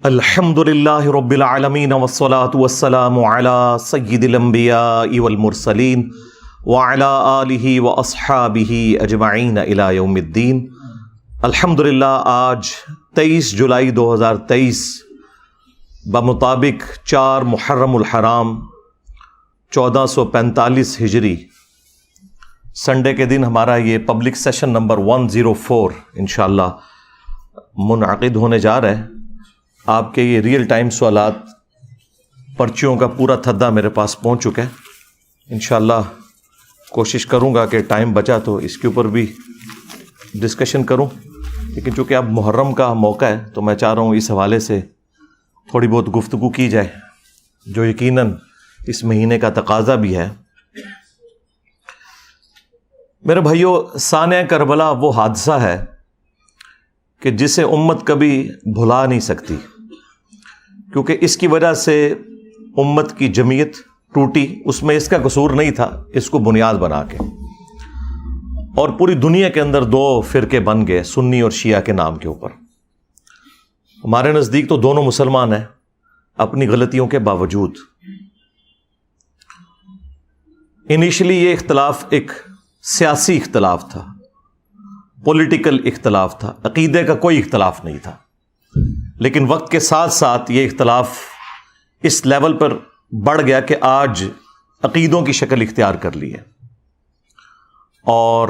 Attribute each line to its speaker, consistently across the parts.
Speaker 1: الحمدللہ رب العالمین والصلاة والسلام علی سید الانبیاء والمرسلین وعلی آلہ واصحابہ اجمعین الی یوم الدین۔ الحمدللہ آج 23 جولائی 2023 بمطابق 4 محرم الحرام 1445 ہجری سنڈے کے دن ہمارا یہ پبلک سیشن نمبر 104 انشاءاللہ منعقد ہونے جا رہا ہے۔ آپ کے یہ ریئل ٹائم سوالات پرچیوں کا پورا تھدا میرے پاس پہنچ چکا ہے۔ انشاءاللہ کوشش کروں گا کہ ٹائم بچا تو اس کے اوپر بھی ڈسکشن کروں، لیکن چونکہ اب محرم کا موقع ہے تو میں چاہ رہا ہوں اس حوالے سے تھوڑی بہت گفتگو کی جائے، جو یقیناً اس مہینے کا تقاضا بھی ہے۔ میرے بھائیو، سانحہ کربلا وہ حادثہ ہے کہ جسے امت کبھی بھلا نہیں سکتی، کیونکہ اس کی وجہ سے امت کی جمعیت ٹوٹی۔ اس میں اس کا قصور نہیں تھا، اس کو بنیاد بنا کے، اور پوری دنیا کے اندر 2 فرقے بن گئے، سنی اور شیعہ کے نام کے اوپر۔ ہمارے نزدیک تو دونوں مسلمان ہیں اپنی غلطیوں کے باوجود۔ انیشلی یہ اختلاف ایک سیاسی اختلاف تھا، پولیٹیکل اختلاف تھا، عقیدے کا کوئی اختلاف نہیں تھا، لیکن وقت کے ساتھ ساتھ یہ اختلاف اس لیول پر بڑھ گیا کہ آج عقیدوں کی شکل اختیار کر لی ہے۔ اور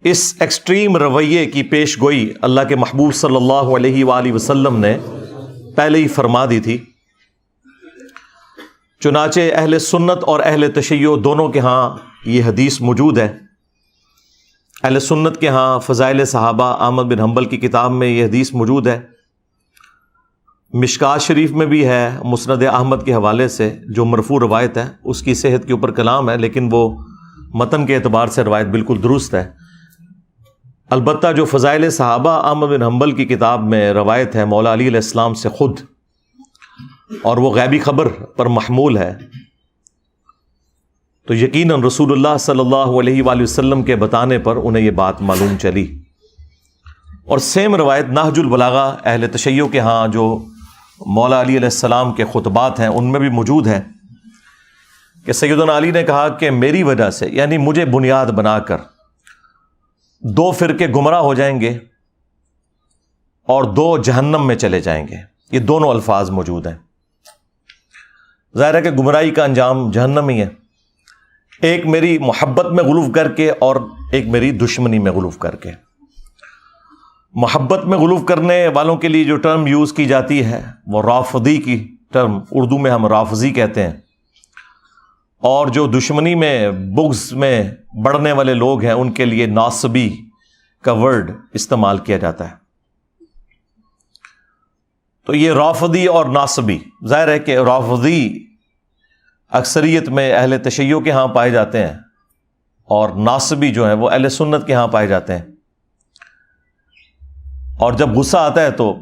Speaker 1: اس ایکسٹریم رویے کی پیش گوئی اللہ کے محبوب صلی اللہ علیہ وآلہ وسلم نے پہلے ہی فرما دی تھی۔ چنانچہ اہل سنت اور اہل تشیع دونوں کے ہاں یہ حدیث موجود ہے۔ اہل سنت کے ہاں فضائل صحابہ احمد بن حنبل کی کتاب میں یہ حدیث موجود ہے، مشکات شریف میں بھی ہے، مسند احمد کے حوالے سے جو مرفوع روایت ہے، اس کی صحت کے اوپر کلام ہے، لیکن وہ متن کے اعتبار سے روایت بالکل درست ہے۔ البتہ جو فضائل صحابہ احمد بن حنبل کی کتاب میں روایت ہے مولا علی علیہ السلام سے خود، اور وہ غیبی خبر پر محمول ہے، تو یقیناً رسول اللہ صلی اللہ علیہ وآلہ وسلم کے بتانے پر انہیں یہ بات معلوم چلی۔ اور سیم روایت نہج البلاغہ اہل تشیع کے ہاں جو مولا علی علیہ السلام کے خطبات ہیں ان میں بھی موجود ہے کہ سیدنا علی نے کہا کہ میری وجہ سے، یعنی مجھے بنیاد بنا کر 2 فرقے گمراہ ہو جائیں گے اور 2 جہنم میں چلے جائیں گے۔ یہ دونوں الفاظ موجود ہیں۔ ظاہر ہے کہ گمراہی کا انجام جہنم ہی ہے، ایک میری محبت میں غلو کر کے اور ایک میری دشمنی میں غلو کر کے۔ محبت میں غلو کرنے والوں کے لیے جو ٹرم یوز کی جاتی ہے وہ رافضی کی ٹرم، اردو میں ہم رافضی کہتے ہیں، اور جو دشمنی میں بغض میں بڑھنے والے لوگ ہیں ان کے لیے ناصبی کا ورڈ استعمال کیا جاتا ہے۔ تو یہ رافضی اور ناصبی، ظاہر ہے کہ رافضی اکثریت میں اہل تشیع کے ہاں پائے جاتے ہیں، اور ناصبی جو ہیں وہ اہل سنت کے ہاں پائے جاتے ہیں۔ اور جب غصہ آتا ہے تو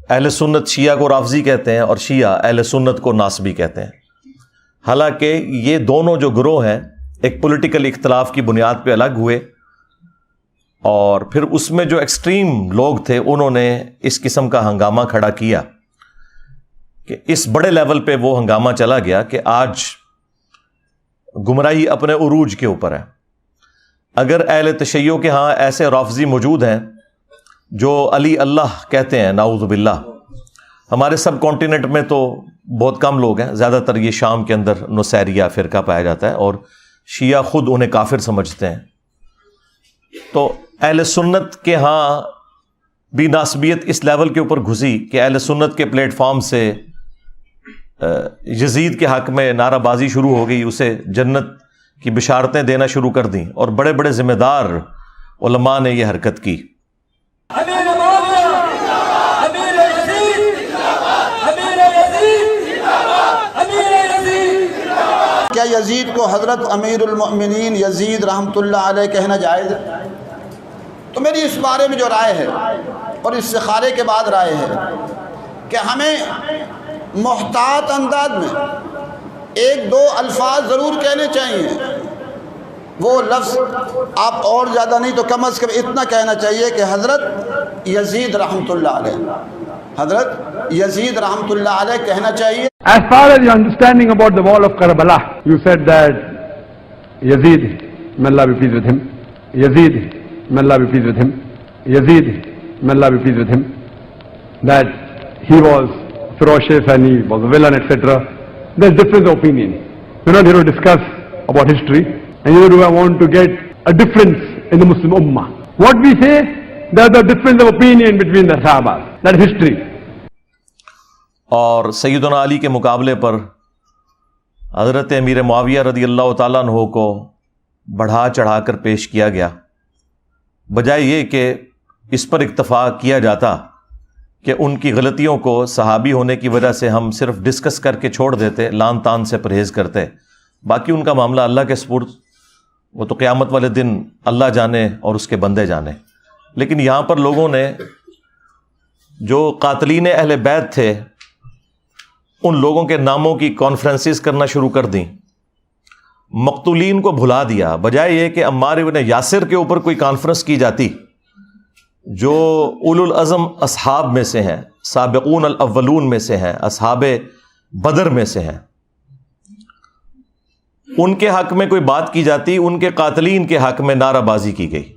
Speaker 1: اہل سنت شیعہ کو رافضی کہتے ہیں اور شیعہ اہل سنت کو ناصبی کہتے ہیں۔ حالانکہ یہ دونوں جو گروہ ہیں ایک پولیٹیکل اختلاف کی بنیاد پہ الگ ہوئے، اور پھر اس میں جو ایکسٹریم لوگ تھے انہوں نے اس قسم کا ہنگامہ کھڑا کیا کہ اس بڑے لیول پہ وہ ہنگامہ چلا گیا کہ آج گمراہی اپنے عروج کے اوپر ہے۔ اگر اہل تشیع کے ہاں ایسے رافضی موجود ہیں جو علی اللہ کہتے ہیں، نعوذ باللہ، ہمارے سب کانٹیننٹ میں تو بہت کم لوگ ہیں، زیادہ تر یہ شام کے اندر نصیریہ فرقہ پایا جاتا ہے، اور شیعہ خود انہیں کافر سمجھتے ہیں۔ تو اہل سنت کے ہاں بھی ناسبیت اس لیول کے اوپر گھسی کہ اہل سنت کے پلیٹ فارم سے یزید کے حق میں نعرہ بازی شروع ہو گئی، اسے جنت کی بشارتیں دینا شروع کر دیں، اور بڑے بڑے ذمہ دار علماء نے یہ حرکت کی۔
Speaker 2: کیا یزید کو حضرت امیر المؤمنین یزید رحمۃ اللہ علیہ کہنا جائز ہے؟ تو میری اس بارے میں جو رائے ہے، اور استخارے کے بعد رائے ہے، کہ ہمیں محتاط انداز میں 1-2 الفاظ ضرور کہنے چاہیے۔ وہ لفظ آپ اور زیادہ نہیں تو کم از کم اتنا کہنا چاہیے کہ حضرت یزید رحمۃ اللہ علیہ حضرت یزید رحمتullah علیہ کہنا چاہیے.
Speaker 3: As far as your understanding about the wall of Karbala, you said that Yazid, may Allah be pleased with him, Yazid, may Allah be pleased with him, Yazid, may Allah be pleased with him, that he was ferocious and he was a villain, etc. There's difference of opinion. We're not here to discuss about history, and neither do I want to get a difference in the Muslim Ummah. What we say, there's a difference of opinion between the Sahabas. That is history.
Speaker 1: اور سیدنا علی کے مقابلے پر حضرت امیر معاویہ رضی اللہ تعالیٰ عنہ کو بڑھا چڑھا کر پیش کیا گیا، بجائے یہ کہ اس پر اکتفا کیا جاتا کہ ان کی غلطیوں کو صحابی ہونے کی وجہ سے ہم صرف ڈسکس کر کے چھوڑ دیتے، لان تان سے پرہیز کرتے، باقی ان کا معاملہ اللہ کے سپرد، وہ تو قیامت والے دن اللہ جانے اور اس کے بندے جانے. لیکن یہاں پر لوگوں نے جو قاتلین اہل بیت تھے ان لوگوں کے ناموں کی کانفرنسز کرنا شروع کر دیں، مقتولین کو بھلا دیا، بجائے یہ کہ عمار ابن یاسر کے اوپر کوئی کانفرنس کی جاتی جو اولو العزم اصحاب میں سے ہیں، سابقون الاولون میں سے ہیں، اصحاب بدر میں سے ہیں، ان کے حق میں کوئی بات کی جاتی، ان کے قاتلین کے حق میں نعرہ بازی کی گئی.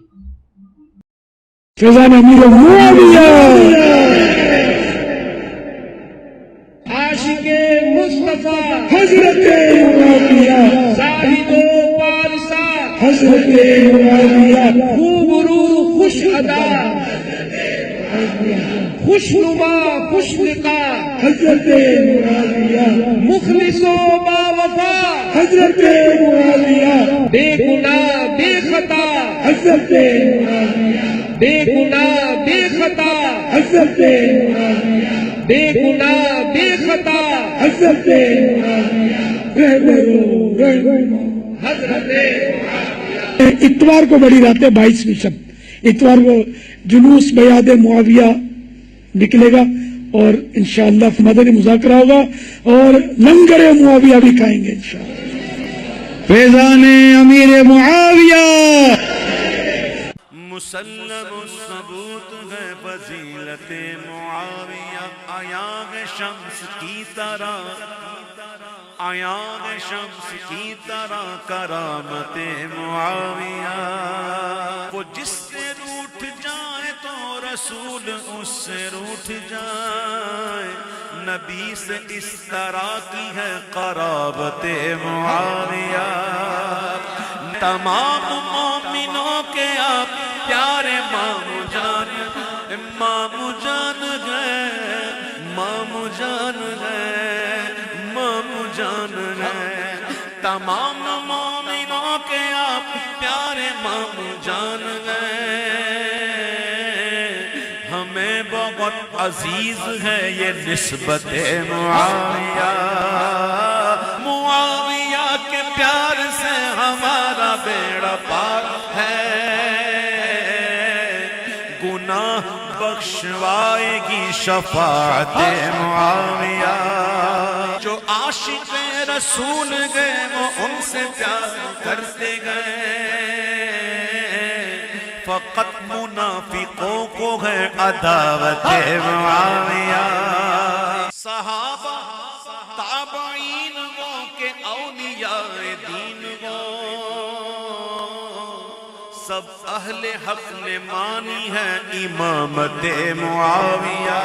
Speaker 4: فیضان امیر معاویہ عاشق مصطفیٰ حضرت معاویہ زاہد و پارسا حضرت معاویہ خوبرو خوش ادا خوش نما خوش لقا حضرت معاویہ مخلص و باوفا حضرت معاویہ بے گناہ بے خطا حضرت معاویہ بے گناہ بے خطا حضرت معاویہ بے گناہ بے خطا حضرت حضرت. اتوار کو بڑی رات ہے 22ویں شب، اتوار کو جلوس بیعت معاویہ نکلے گا اور انشاءاللہ مدنی مذاکرہ ہوگا اور لنگر معاویہ بھی کھائیں گے انشاءاللہ. فیضان امیر معاویہ
Speaker 5: مسلم الثبوت ہے فضیلت معاویہ، آیاغ شمس کی طرح، آیاغ شمس کی طرح کرامت معاویہ. وہ جس سے روٹھ جائے تو رسول اس سے روٹھ جائے، نبی سے اس طرح کی ہے قرابت معاویہ. تمام مومنوں کے آپ پیارے مامو جان، مامو جان گئے، مامو جان گئے، مامو جان گئے. تمام مومنوں کے آپ پیارے مامو جان گئے. ہمیں بہت عزیز ہے یہ نسبت معاویہ، معاویہ کے پیار سے ہمارا بیڑا پار ہے. گناہ بخشوائے گی شفاعت معاویہ. جو عاشق رسول گئے وہ ان سے پیار کرتے گئے، فقط منافقوں کو ہے عداوت معاویہ. صحابہ تابعین وہ کہ اولیاء دین وہ، سب اہل حق نے مانی ہے امامت معاویہ.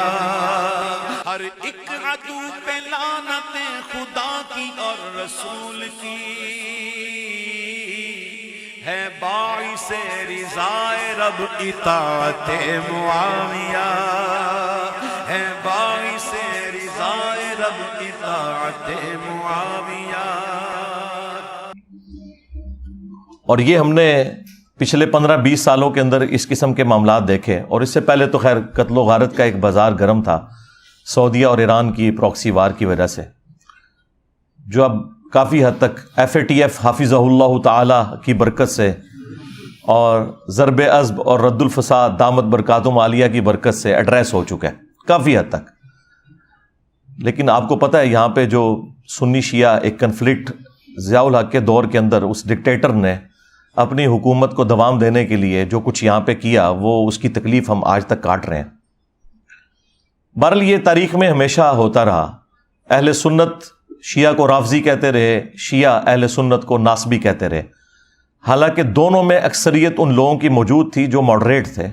Speaker 5: ہر ایک عدو پہ لعنت خدا کی اور رسول کی ہے، باعث رضائے رب اطاعت معاویہ ہے، باعث رضائے رب اطاعت معاویہ.
Speaker 1: اور یہ ہم نے پچھلے 15-20 سالوں کے اندر اس قسم کے معاملات دیکھے، اور اس سے پہلے تو خیر قتل و غارت کا ایک بازار گرم تھا سعودیہ اور ایران کی پراکسی وار کی وجہ سے، جو اب کافی حد تک FATF حافظہ اللہ تعالی کی برکت سے اور ضرب عزب اور رد الفساد دامت برکاتہم عالیہ کی برکت سے ایڈریس ہو چکا ہے کافی حد تک. لیکن آپ کو پتہ ہے یہاں پہ جو سنی شیعہ ایک کنفلکٹ ضیاء الحق کے دور کے اندر اس ڈکٹیٹر نے اپنی حکومت کو دوام دینے کے لیے جو کچھ یہاں پہ کیا، وہ اس کی تکلیف ہم آج تک کاٹ رہے ہیں. بہرحال یہ تاریخ میں ہمیشہ ہوتا رہا. اہل سنت شیعہ کو رافضی کہتے رہے، شیعہ اہل سنت کو ناصبی کہتے رہے، حالانکہ دونوں میں اکثریت ان لوگوں کی موجود تھی جو ماڈریٹ تھے،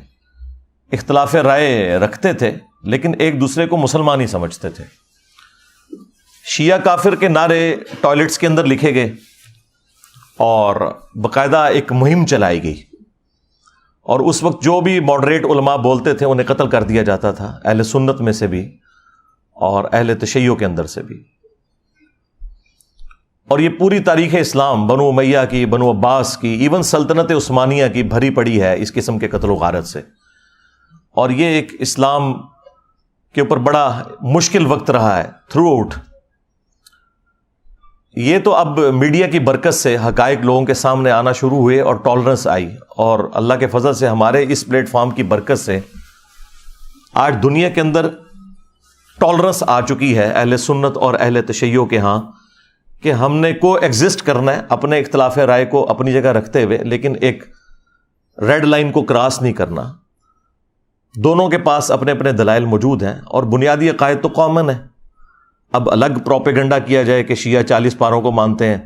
Speaker 1: اختلاف رائے رکھتے تھے لیکن ایک دوسرے کو مسلمان ہی سمجھتے تھے. شیعہ کافر کے نعرے ٹوائلٹس کے اندر لکھے گئے اور باقاعدہ ایک مہم چلائی گئی، اور اس وقت جو بھی ماڈریٹ علماء بولتے تھے انہیں قتل کر دیا جاتا تھا، اہل سنت میں سے بھی اور اہل تشیع کے اندر سے بھی. اور یہ پوری تاریخ اسلام بنو امیہ کی، بنو عباس کی، ایون سلطنت عثمانیہ کی بھری پڑی ہے اس قسم کے قتل و غارت سے. اور یہ ایک اسلام کے اوپر بڑا مشکل وقت رہا ہے تھرو آؤٹ. یہ تو اب میڈیا کی برکت سے حقائق لوگوں کے سامنے آنا شروع ہوئے اور ٹالرنس آئی، اور اللہ کے فضل سے ہمارے اس پلیٹ فارم کی برکت سے آج دنیا کے اندر ٹالرنس آ چکی ہے اہل سنت اور اہل تشیع کے ہاں کہ ہم نے کو ایگزسٹ کرنا ہے اپنے اختلاف رائے کو اپنی جگہ رکھتے ہوئے، لیکن ایک ریڈ لائن کو کراس نہیں کرنا. دونوں کے پاس اپنے اپنے دلائل موجود ہیں اور بنیادی عقائد تو کامن ہے. اب الگ پروپیگنڈا کیا جائے کہ شیعہ 40 پاروں کو مانتے ہیں،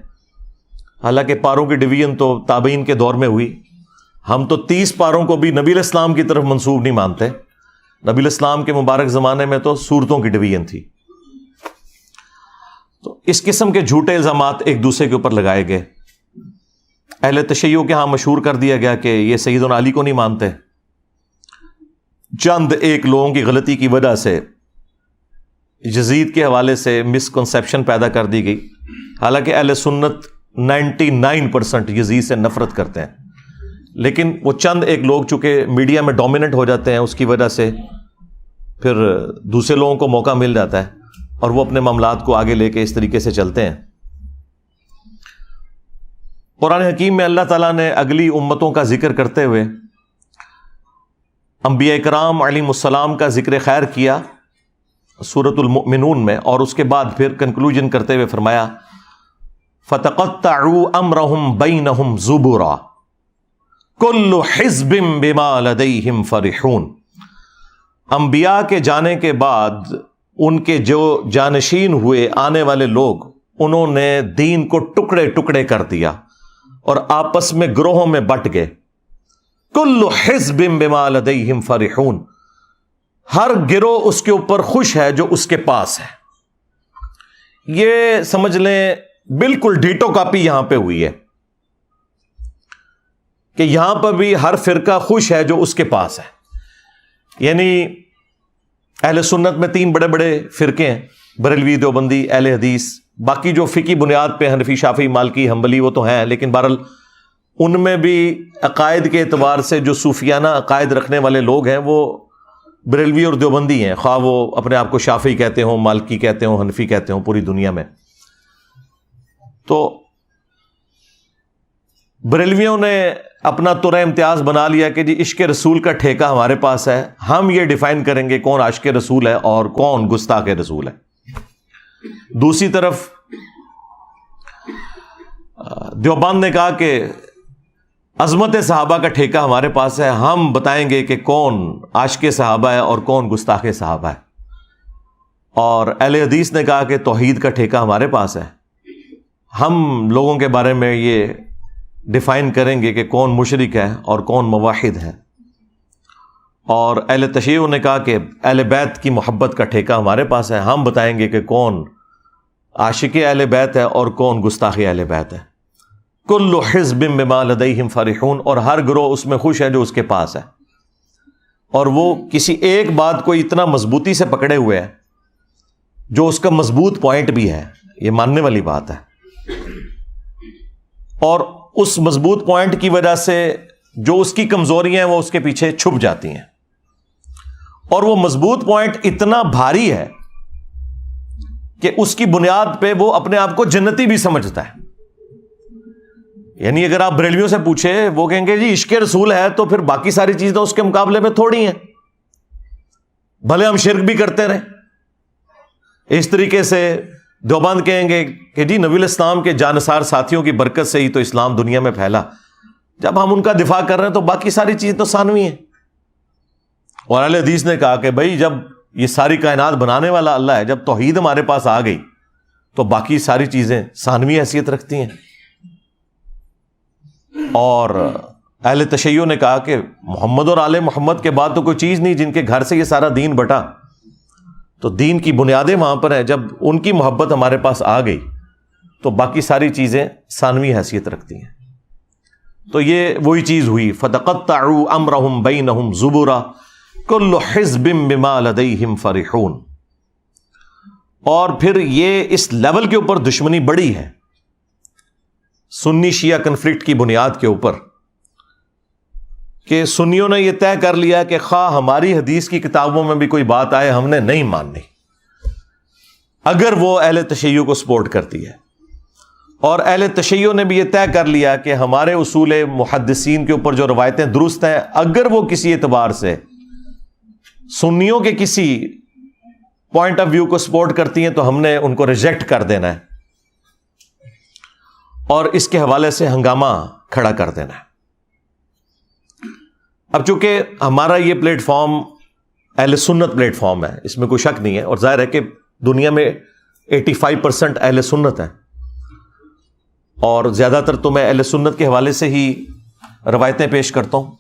Speaker 1: حالانکہ پاروں کی ڈویژن تو تابعین کے دور میں ہوئی. ہم تو 30 پاروں کو بھی نبی الاسلام کی طرف منسوب نہیں مانتے. نبی الاسلام کے مبارک زمانے میں تو صورتوں کی ڈویژن تھی. تو اس قسم کے جھوٹے الزامات ایک دوسرے کے اوپر لگائے گئے. اہل تشیع کے ہاں مشہور کر دیا گیا کہ یہ سیدنا علی کو نہیں مانتے. چند ایک لوگوں کی غلطی کی وجہ سے یزید کے حوالے سے مسکنسیپشن پیدا کر دی گئی، حالانکہ اہل سنت 99% یزید سے نفرت کرتے ہیں، لیکن وہ چند ایک لوگ چونکہ میڈیا میں ڈومیننٹ ہو جاتے ہیں اس کی وجہ سے پھر دوسرے لوگوں کو موقع مل جاتا ہے اور وہ اپنے معاملات کو آگے لے کے اس طریقے سے چلتے ہیں. قرآن حکیم میں اللہ تعالیٰ نے اگلی امتوں کا ذکر کرتے ہوئے انبیاء کرام علیہم السلام کا ذکر خیر کیا سورۃ المؤمنون میں، اور اس کے بعد پھر کنکلوژن کرتے ہوئے فرمایا فَتَقَطَّعُوا أَمْرَهُمْ بَيْنَهُمْ زُبُرًا كُلُّ حِزْبٍ بِمَا لَدَيْهِمْ فَرِحُونَ. انبیاء کے جانے کے بعد ان کے جو جانشین ہوئے آنے والے لوگ، انہوں نے دین کو ٹکڑے ٹکڑے کر دیا اور آپس میں گروہوں میں بٹ گئے. کل حزب بما لدیہم فرحون، ہر گروہ اس کے اوپر خوش ہے جو اس کے پاس ہے. یہ سمجھ لیں بالکل ڈیٹو کاپی یہاں پہ ہوئی ہے کہ یہاں پر بھی ہر فرقہ خوش ہے جو اس کے پاس ہے. یعنی اہل سنت میں 3 بڑے بڑے فرقے ہیں، بریلوی، دیوبندی، اہل حدیث. باقی جو فقہی بنیاد پہ حنفی، شافعی، مالکی، حنبلی وہ تو ہیں، لیکن بہرحال ان میں بھی عقائد کے اعتبار سے جو صوفیانہ عقائد رکھنے والے لوگ ہیں وہ بریلوی اور دیوبندی ہیں، خواہ وہ اپنے آپ کو شافعی کہتے ہوں، مالکی کہتے ہوں، حنفی کہتے ہوں پوری دنیا میں. تو بریلویوں نے اپنا ترہ امتیاز بنا لیا کہ جی عشق رسول کا ٹھیکہ ہمارے پاس ہے، ہم یہ ڈیفائن کریں گے کون عاشق رسول ہے اور کون گستاخ رسول ہے. دوسری طرف دیوبند نے کہا کہ عظمت صحابہ کا ٹھیکہ ہمارے پاس ہے، ہم بتائیں گے کہ کون عاشق صحابہ ہے اور کون گستاخ صحابہ ہے. اور اہل حدیث نے کہا کہ توحید کا ٹھیکہ ہمارے پاس ہے، ہم لوگوں کے بارے میں یہ ڈیفائن کریں گے کہ کون مشرک ہے اور کون موحد ہے. اور اہل تشیع نے کہا کہ اہل بیت کی محبت کا ٹھیکہ ہمارے پاس ہے، ہم بتائیں گے کہ کون عاشق اہل بیت ہے اور کون گستاخ اہل بیت ہے. کل حزب بما لدیہم فرحون، اور ہر گروہ اس میں خوش ہے جو اس کے پاس ہے. اور وہ کسی ایک بات کو اتنا مضبوطی سے پکڑے ہوئے ہے جو اس کا مضبوط پوائنٹ بھی ہے، یہ ماننے والی بات ہے. اور اس مضبوط پوائنٹ کی وجہ سے جو اس کی کمزوریاں ہیں وہ اس کے پیچھے چھپ جاتی ہیں. اور وہ مضبوط پوائنٹ اتنا بھاری ہے کہ اس کی بنیاد پہ وہ اپنے آپ کو جنتی بھی سمجھتا ہے. یعنی اگر آپ بریلویوں سے پوچھے وہ کہیں گے جی عشق رسول ہے تو پھر باقی ساری چیزیں اس کے مقابلے میں تھوڑی ہیں، بھلے ہم شرک بھی کرتے رہیں. اس طریقے سے دیوبند کہیں گے کہ جی نبی الاسلام کے جانثار ساتھیوں کی برکت سے ہی تو اسلام دنیا میں پھیلا، جب ہم ان کا دفاع کر رہے ہیں تو باقی ساری چیزیں تو ثانوی ہیں. اور اہل حدیث نے کہا کہ بھائی جب یہ ساری کائنات بنانے والا اللہ ہے، جب توحید ہمارے پاس آ گئی تو باقی ساری چیزیں ثانوی حیثیت رکھتی ہیں۔ اور اہل تشیع نے کہا کہ محمد اور آل محمد کے بعد تو کوئی چیز نہیں جن کے گھر سے یہ سارا دین بٹا، تو دین کی بنیادیں وہاں پر ہیں، جب ان کی محبت ہمارے پاس آ گئی تو باقی ساری چیزیں ثانوی حیثیت رکھتی ہیں۔ تو یہ وہی چیز ہوئی، فَتَقَطَّعُوا أَمْرَهُمْ بَيْنَهُمْ زُبُرًا كُلُّ حِزْبٍ بِمَا لَدَيْهِمْ فَرِحُونَ۔ اور پھر یہ اس لیول کے اوپر دشمنی بڑی ہے، سنی شیعہ کنفلکٹ کی بنیاد کے اوپر، کہ سنیوں نے یہ طے کر لیا کہ خواہ ہماری حدیث کی کتابوں میں بھی کوئی بات آئے ہم نے نہیں ماننی، اگر وہ اہل تشیع کو سپورٹ کرتی ہے۔ اور اہل تشیع نے بھی یہ طے کر لیا کہ ہمارے اصول محدثین کے اوپر جو روایتیں درست ہیں، اگر وہ کسی اعتبار سے سنیوں کے کسی پوائنٹ آف ویو کو سپورٹ کرتی ہیں تو ہم نے ان کو ریجیکٹ کر دینا ہے اور اس کے حوالے سے ہنگامہ کھڑا کر دینا ہے۔ اب چونکہ ہمارا یہ پلیٹ فارم اہل سنت پلیٹ فارم ہے، اس میں کوئی شک نہیں ہے، اور ظاہر ہے کہ دنیا میں 85% اہل سنت ہیں، اور زیادہ تر تو میں اہل سنت کے حوالے سے ہی روایتیں پیش کرتا ہوں۔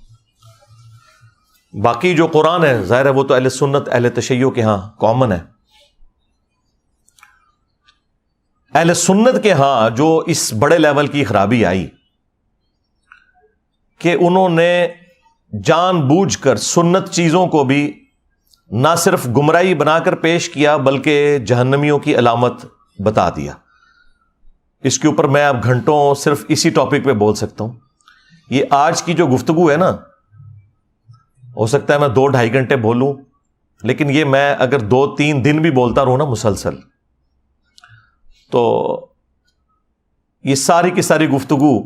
Speaker 1: باقی جو قرآن ہے ظاہر ہے وہ تو اہل سنت اہل تشیع کے ہاں کامن ہے۔ اہل سنت کے ہاں جو اس بڑے لیول کی خرابی آئی کہ انہوں نے جان بوجھ کر سنت چیزوں کو بھی نہ صرف گمراہی بنا کر پیش کیا بلکہ جہنمیوں کی علامت بتا دیا۔ اس کے اوپر میں اب گھنٹوں صرف اسی ٹاپک پہ بول سکتا ہوں۔ یہ آج کی جو گفتگو ہے نا، ہو سکتا ہے میں 2-2.5 گھنٹے بولوں، لیکن یہ میں اگر 2-3 دن بھی بولتا رہوں نا مسلسل، تو یہ ساری کی ساری گفتگو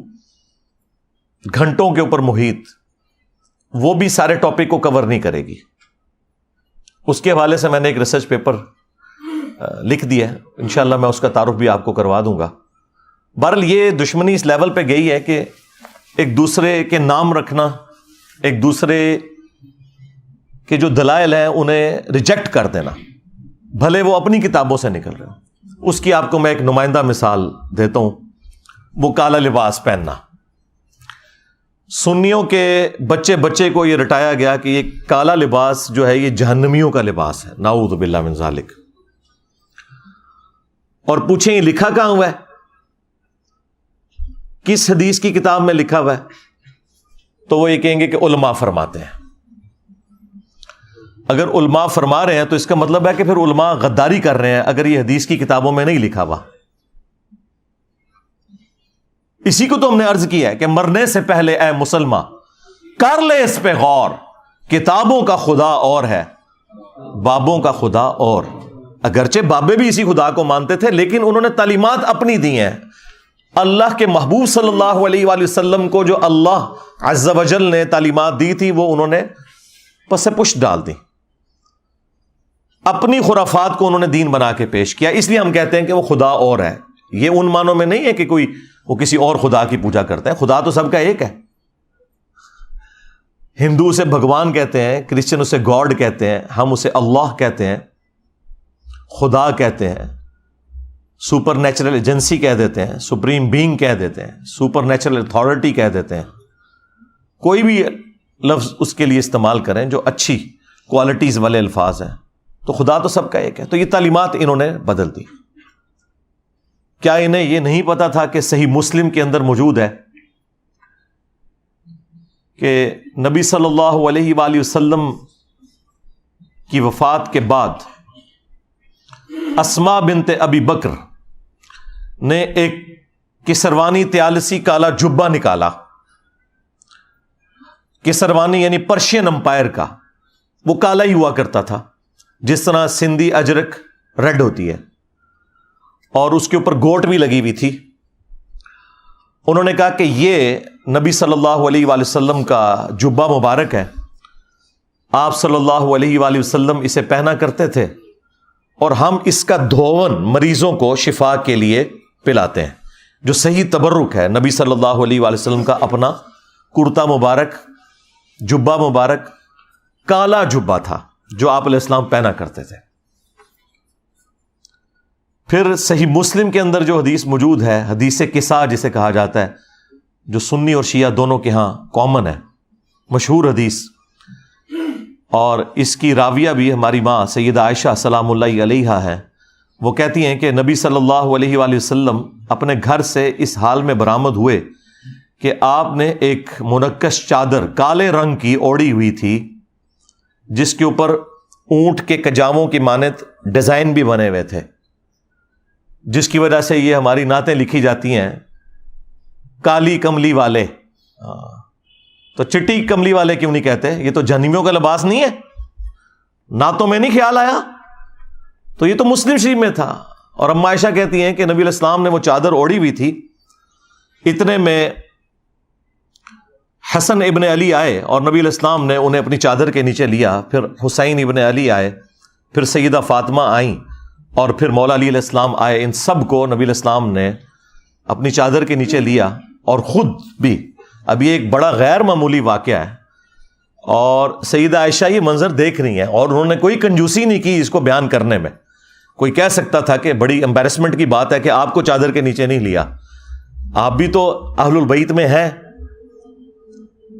Speaker 1: گھنٹوں کے اوپر محیط، وہ بھی سارے ٹاپک کو کور نہیں کرے گی۔ اس کے حوالے سے میں نے ایک ریسرچ پیپر لکھ دیا ہے، انشاءاللہ میں اس کا تعارف بھی آپ کو کروا دوں گا۔ بہرحال یہ دشمنی اس لیول پہ گئی ہے کہ ایک دوسرے کے نام رکھنا، ایک دوسرے کے جو دلائل ہیں انہیں ریجیکٹ کر دینا، بھلے وہ اپنی کتابوں سے نکل رہے ہیں۔ اس کی آپ کو میں ایک نمائندہ مثال دیتا ہوں، وہ کالا لباس پہننا۔ سنیوں کے بچے کو یہ رٹایا گیا کہ یہ کالا لباس جو ہے یہ جہنمیوں کا لباس ہے، نعوذ باللہ من ذالک۔ اور پوچھیں یہ لکھا کہاں ہوا ہے؟ کس حدیث کی کتاب میں لکھا ہوا ہے؟ تو وہ یہ کہیں گے کہ علماء فرماتے ہیں۔ اگر علماء فرما رہے ہیں تو اس کا مطلب ہے کہ پھر علماء غداری کر رہے ہیں اگر یہ حدیث کی کتابوں میں نہیں لکھا ہوا۔ اسی کو تو ہم نے عرض کیا ہے کہ مرنے سے پہلے اے مسلمان کر لے اس پہ غور، کتابوں کا خدا اور ہے، بابوں کا خدا اور۔ اگرچہ بابے بھی اسی خدا کو مانتے تھے لیکن انہوں نے تعلیمات اپنی دی ہیں۔ اللہ کے محبوب صلی اللہ علیہ وآلہ وسلم کو جو اللہ عز و جل نے تعلیمات دی تھی وہ انہوں نے پس پشت ڈال دی، اپنی خرافات کو انہوں نے دین بنا کے پیش کیا۔ اس لیے ہم کہتے ہیں کہ وہ خدا اور ہے۔ یہ ان معنوں میں نہیں ہے کہ کوئی وہ کسی اور خدا کی پوجا کرتا ہے، خدا تو سب کا ایک ہے۔ ہندو اسے بھگوان کہتے ہیں، کرسچن اسے گاڈ کہتے ہیں، ہم اسے اللہ کہتے ہیں، خدا کہتے ہیں، سپر نیچرل ایجنسی کہہ دیتے ہیں، سپریم بینگ کہہ دیتے ہیں، سپر نیچرل اتھارٹی کہہ دیتے ہیں۔ کوئی بھی لفظ اس کے لیے استعمال کریں جو اچھی کوالٹیز والے الفاظ ہیں، تو خدا تو سب کا ایک ہے۔ تو یہ تعلیمات انہوں نے بدل دی۔ کیا انہیں یہ نہیں پتا تھا کہ صحیح مسلم کے اندر موجود ہے کہ نبی صلی اللہ علیہ وآلہ وسلم کی وفات کے بعد اسماء بنت ابی بکر نے ایک کسروانی طیالسی کالا جبہ نکالا۔ کسروانی یعنی پرشین امپائر کا، وہ کالا ہی ہوا کرتا تھا، جس طرح سندھی اجرک ریڈ ہوتی ہے، اور اس کے اوپر گوٹ بھی لگی ہوئی تھی۔ انہوں نے کہا کہ یہ نبی صلی اللہ علیہ وآلہ وسلم کا جبہ مبارک ہے، آپ صلی اللہ علیہ وآلہ وسلم اسے پہنا کرتے تھے، اور ہم اس کا دھون مریضوں کو شفا کے لیے پلاتے ہیں۔ جو صحیح تبرک ہے، نبی صلی اللہ علیہ وآلہ وسلم کا اپنا کرتا مبارک، جبہ مبارک، کالا جبہ تھا، جو آپ علیہ السلام پہنا کرتے تھے۔ پھر صحیح مسلم کے اندر جو حدیث موجود ہے، حدیث قصا جسے کہا جاتا ہے، جو سنی اور شیعہ دونوں کے ہاں کامن ہے، مشہور حدیث، اور اس کی راویہ بھی ہماری ماں سیدہ عائشہ سلام اللہ علیہا ہے۔ وہ کہتی ہیں کہ نبی صلی اللہ علیہ وآلہ وسلم اپنے گھر سے اس حال میں برآمد ہوئے کہ آپ نے ایک منقش چادر کالے رنگ کی اوڑھی ہوئی تھی، جس کے اوپر اونٹ کے کجاووں کی مانند ڈیزائن بھی بنے ہوئے تھے، جس کی وجہ سے یہ ہماری نعتیں لکھی جاتی ہیں، کالی کملی والے۔ تو چٹی کملی والے کیوں نہیں کہتے؟ یہ تو جہنمیوں کا لباس نہیں ہے، نعتوں میں نہیں خیال آیا؟ تو یہ تو مسلم شریف میں تھا۔ اور اما عائشہ کہتی ہیں کہ نبی علیہ السلام نے وہ چادر اوڑھی ہوئی تھی، اتنے میں حسن ابن علی آئے اور نبی علیہ السلام نے انہیں اپنی چادر کے نیچے لیا، پھر حسین ابن علی آئے، پھر سیدہ فاطمہ آئیں، اور پھر مولا علی علیہ السلام آئے۔ ان سب کو نبی علیہ السلام نے اپنی چادر کے نیچے لیا اور خود بھی۔ اب یہ ایک بڑا غیر معمولی واقعہ ہے، اور سیدہ عائشہ یہ منظر دیکھ رہی ہیں، اور انہوں نے کوئی کنجوسی نہیں کی اس کو بیان کرنے میں۔ کوئی کہہ سکتا تھا کہ بڑی امبیرسمنٹ کی بات ہے کہ آپ کو چادر کے نیچے نہیں لیا، آپ بھی تو اہل البیت میں ہیں،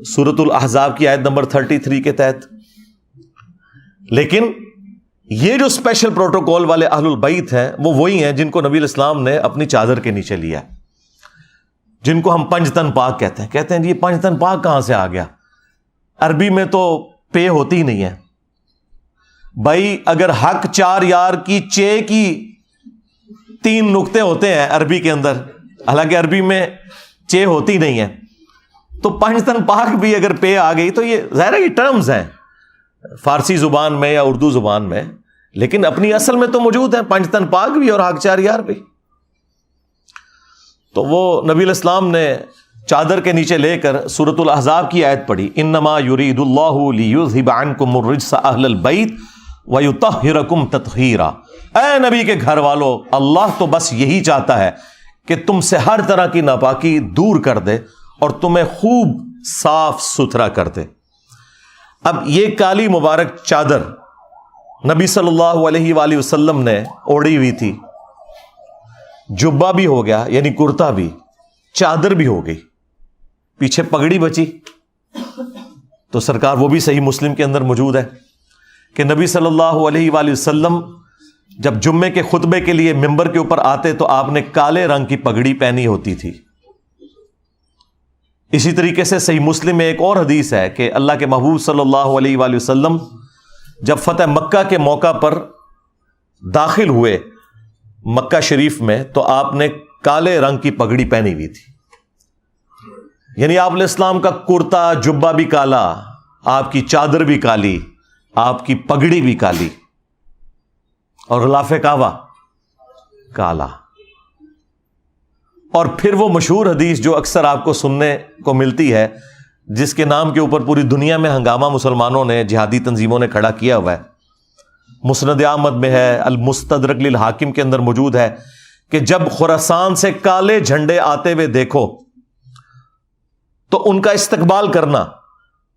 Speaker 1: سورۃ الاحزاب کی آیت نمبر 33 کے تحت۔ لیکن یہ جو اسپیشل پروٹوکول والے اہل البیت ہیں، وہ وہی ہیں جن کو نبی علیہ السلام نے اپنی چادر کے نیچے لیا، جن کو ہم پنج تن پاک کہتے ہیں۔ کہتے ہیں جی یہ پنج تن پاک کہاں سے آ گیا؟ عربی میں تو پے ہوتی ہی نہیں ہے بھائی۔ اگر حق چار یار کی چے کی 3 نقطے ہوتے ہیں عربی کے اندر، حالانکہ عربی میں چے ہوتی نہیں ہے، تو پنج تن پاک بھی اگر پے آ گئی تو یہ ظاہر ہے یہ ٹرمز ہیں فارسی زبان میں یا اردو زبان میں، لیکن اپنی اصل میں تو موجود ہیں، پنج تن پاک بھی اور حق چار یار بھی۔ تو وہ نبی علیہ السلام نے چادر کے نیچے لے کر سورۃ الاحزاب کی آیت پڑھی، انما یرید اللہ لیذھب عنکم الرجس اہل البیت ویطہرکم تطہیرا۔ اے نبی کے گھر والو، اللہ تو بس یہی چاہتا ہے کہ تم سے ہر طرح کی ناپاکی دور کر دے اور تمہیں خوب صاف ستھرا کر دے۔ اب یہ کالی مبارک چادر نبی صلی اللہ علیہ وآلہ وسلم نے اوڑھی ہوئی تھی، جبہ بھی ہو گیا یعنی کرتا بھی، چادر بھی ہو گئی، پیچھے پگڑی بچی۔ تو سرکار وہ بھی صحیح مسلم کے اندر موجود ہے کہ نبی صلی اللہ علیہ وآلہ وسلم جب جمعے کے خطبے کے لیے ممبر کے اوپر آتے تو آپ نے کالے رنگ کی پگڑی پہنی ہوتی تھی۔ اسی طریقے سے صحیح مسلم میں ایک اور حدیث ہے کہ اللہ کے محبوب صلی اللہ علیہ وآلہ وسلم جب فتح مکہ کے موقع پر داخل ہوئے مکہ شریف میں تو آپ نے کالے رنگ کی پگڑی پہنی ہوئی تھی، یعنی آپ علیہ السلام کا کرتا جبہ بھی کالا، آپ کی چادر بھی کالی، آپ کی پگڑی بھی کالی، اور غلاف کعبہ کالا۔ اور پھر وہ مشہور حدیث جو اکثر آپ کو سننے کو ملتی ہے، جس کے نام کے اوپر پوری دنیا میں ہنگامہ مسلمانوں نے، جہادی تنظیموں نے کھڑا کیا ہوا ہے، مسند احمد میں ہے، المستدرک للحاکم کے اندر موجود ہے کہ جب خراسان سے کالے جھنڈے آتے ہوئے دیکھو تو ان کا استقبال کرنا،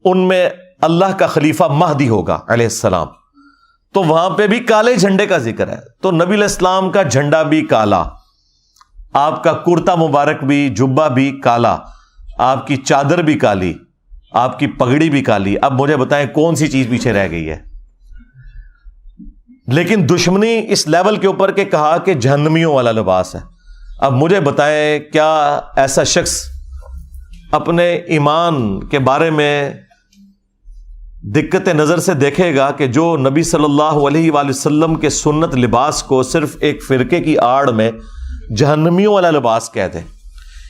Speaker 1: ان میں اللہ کا خلیفہ مہدی ہوگا علیہ السلام، تو وہاں پہ بھی کالے جھنڈے کا ذکر ہے۔ تو نبی علیہ السلام کا جھنڈا بھی کالا، آپ کا کرتا مبارک بھی، جبہ بھی کالا، آپ کی چادر بھی کالی، آپ کی پگڑی بھی کالی۔ اب مجھے بتائیں کون سی چیز پیچھے رہ گئی ہے؟ لیکن دشمنی اس لیول کے اوپر کہ کہا کہ جہنمیوں والا لباس ہے۔ اب مجھے بتائیں کیا ایسا شخص اپنے ایمان کے بارے میں دقت نظر سے دیکھے گا کہ جو نبی صلی اللہ علیہ وآلہ وسلم کے سنت لباس کو صرف ایک فرقے کی آڑ میں جہنمیوں والا لباس کہتے؟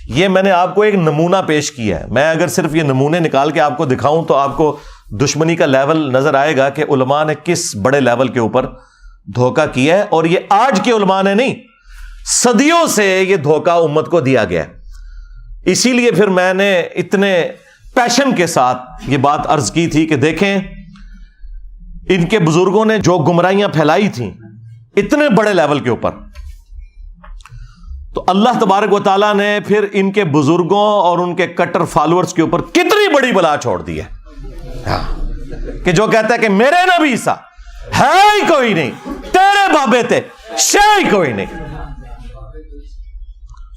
Speaker 1: یہ میں نے آپ کو ایک نمونہ پیش کیا ہے، میں اگر صرف یہ نمونے نکال کے آپ کو دکھاؤں تو آپ کو دشمنی کا لیول نظر آئے گا کہ علماء نے کس بڑے لیول کے اوپر دھوکہ کیا ہے۔ اور یہ آج کے علماء نے نہیں، صدیوں سے یہ دھوکہ امت کو دیا گیا ہے۔ اسی لیے پھر میں نے اتنے پیشن کے ساتھ یہ بات عرض کی تھی کہ دیکھیں ان کے بزرگوں نے جو گمراہیاں پھیلائی تھیں اتنے بڑے لیول کے اوپر، تو اللہ تبارک و تعالیٰ نے پھر ان کے بزرگوں اور ان کے کٹر فالوورز کے اوپر کتنی بڑی بلا چھوڑ دی ہے کہ جو کہتا ہے کہ میرے نبی سا ہے ہی کوئی نہیں, تیرے بابے تھے, شے ہی کوئی نہیں.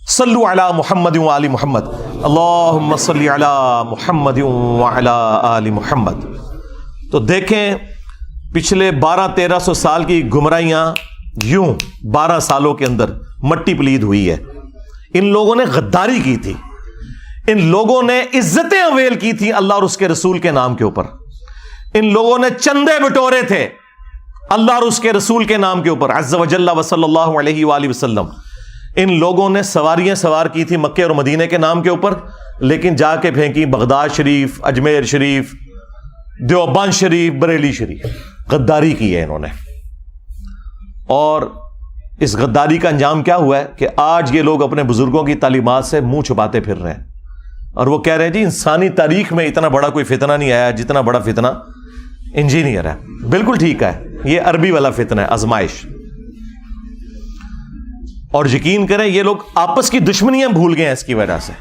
Speaker 1: صلو علی محمد و آل محمد, اللہم صلی علی محمد و علی آل محمد. تو دیکھیں پچھلے 1200-1300 سال کی گمراہیاں یوں 12 سالوں کے اندر مٹی پلید ہوئی ہے. ان لوگوں نے غداری کی تھی, ان لوگوں نے عزتیں اویل کی تھی اللہ اور اس کے رسول کے نام کے اوپر, ان لوگوں نے چندے بٹورے تھے اللہ اور اس کے رسول کے نام کے اوپر عز و جل و صلی اللہ علیہ وآلہ وسلم. ان لوگوں نے سواریاں سوار کی تھی مکے اور مدینے کے نام کے اوپر, لیکن جا کے پھینکی بغداد شریف, اجمیر شریف, دیوبند شریف, بریلی شریف. غداری کی ہے انہوں نے. اور اس غداری کا انجام کیا ہوا ہے کہ آج یہ لوگ اپنے بزرگوں کی تعلیمات سے منہ چھپاتے پھر رہے ہیں, اور وہ کہہ رہے ہیں جی انسانی تاریخ میں اتنا بڑا کوئی فتنہ نہیں آیا جتنا بڑا فتنہ انجینئر ہے. بالکل ٹھیک ہے, یہ عربی والا فتنہ ہے, آزمائش. اور یقین کریں یہ لوگ آپس کی دشمنیاں بھول گئے ہیں اس کی وجہ سے.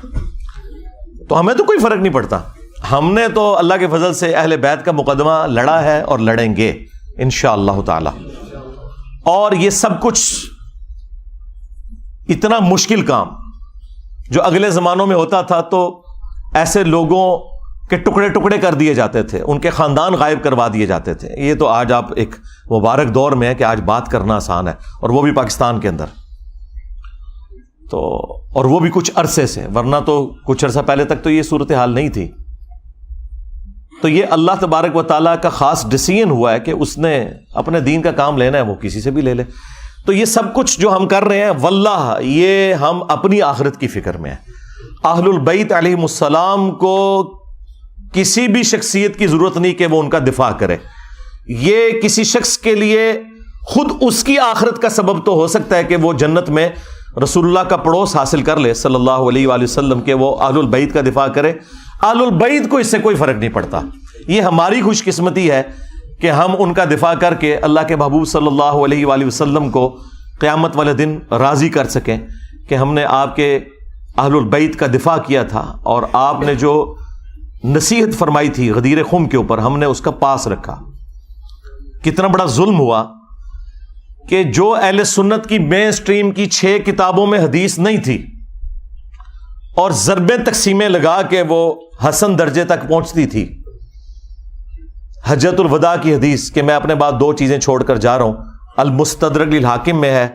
Speaker 1: تو ہمیں تو کوئی فرق نہیں پڑتا, ہم نے تو اللہ کے فضل سے اہل بیت کا مقدمہ لڑا ہے اور لڑیں گے انشاءاللہ تعالی. اور یہ سب کچھ اتنا مشکل کام جو اگلے زمانوں میں ہوتا تھا تو ایسے لوگوں کے ٹکڑے ٹکڑے کر دیے جاتے تھے, ان کے خاندان غائب کروا دیے جاتے تھے. یہ تو آج آپ ایک مبارک دور میں ہے کہ آج بات کرنا آسان ہے, اور وہ بھی پاکستان کے اندر. تو اور وہ بھی کچھ عرصے سے, ورنہ تو کچھ عرصہ پہلے تک تو یہ صورتحال نہیں تھی. تو یہ اللہ تبارک و تعالیٰ کا خاص ڈیسیژن ہوا ہے کہ اس نے اپنے دین کا کام لینا ہے, وہ کسی سے بھی لے لے. تو یہ سب کچھ جو ہم کر رہے ہیں واللہ یہ ہم اپنی آخرت کی فکر میں ہیں. اہل البیت علیہم السلام کو کسی بھی شخصیت کی ضرورت نہیں کہ وہ ان کا دفاع کرے. یہ کسی شخص کے لیے خود اس کی آخرت کا سبب تو ہو سکتا ہے کہ وہ جنت میں رسول اللہ کا پڑوس حاصل کر لے صلی اللہ علیہ وآلہ وسلم, کہ وہ اہل البیت کا دفاع کرے. اہل البیت کو اس سے کوئی فرق نہیں پڑتا. یہ ہماری خوش قسمتی ہے کہ ہم ان کا دفاع کر کے اللہ کے محبوب صلی اللہ علیہ وآلہ وسلم کو قیامت والے دن راضی کر سکیں کہ ہم نے آپ کے اہل البیت کا دفاع کیا تھا, اور آپ نے جو نصیحت فرمائی تھی غدیر خم کے اوپر ہم نے اس کا پاس رکھا. کتنا بڑا ظلم ہوا کہ جو اہل سنت کی مین سٹریم کی 6 کتابوں میں حدیث نہیں تھی, اور ضربیں تقسیمیں لگا کے وہ حسن درجے تک پہنچتی تھی. حجۃ الوداع کی حدیث کہ میں اپنے بعد 2 چیزیں چھوڑ کر جا رہا ہوں, المستدرک للحاکم میں ہے,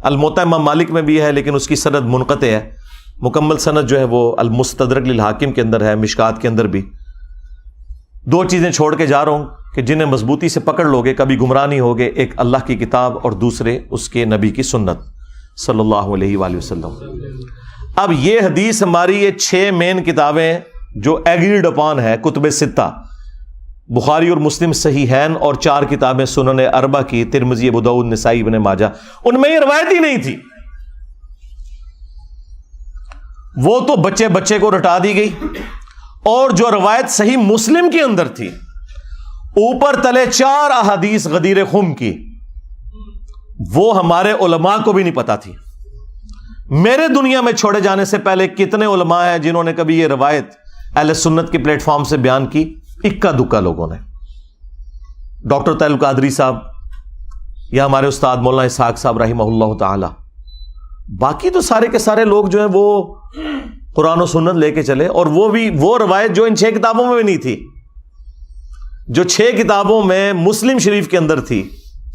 Speaker 1: الموطأ امام مالک میں بھی ہے لیکن اس کی سند منقطع ہے, مکمل سند جو ہے وہ المستدرک للحاکم کے اندر ہے, مشکات کے اندر بھی. 2 چیزیں چھوڑ کے جا رہا ہوں کہ جنہیں مضبوطی سے پکڑ لوگے کبھی گمراہ نہیں ہوگے, ایک اللہ کی کتاب اور دوسرے اس کے نبی کی سنت صلی اللہ علیہ وآلہ وسلم. اب یہ حدیث ہماری یہ 6 مین کتابیں جو ایگریڈ اپان ہے, کتب 6, بخاری اور مسلم صحیحین, اور 4 کتابیں سنن اربع کی, ترمذی, ابو داؤد, نسائی, ابن ماجہ, ان میں یہ روایت ہی نہیں تھی. وہ تو بچے بچے کو رٹا دی گئی. اور جو روایت صحیح مسلم کے اندر تھی اوپر تلے 4 احادیث غدیر خم کی, وہ ہمارے علماء کو بھی نہیں پتا تھی. میرے دنیا میں چھوڑے جانے سے پہلے کتنے علماء ہیں جنہوں نے کبھی یہ روایت اہل سنت کے پلیٹ فارم سے بیان کی؟ اکا دکا لوگوں نے. ڈاکٹر طاہر القادری صاحب یا ہمارے استاد مولانا اسحاق صاحب رحمہ اللہ تعالی. باقی تو سارے کے سارے لوگ جو ہیں وہ قرآن و سنت لے کے چلے, اور وہ بھی وہ روایت جو ان 6 کتابوں میں بھی نہیں تھی, جو 6 کتابوں میں مسلم شریف کے اندر تھی,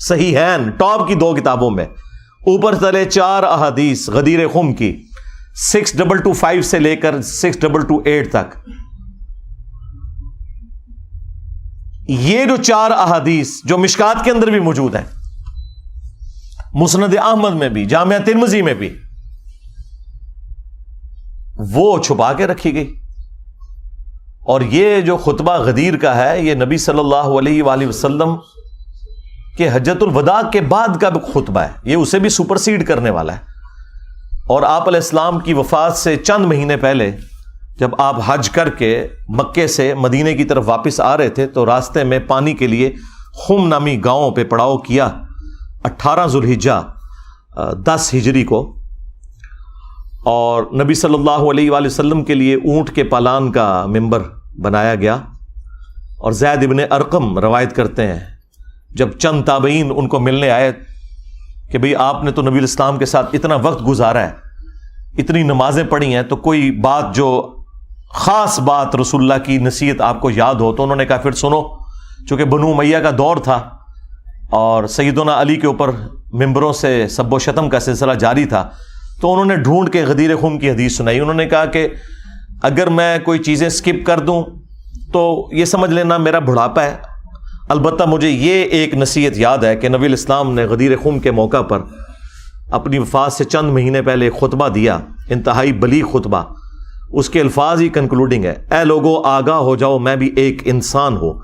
Speaker 1: صحیحین ٹاپ کی 2 کتابوں میں, اوپر تلے 4 احادیث غدیر خم کی 6225 سے لے کر 6228 تک. یہ جو 4 احادیث جو مشکات کے اندر بھی موجود ہیں, مسند احمد میں بھی, جامعہ ترمذی میں بھی, وہ چھپا کے رکھی گئی. اور یہ جو خطبہ غدیر کا ہے یہ نبی صلی اللہ علیہ وآلہ وسلم کہ حجۃ الوداع کے بعد کا خطبہ ہے, یہ اسے بھی سپرسیڈ کرنے والا ہے. اور آپ علیہ السلام کی وفات سے چند مہینے پہلے جب آپ حج کر کے مکے سے مدینے کی طرف واپس آ رہے تھے تو راستے میں پانی کے لیے خم نامی گاؤں پہ پڑاؤ کیا 18 ذوالحجہ 10 ہجری کو. اور نبی صلی اللہ علیہ وآلہ وسلم کے لیے اونٹ کے پالان کا ممبر بنایا گیا. اور زید ابن ارقم روایت کرتے ہیں جب چند تابعین ان کو ملنے آئے کہ بھئی آپ نے تو نبی الاسلام کے ساتھ اتنا وقت گزارا ہے, اتنی نمازیں پڑھی ہیں, تو کوئی بات جو خاص بات رسول اللہ کی نصیحت آپ کو یاد ہو. تو انہوں نے کہا پھر سنو. چونکہ بنو امیہ کا دور تھا اور سیدنا علی کے اوپر ممبروں سے سب و شتم کا سلسلہ جاری تھا, تو انہوں نے ڈھونڈ کے غدیر خون کی حدیث سنائی. انہوں نے کہا کہ اگر میں کوئی چیزیں سکپ کر دوں تو یہ سمجھ لینا میرا بڑھاپا ہے. البتہ مجھے یہ ایک نصیحت یاد ہے کہ نبی الاسلام نے غدیر خون کے موقع پر اپنی وفات سے چند مہینے پہلے ایک خطبہ دیا, انتہائی بلیغ خطبہ. اس کے الفاظ ہی کنکلوڈنگ ہے, اے لوگو آگاہ ہو جاؤ, میں بھی ایک انسان ہوں,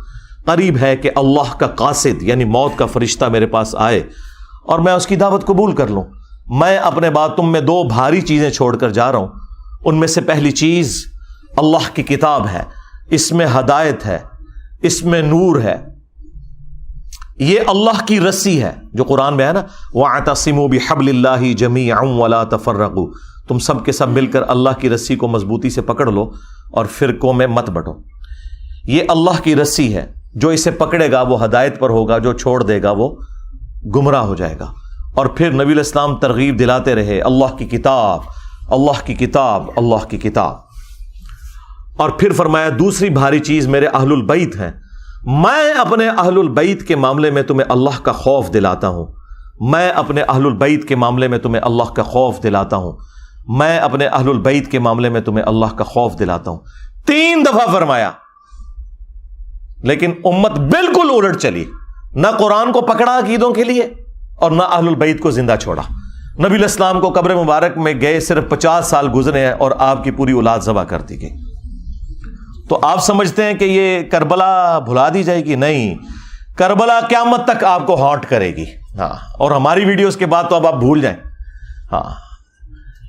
Speaker 1: قریب ہے کہ اللہ کا قاصد یعنی موت کا فرشتہ میرے پاس آئے اور میں اس کی دعوت قبول کر لوں. میں اپنے بعد تم میں 2 بھاری چیزیں چھوڑ کر جا رہا ہوں. ان میں سے پہلی چیز اللہ کی کتاب ہے, اس میں ہدایت ہے, اس میں نور ہے. یہ اللہ کی رسی ہے جو قرآن میں ہے نا, وَاعْتَصِمُوا بِحَبْلِ اللَّهِ جَمِيعًا وَلَا تَفَرَّقُوا, تم سب کے سب مل کر اللہ کی رسی کو مضبوطی سے پکڑ لو اور فرقوں میں مت بٹو. یہ اللہ کی رسی ہے, جو اسے پکڑے گا وہ ہدایت پر ہوگا, جو چھوڑ دے گا وہ گمراہ ہو جائے گا. اور پھر نبی الاسلام ترغیب دلاتے رہے, اللہ کی کتاب, اللہ کی کتاب, اللہ کی کتاب. اور پھر فرمایا دوسری بھاری چیز میرے اہل البیت ہیں, میں اپنے اہل البیت کے معاملے میں تمہیں اللہ کا خوف دلاتا ہوں, میں اپنے اہل البیت کے معاملے میں تمہیں اللہ کا خوف دلاتا ہوں, میں اپنے اہل البیت کے معاملے میں تمہیں اللہ کا خوف دلاتا ہوں. 3 دفعہ فرمایا, لیکن امت بالکل الٹ چلی, نہ قرآن کو پکڑا عقیدوں کے لیے اور نہ اہل البیت کو زندہ چھوڑا. نبی الاسلام کو قبر مبارک میں گئے صرف 50 سال گزرے ہیں اور آپ کی پوری اولاد ذبح کر دی گئی. تو آپ سمجھتے ہیں کہ یہ کربلا بھلا دی جائے گی؟ نہیں, کربلا قیامت تک آپ کو ہانٹ کرے گی. ہاں, اور ہماری ویڈیوز کے بعد تو اب آپ بھول جائیں ہاں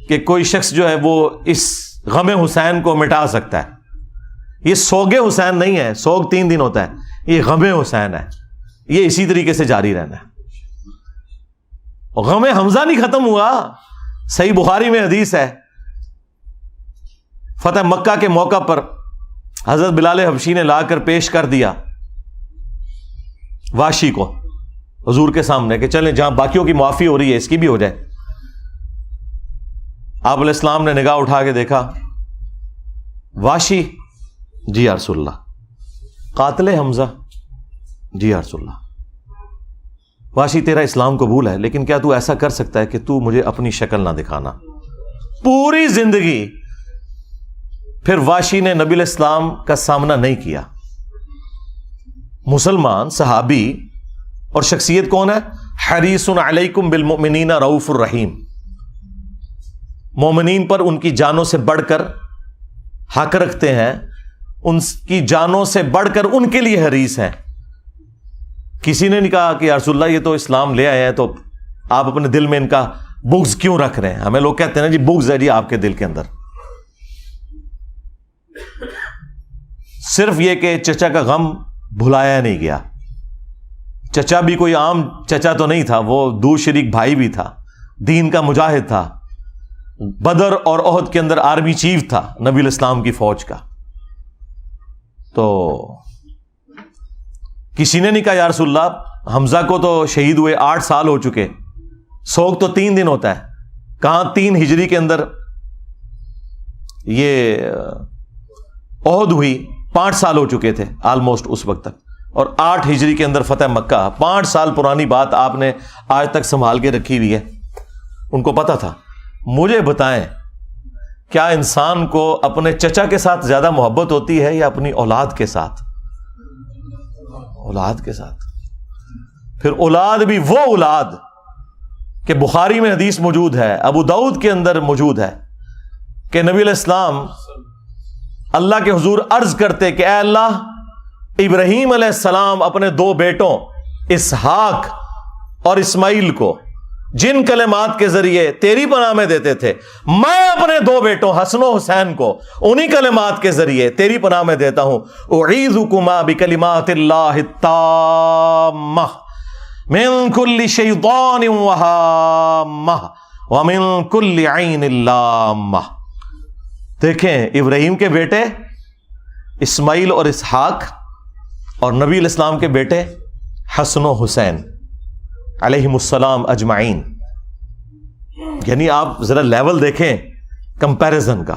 Speaker 1: کہ کوئی شخص جو ہے وہ اس غم حسین کو مٹا سکتا ہے. یہ سوگ حسین نہیں ہے, سوگ 3 دن ہوتا ہے, یہ غم حسین ہے, یہ اسی طریقے سے جاری رہنا ہے. غم حمزہ نہیں ختم ہوا. صحیح بخاری میں حدیث ہے, فتح مکہ کے موقع پر حضرت بلال حبشی نے لا کر پیش کر دیا واشی کو حضور کے سامنے کہ چلیں جہاں باقیوں کی معافی ہو رہی ہے اس کی بھی ہو جائے. آپ علیہ السلام نے نگاہ اٹھا کے دیکھا, واشی, جی یا رسول اللہ. قاتل حمزہ, جی یا رسول اللہ. واشی تیرا اسلام قبول ہے, لیکن کیا تو ایسا کر سکتا ہے کہ تو مجھے اپنی شکل نہ دکھانا؟ پوری زندگی پھر واشی نے نبی الاسلام کا سامنا نہیں کیا. مسلمان صحابی اور شخصیت کون ہے؟ حریص علیکم بالمؤمنین رؤوف الرحیم, مومنین پر ان کی جانوں سے بڑھ کر حق رکھتے ہیں, ان کی جانوں سے بڑھ کر ان کے لیے حریص ہیں. کسی نے نہیں کہا کہ یا رسول اللہ یہ تو اسلام لے آئے ہیں تو آپ اپنے دل میں ان کا بغض کیوں رکھ رہے ہیں؟ ہمیں لوگ کہتے ہیں نا جی بغض ہے جی آپ کے دل کے اندر. صرف یہ کہ چچا کا غم بھلایا نہیں گیا. چچا بھی کوئی عام چچا تو نہیں تھا, وہ دو شریک بھائی بھی تھا, دین کا مجاہد تھا, بدر اور احد کے اندر آرمی چیف تھا نبی الاسلام کی فوج کا. تو کسی نے نہیں کہا یا رسول اللہ حمزہ کو تو شہید ہوئے 8 سال ہو چکے, سوگ تو 3 دن ہوتا ہے. کہاں 3 ہجری کے اندر یہ احد ہوئی, 5 سال ہو چکے تھے آلموسٹ اس وقت تک, اور 8 ہجری کے اندر فتح مکہ. 5 سال پرانی بات آپ نے آج تک سنبھال کے رکھی ہوئی ہے. ان کو پتا تھا. مجھے بتائیں کیا انسان کو اپنے چچا کے ساتھ زیادہ محبت ہوتی ہے یا اپنی اولاد کے ساتھ؟ اولاد کے ساتھ. پھر اولاد بھی وہ اولاد کہ بخاری میں حدیث موجود ہے, ابو داؤد کے اندر موجود ہے کہ نبی علیہ السلام اللہ کے حضور عرض کرتے کہ اے اللہ, ابراہیم علیہ السلام اپنے 2 بیٹوں اسحاق اور اسماعیل کو جن کلمات کے ذریعے تیری پناہ میں دیتے تھے, میں اپنے 2 بیٹوں حسن و حسین کو انہی کلمات کے ذریعے تیری پناہ میں دیتا ہوں. اعیذکما بکلمات اللہ التامہ من کل شیطان وہامہ ومن کل عین لامہ. دیکھیں ابراہیم کے بیٹے اسماعیل اور اسحاق اور نبی علیہ السلام کے بیٹے حسن و حسین علیہم السلام اجمعین. یعنی آپ ذرا لیول دیکھیں کمپیریزن کا.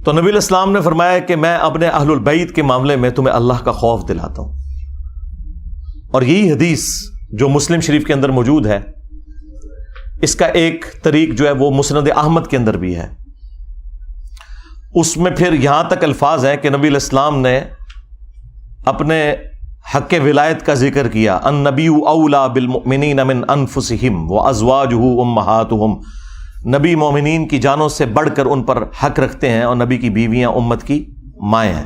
Speaker 1: تو نبی علیہ السلام نے فرمایا کہ میں اپنے اہل البیت کے معاملے میں تمہیں اللہ کا خوف دلاتا ہوں. اور یہی حدیث جو مسلم شریف کے اندر موجود ہے، اس کا ایک طریق جو ہے وہ مسند احمد کے اندر بھی ہے. اس میں پھر یہاں تک الفاظ ہیں کہ نبی علیہ السلام نے اپنے حق ولایت کا ذکر کیا. النبی اولا بالمؤمنین من انفسہم وازواجہ امہاتہم. نبی مومنین کی جانوں سے بڑھ کر ان پر حق رکھتے ہیں، اور نبی کی بیویاں امت کی مائیں ہیں.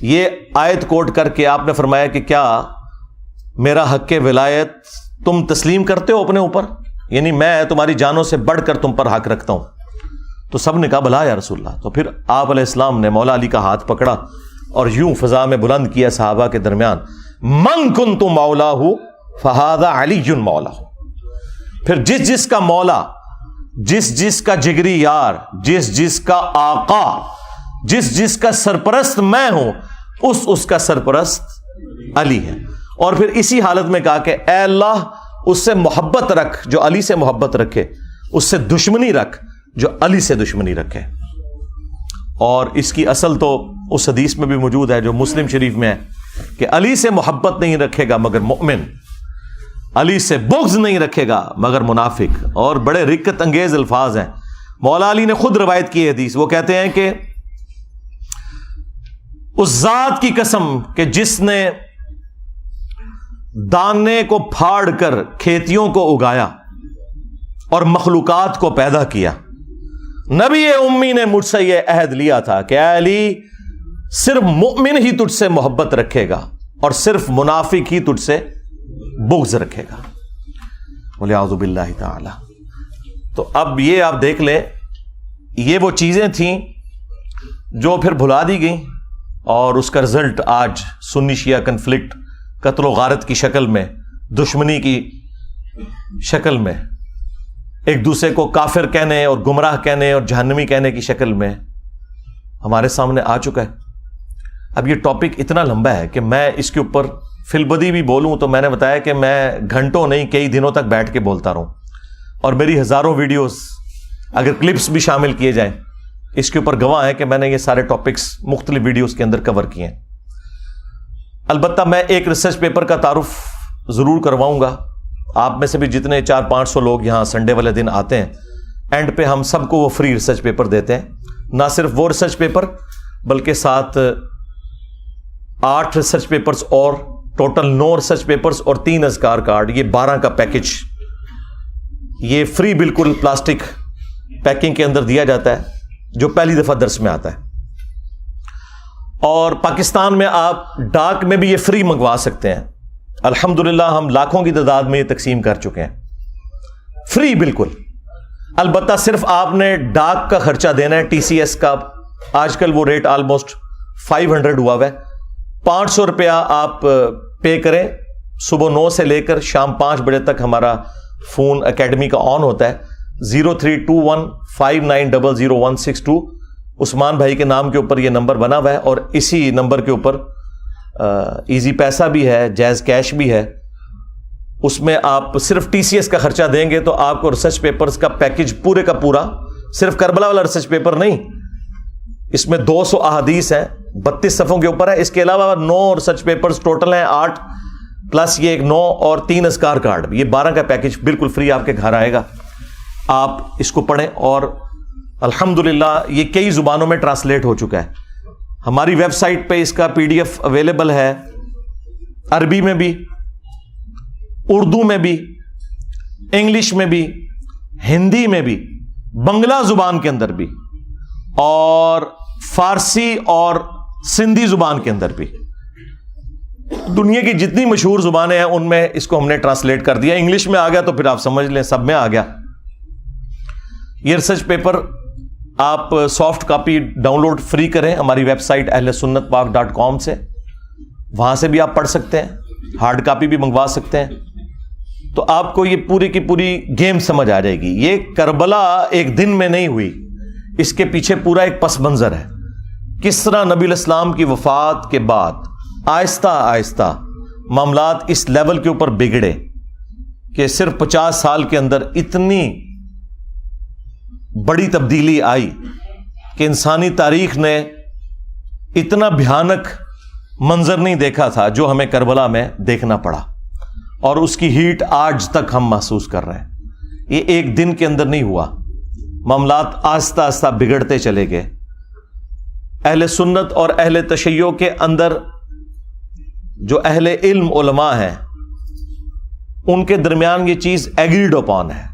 Speaker 1: یہ آیت کوٹ کر کے آپ نے فرمایا کہ کیا میرا حق ولایت تم تسلیم کرتے ہو اپنے اوپر؟ یعنی میں تمہاری جانوں سے بڑھ کر تم پر حق رکھتا ہوں. تو سب نے کہا بلا یا رسول اللہ. تو پھر آپ علیہ السلام نے مولا علی کا ہاتھ پکڑا اور یوں فضا میں بلند کیا صحابہ کے درمیان، من کنت مولاہ فہذا علی مولاہ. پھر جس جس کا مولا، جس جس کا جگری یار، جس جس کا آقا، جس جس کا سرپرست میں ہوں، اس کا سرپرست علی ہے. اور پھر اسی حالت میں کہا کہ اے اللہ اس سے محبت رکھ جو علی سے محبت رکھے، اس سے دشمنی رکھ جو علی سے دشمنی رکھے. اور اس کی اصل تو اس حدیث میں بھی موجود ہے جو مسلم شریف میں ہے کہ علی سے محبت نہیں رکھے گا مگر مومن، علی سے بغض نہیں رکھے گا مگر منافق. اور بڑے رقت انگیز الفاظ ہیں. مولا علی نے خود روایت کی حدیث. وہ کہتے ہیں کہ اس ذات کی قسم کہ جس نے دانے کو پھاڑ کر کھیتیوں کو اگایا اور مخلوقات کو پیدا کیا، نبی امی نے مجھ سے یہ عہد لیا تھا کہ اے علی صرف مومن ہی تجھ سے محبت رکھے گا اور صرف منافق ہی تجھ سے بغض رکھے گا. وَلِعَوْذُ بِاللَّهِ تَعَالَى. تو اب یہ آپ دیکھ لیں، یہ وہ چیزیں تھیں جو پھر بھلا دی گئیں، اور اس کا رزلٹ آج سنی شیعہ کنفلکٹ، قتل و غارت کی شکل میں، دشمنی کی شکل میں، ایک دوسرے کو کافر کہنے اور گمراہ کہنے اور جہنمی کہنے کی شکل میں ہمارے سامنے آ چکا ہے. اب یہ ٹاپک اتنا لمبا ہے کہ میں اس کے اوپر فی البدی بھی بولوں تو میں نے بتایا کہ میں گھنٹوں نہیں کئی دنوں تک بیٹھ کے بولتا رہوں. اور میری ہزاروں ویڈیوز اگر کلپس بھی شامل کیے جائیں اس کے اوپر گواہ ہے کہ میں نے یہ سارے ٹاپکس مختلف ویڈیوز کے اندر کور کیے ہیں. البتہ میں ایک ریسرچ پیپر کا تعارف ضرور کرواؤں گا. آپ میں سے بھی جتنے 400-500 لوگ یہاں سنڈے والے دن آتے ہیں، اینڈ پہ ہم سب کو وہ فری ریسرچ پیپر دیتے ہیں. نہ صرف وہ ریسرچ پیپر بلکہ ساتھ 8 ریسرچ پیپرز اور ٹوٹل 9 ریسرچ پیپرز اور 3 اذکار کارڈ، یہ 12 کا پیکج یہ فری بالکل پلاسٹک پیکنگ کے اندر دیا جاتا ہے جو پہلی دفعہ درس میں آتا ہے. اور پاکستان میں آپ ڈاک میں بھی یہ فری منگوا سکتے ہیں. الحمدللہ ہم لاکھوں کی تعداد میں یہ تقسیم کر چکے ہیں فری بالکل. البتہ صرف آپ نے ڈاک کا خرچہ دینا ہے. ٹی سی ایس کا آج کل وہ ریٹ آلموسٹ 500 ہوا ہوا ہے. 500 روپیہ آپ پے کریں. صبح 9 سے لے کر شام 5 بجے تک ہمارا فون اکیڈمی کا آن ہوتا ہے. 032159000162 عثمان بھائی کے نام کے اوپر یہ نمبر بنا ہوا ہے. اور اسی نمبر کے اوپر ایزی پیسہ بھی ہے، جیز کیش بھی ہے. اس میں آپ صرف ٹی سی ایس کا خرچہ دیں گے تو آپ کو ریسرچ پیپرز کا پیکج پورے کا پورا، صرف کربلا والا ریسرچ پیپر نہیں، اس میں 200 احادیث ہیں 32 صفحوں کے اوپر ہے. اس کے علاوہ 9 ریسرچ پیپرز ٹوٹل ہیں 8 پلس یہ ایک 9 اور 3 اذکار کارڈ، یہ 12 کا پیکج بالکل فری آپ کے گھر آئے گا. آپ اس کو پڑھیں. اور الحمدللہ یہ کئی زبانوں میں ٹرانسلیٹ ہو چکا ہے. ہماری ویب سائٹ پہ اس کا PDF اویلیبل ہے، عربی میں بھی، اردو میں بھی، انگلش میں بھی، ہندی میں بھی، بنگلہ زبان کے اندر بھی، اور فارسی اور سندھی زبان کے اندر بھی. دنیا کی جتنی مشہور زبانیں ہیں ان میں اس کو ہم نے ٹرانسلیٹ کر دیا. انگلش میں آ گیا تو پھر آپ سمجھ لیں سب میں آ گیا. یہ ریسرچ پیپر آپ soft copy download free کریں ہماری ویب سائٹ ahlsunnatpak.com سے، وہاں سے بھی آپ پڑھ سکتے ہیں. ہارڈ کاپی بھی منگوا سکتے ہیں. تو آپ کو یہ پوری کی پوری گیم سمجھ آ جائے گی. یہ کربلا ایک دن میں نہیں ہوئی، اس کے پیچھے پورا ایک پس منظر ہے. کس طرح نبی علیہ السلام کی وفات کے بعد آہستہ آہستہ معاملات اس لیول کے اوپر بگڑے کہ صرف 50 سال کے اندر اتنی بڑی تبدیلی آئی کہ انسانی تاریخ نے اتنا بھیانک منظر نہیں دیکھا تھا جو ہمیں کربلا میں دیکھنا پڑا، اور اس کی ہیٹ آج تک ہم محسوس کر رہے ہیں۔ یہ ایک دن کے اندر نہیں ہوا، معاملات آہستہ آہستہ بگڑتے چلے گئے۔ اہل سنت اور اہل تشیع کے اندر جو اہل علم علماء ہیں ان کے درمیان یہ چیز ایگریڈ اپون ہے۔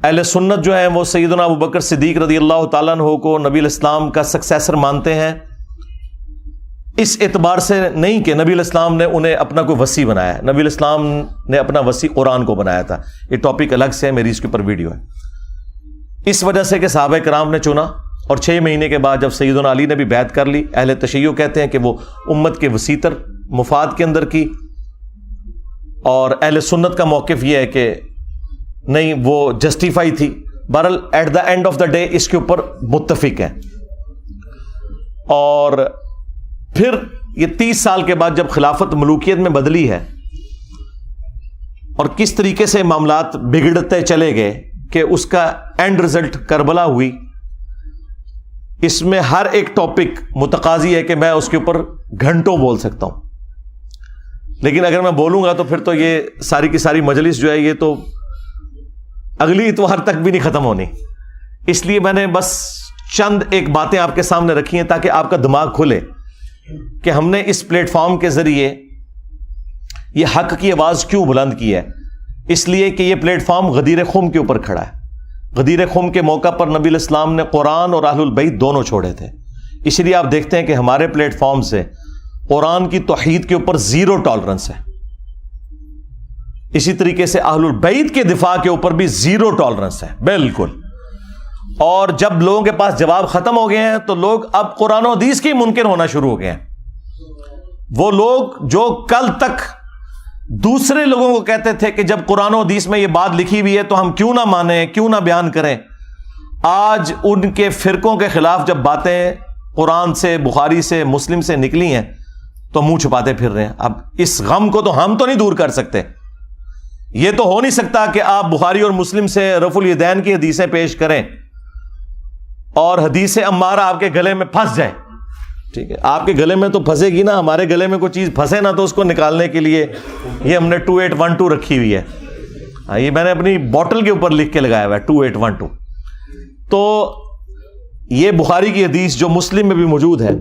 Speaker 1: اہل سنت جو ہیں وہ سیدنا ابو بکر صدیق رضی اللہ تعالیٰ عنہ کو نبی الاسلام کا سکسیسر مانتے ہیں، اس اعتبار سے نہیں کہ نبی الاسلام نے انہیں اپنا کوئی وصی بنایا ہے، نبی الاسلام نے اپنا وصی قرآن کو بنایا تھا، یہ ٹاپک الگ سے ہے، میری اس کے اوپر ویڈیو ہے۔ اس وجہ سے کہ صحابہ کرام نے چنا، اور 6 مہینے کے بعد جب سیدنا علی نے بھی بیعت کر لی، اہل تشیع کہتے ہیں کہ وہ امت کے وسیع مفاد کے اندر کی، اور اہل سنت کا موقف یہ ہے کہ نہیں، وہ جسٹیفائی تھی۔ بہرحال at the end of the day اس کے اوپر متفق ہیں۔ اور پھر یہ 30 سال کے بعد جب خلافت ملوکیت میں بدلی ہے اور کس طریقے سے معاملات بگڑتے چلے گئے کہ اس کا اینڈ رزلٹ کربلا ہوئی، اس میں ہر ایک ٹاپک متقاضی ہے کہ میں اس کے اوپر گھنٹوں بول سکتا ہوں، لیکن اگر میں بولوں گا تو پھر تو یہ ساری کی ساری مجلس جو ہے یہ تو اگلی اتوار تک بھی نہیں ختم ہونی۔ اس لیے میں نے بس چند ایک باتیں آپ کے سامنے رکھی ہیں تاکہ آپ کا دماغ کھلے کہ ہم نے اس پلیٹ فارم کے ذریعے یہ حق کی آواز کیوں بلند کی ہے۔ اس لیے کہ یہ پلیٹ فارم غدیر خم کے اوپر کھڑا ہے۔ غدیر خم کے موقع پر نبی الاسلام نے قرآن اور اہل البیت دونوں چھوڑے تھے، اس لیے آپ دیکھتے ہیں کہ ہمارے پلیٹ فارم سے قرآن کی توحید کے اوپر 0 ٹالرنس ہے، اسی طریقے سے اہل البیت کے دفاع کے اوپر بھی 0 ٹالرنس ہے بالکل۔ اور جب لوگوں کے پاس جواب ختم ہو گئے ہیں تو لوگ اب قرآن و حدیث کی منکر ہونا شروع ہو گئے ہیں۔ وہ لوگ جو کل تک دوسرے لوگوں کو کہتے تھے کہ جب قرآن و حدیث میں یہ بات لکھی ہوئی ہے تو ہم کیوں نہ مانیں، کیوں نہ بیان کریں، آج ان کے فرقوں کے خلاف جب باتیں قرآن سے، بخاری سے، مسلم سے نکلی ہیں تو منہ چھپاتے پھر رہے ہیں۔ اب اس غم کو تو ہم تو نہیں دور کر سکتے، یہ تو ہو نہیں سکتا کہ آپ بخاری اور مسلم سے رفع الیدین کی حدیثیں پیش کریں اور حدیث عمارہ آپ کے گلے میں پھنس جائے، ٹھیک ہے، آپ کے گلے میں تو پھنسے گی نا، ہمارے گلے میں کوئی چیز پھنسے نا تو اس کو نکالنے کے لیے یہ ہم نے 2812 رکھی ہوئی ہے، یہ میں نے اپنی بوٹل کے اوپر لکھ کے لگایا ہوا ہے 2812۔ تو یہ بخاری کی حدیث جو مسلم میں بھی موجود ہے،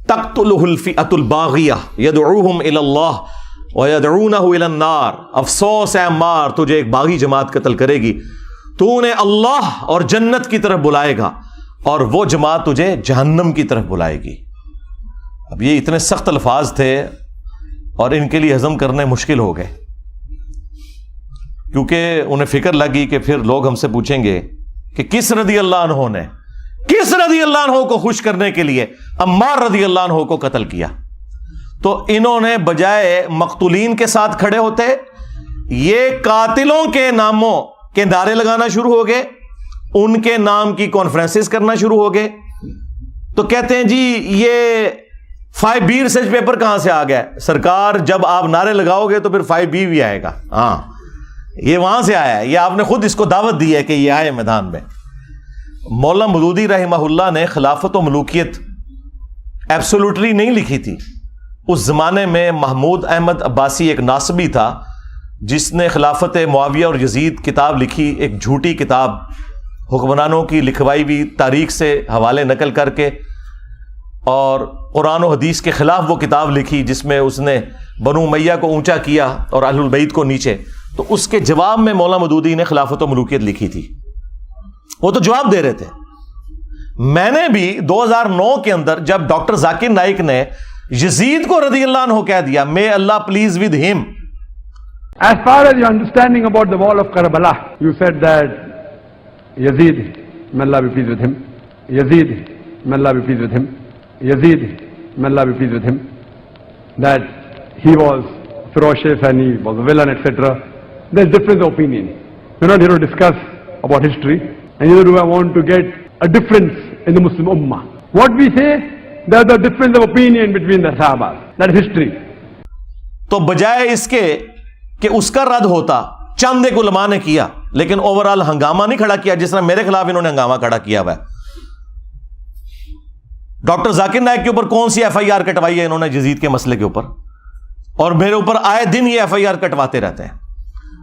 Speaker 1: تقتلہ الفئۃ الباغیہ یدعوہم الی اللہ ویدعونہ الی النار، افسوس ہے عمار، تجھے ایک باغی جماعت قتل کرے گی، تو انہیں اللہ اور جنت کی طرف بلائے گا اور وہ جماعت تجھے جہنم کی طرف بلائے گی۔ اب یہ اتنے سخت الفاظ تھے اور ان کے لیے ہضم کرنے مشکل ہو گئے، کیونکہ انہیں فکر لگی کہ پھر لوگ ہم سے پوچھیں گے کہ کس رضی اللہ عنہ نے، کس رضی اللہ عنہ کو خوش کرنے کے لیے عمار رضی اللہ عنہ کو قتل کیا۔ تو انہوں نے بجائے مقتولین کے ساتھ کھڑے ہوتے، یہ قاتلوں کے ناموں کے نعرے لگانا شروع ہو گئے، ان کے نام کی کانفرنسز کرنا شروع ہو گئے۔ تو کہتے ہیں جی یہ 5B ریسرچ پیپر کہاں سے آ گیا؟ سرکار جب آپ نعرے لگاؤ گے تو پھر 5B بھی آئے گا، ہاں یہ وہاں سے آیا ہے، یہ آپ نے خود اس کو دعوت دی ہے کہ یہ آئے میدان میں۔ مولانا مودودی رحمہ اللہ نے خلافت و ملوکیت ایبسولوٹلی نہیں لکھی تھی، اس زمانے میں محمود احمد عباسی ایک ناصبی تھا جس نے خلافت معاویہ اور یزید کتاب لکھی، ایک جھوٹی کتاب، حکمرانوں کی لکھوائی ہوئی تاریخ سے حوالے نقل کر کے، اور قرآن و حدیث کے خلاف وہ کتاب لکھی جس میں اس نے بنو امیہ کو اونچا کیا اور اہل البیت کو نیچے۔ تو اس کے جواب میں مولانا مودودی نے خلافت و ملوکیت لکھی تھی، وہ تو جواب دے رہے تھے۔ میں نے بھی 2009 کے اندر جب ڈاکٹر ذاکر نائک نے یزید کو رضی اللہ عنہ کہہ دیا، may Allah please with him.
Speaker 3: As far as your understanding about the wall of Karbala, you said that Yazid, may Allah be pleased with him, Yazid, may Allah be pleased with him, Yazid, may Allah be pleased with him, that he was ferocious and he was a villain, etc. There's difference of opinion. We're not here to discuss about history, and neither do I want to get a difference in the Muslim Ummah. What we say there's a difference of opinion between the Sahaba. That is history.
Speaker 1: تو بجائے اس کے کہ اس کا رد ہوتا، چند ایک علماء نے کیا، لیکن اوورال ہنگامہ نہیں کھڑا کیا جس طرح میرے خلاف انہوں نے ہنگامہ کھڑا کیا ہوا ہے۔ ڈاکٹر ذاکر نائک کے اوپر کون سی ایف آئی آر کٹوائی ہے انہوں نے یزید کے مسئلے کے اوپر، اور میرے اوپر آئے دن یہ ایف آئی آر کٹواتے رہتے ہیں۔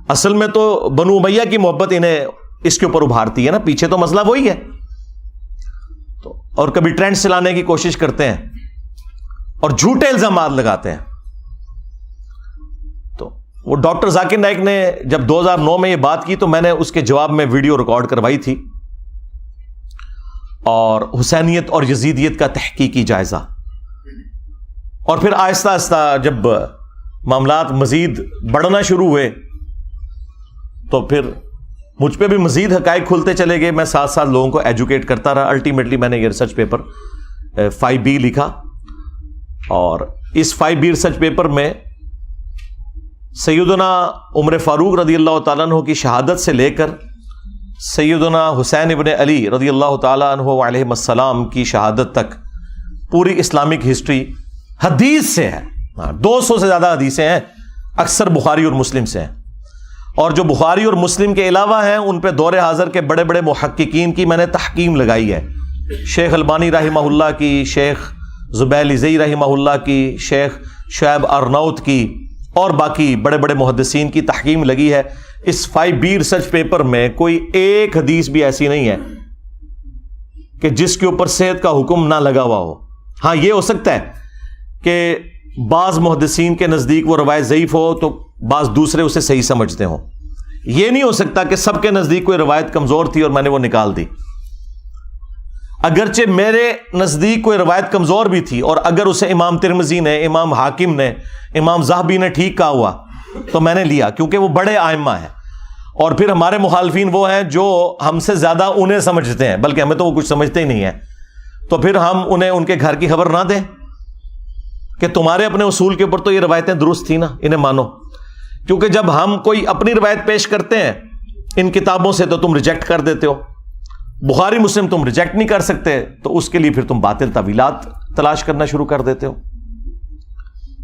Speaker 1: اصل میں تو بنو امیہ کی محبت انہیں اس کے اوپر ابھارتی ہے نا، پیچھے تو مسئلہ وہی ہے، تو اور کبھی ٹرینڈ چلانے کی کوشش کرتے ہیں اور جھوٹے الزامات لگاتے ہیں۔ تو وہ ڈاکٹر ذاکر نائک نے جب 2009 میں یہ بات کی تو میں نے اس کے جواب میں ویڈیو ریکارڈ کروائی تھی، اور حسینیت اور یزیدیت کا تحقیقی جائزہ، اور پھر آہستہ آہستہ جب معاملات مزید بڑھنا شروع ہوئے تو پھر مجھ پہ بھی مزید حقائق کھلتے چلے گئے، میں ساتھ ساتھ لوگوں کو ایجوکیٹ کرتا رہا۔ الٹیمیٹلی میں نے یہ ریسرچ پیپر 5B لکھا، اور اس 5B ریسرچ پیپر میں سیدنا عمر فاروق رضی اللہ تعالیٰ عنہ کی شہادت سے لے کر سیدنا حسین ابن علی رضی اللہ تعالیٰ عنہ علیہ السلام کی شہادت تک پوری اسلامک ہسٹری حدیث سے ہے۔ 200 سے زیادہ حدیثیں ہیں، اکثر بخاری اور مسلم سے ہیں، اور جو بخاری اور مسلم کے علاوہ ہیں ان پہ دور حاضر کے بڑے بڑے محققین کی میں نے تحکیم لگائی ہے، شیخ البانی رحمہ اللہ کی، شیخ زبیل زئی رحمہ اللہ کی، شیخ شعیب ارناؤت کی، اور باقی بڑے بڑے محدثین کی تحکیم لگی ہے۔ اس 5B ریسرچ پیپر میں کوئی ایک حدیث بھی ایسی نہیں ہے کہ جس کے اوپر صحت کا حکم نہ لگا ہوا ہو۔ ہاں یہ ہو سکتا ہے کہ بعض محدثین کے نزدیک وہ روایت ضعیف ہو تو بعض دوسرے اسے صحیح سمجھتے ہوں، یہ نہیں ہو سکتا کہ سب کے نزدیک کوئی روایت کمزور تھی اور میں نے وہ نکال دی۔ اگرچہ میرے نزدیک کوئی روایت کمزور بھی تھی، اور اگر اسے امام ترمذی نے، امام حاکم نے، امام ذہبی نے ٹھیک کہا ہوا تو میں نے لیا، کیونکہ وہ بڑے ائمہ ہیں، اور پھر ہمارے مخالفین وہ ہیں جو ہم سے زیادہ انہیں سمجھتے ہیں، بلکہ ہمیں تو وہ کچھ سمجھتے ہی نہیں ہیں، تو پھر ہم انہیں ان کے گھر کی خبر نہ دیں کہ تمہارے اپنے اصول کے اوپر تو یہ روایتیں درست تھی نا، انہیں مانو، کیونکہ جب ہم کوئی اپنی روایت پیش کرتے ہیں ان کتابوں سے تو تم ریجیکٹ کر دیتے ہو، بخاری مسلم تم ریجیکٹ نہیں کر سکتے، تو اس کے لیے پھر تم باطل تعویلات تلاش کرنا شروع کر دیتے ہو،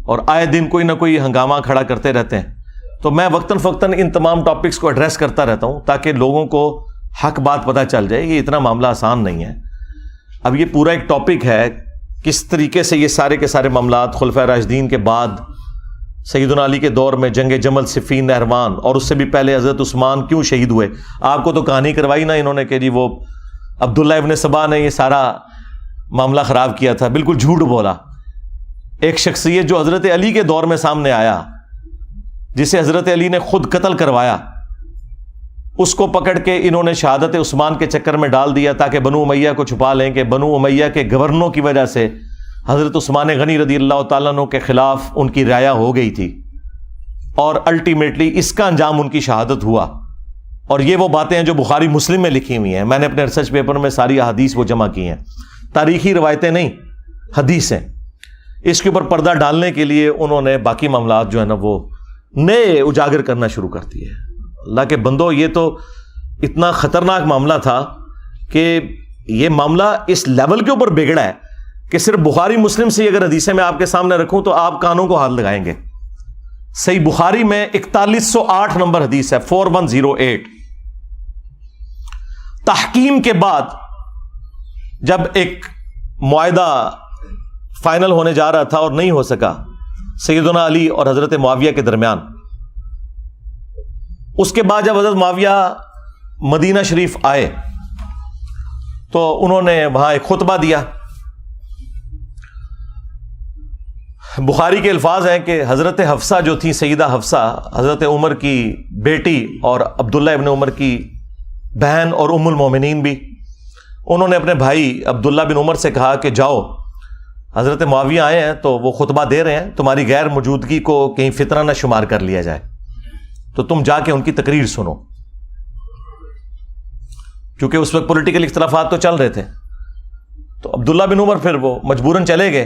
Speaker 1: اور آئے دن کوئی نہ کوئی ہنگامہ کھڑا کرتے رہتے ہیں۔ تو میں وقتاً فوقتاً ان تمام ٹاپکس کو ایڈریس کرتا رہتا ہوں تاکہ لوگوں کو حق بات پتہ چل جائے۔ یہ اتنا معاملہ آسان نہیں ہے۔ اب یہ پورا ایک ٹاپک ہے کس طریقے سے یہ سارے کے سارے معاملات خلفائے راشدین کے بعد سیدنا علی کے دور میں جنگ جمل، صفین، نہروان، اور اس سے بھی پہلے حضرت عثمان کیوں شہید ہوئے۔ آپ کو تو کہانی کروائی نا انہوں نے کہ جی وہ عبداللہ ابن سبا نے یہ سارا معاملہ خراب کیا تھا، بالکل جھوٹ بولا۔ ایک شخصیت جو حضرت علی کے دور میں سامنے آیا، جسے حضرت علی نے خود قتل کروایا، اس کو پکڑ کے انہوں نے شہادت عثمان کے چکر میں ڈال دیا تاکہ بنو امیہ کو چھپا لیں کہ بنو امیہ کے گورنروں کی وجہ سے حضرت عثمان غنی رضی اللہ تعالیٰ عنہ کے خلاف ان کی رعایا ہو گئی تھی، اور الٹیمیٹلی اس کا انجام ان کی شہادت ہوا۔ اور یہ وہ باتیں ہیں جو بخاری مسلم میں لکھی ہوئی ہیں، میں نے اپنے ریسرچ پیپر میں ساری احادیث وہ جمع کی ہیں، تاریخی روایتیں نہیں، حدیثیں۔ اس کے اوپر پردہ ڈالنے کے لیے انہوں نے باقی معاملات جو ہے نا وہ نئے اجاگر کرنا شروع کر دیے۔ اللہ کے بندو، یہ تو اتنا خطرناک معاملہ تھا کہ یہ معاملہ اس لیول کے اوپر بگڑا ہے کہ صرف بخاری مسلم سے اگر حدیثیں میں آپ کے سامنے رکھوں تو آپ کانوں کو ہاتھ لگائیں گے۔ صحیح بخاری میں 4108 نمبر حدیث ہے، 4108۔ تحکیم کے بعد جب ایک معاہدہ فائنل ہونے جا رہا تھا اور نہیں ہو سکا سیدنا علی اور حضرت معاویہ کے درمیان، اس کے بعد جب حضرت معاویہ مدینہ شریف آئے تو انہوں نے وہاں ایک خطبہ دیا۔ بخاری کے الفاظ ہیں کہ حضرت حفصہ جو تھی، سیدہ حفصہ، حضرت عمر کی بیٹی اور عبداللہ ابن عمر کی بہن اور ام المومنین بھی، انہوں نے اپنے بھائی عبداللہ بن عمر سے کہا کہ جاؤ، حضرت معاویہ آئے ہیں تو وہ خطبہ دے رہے ہیں، تمہاری غیر موجودگی کو کہیں فتنہ نہ شمار کر لیا جائے، تو تم جا کے ان کی تقریر سنو، کیونکہ اس وقت پولیٹیکل اختلافات تو چل رہے تھے۔ تو عبداللہ بن عمر پھر وہ مجبوراً چلے گئے،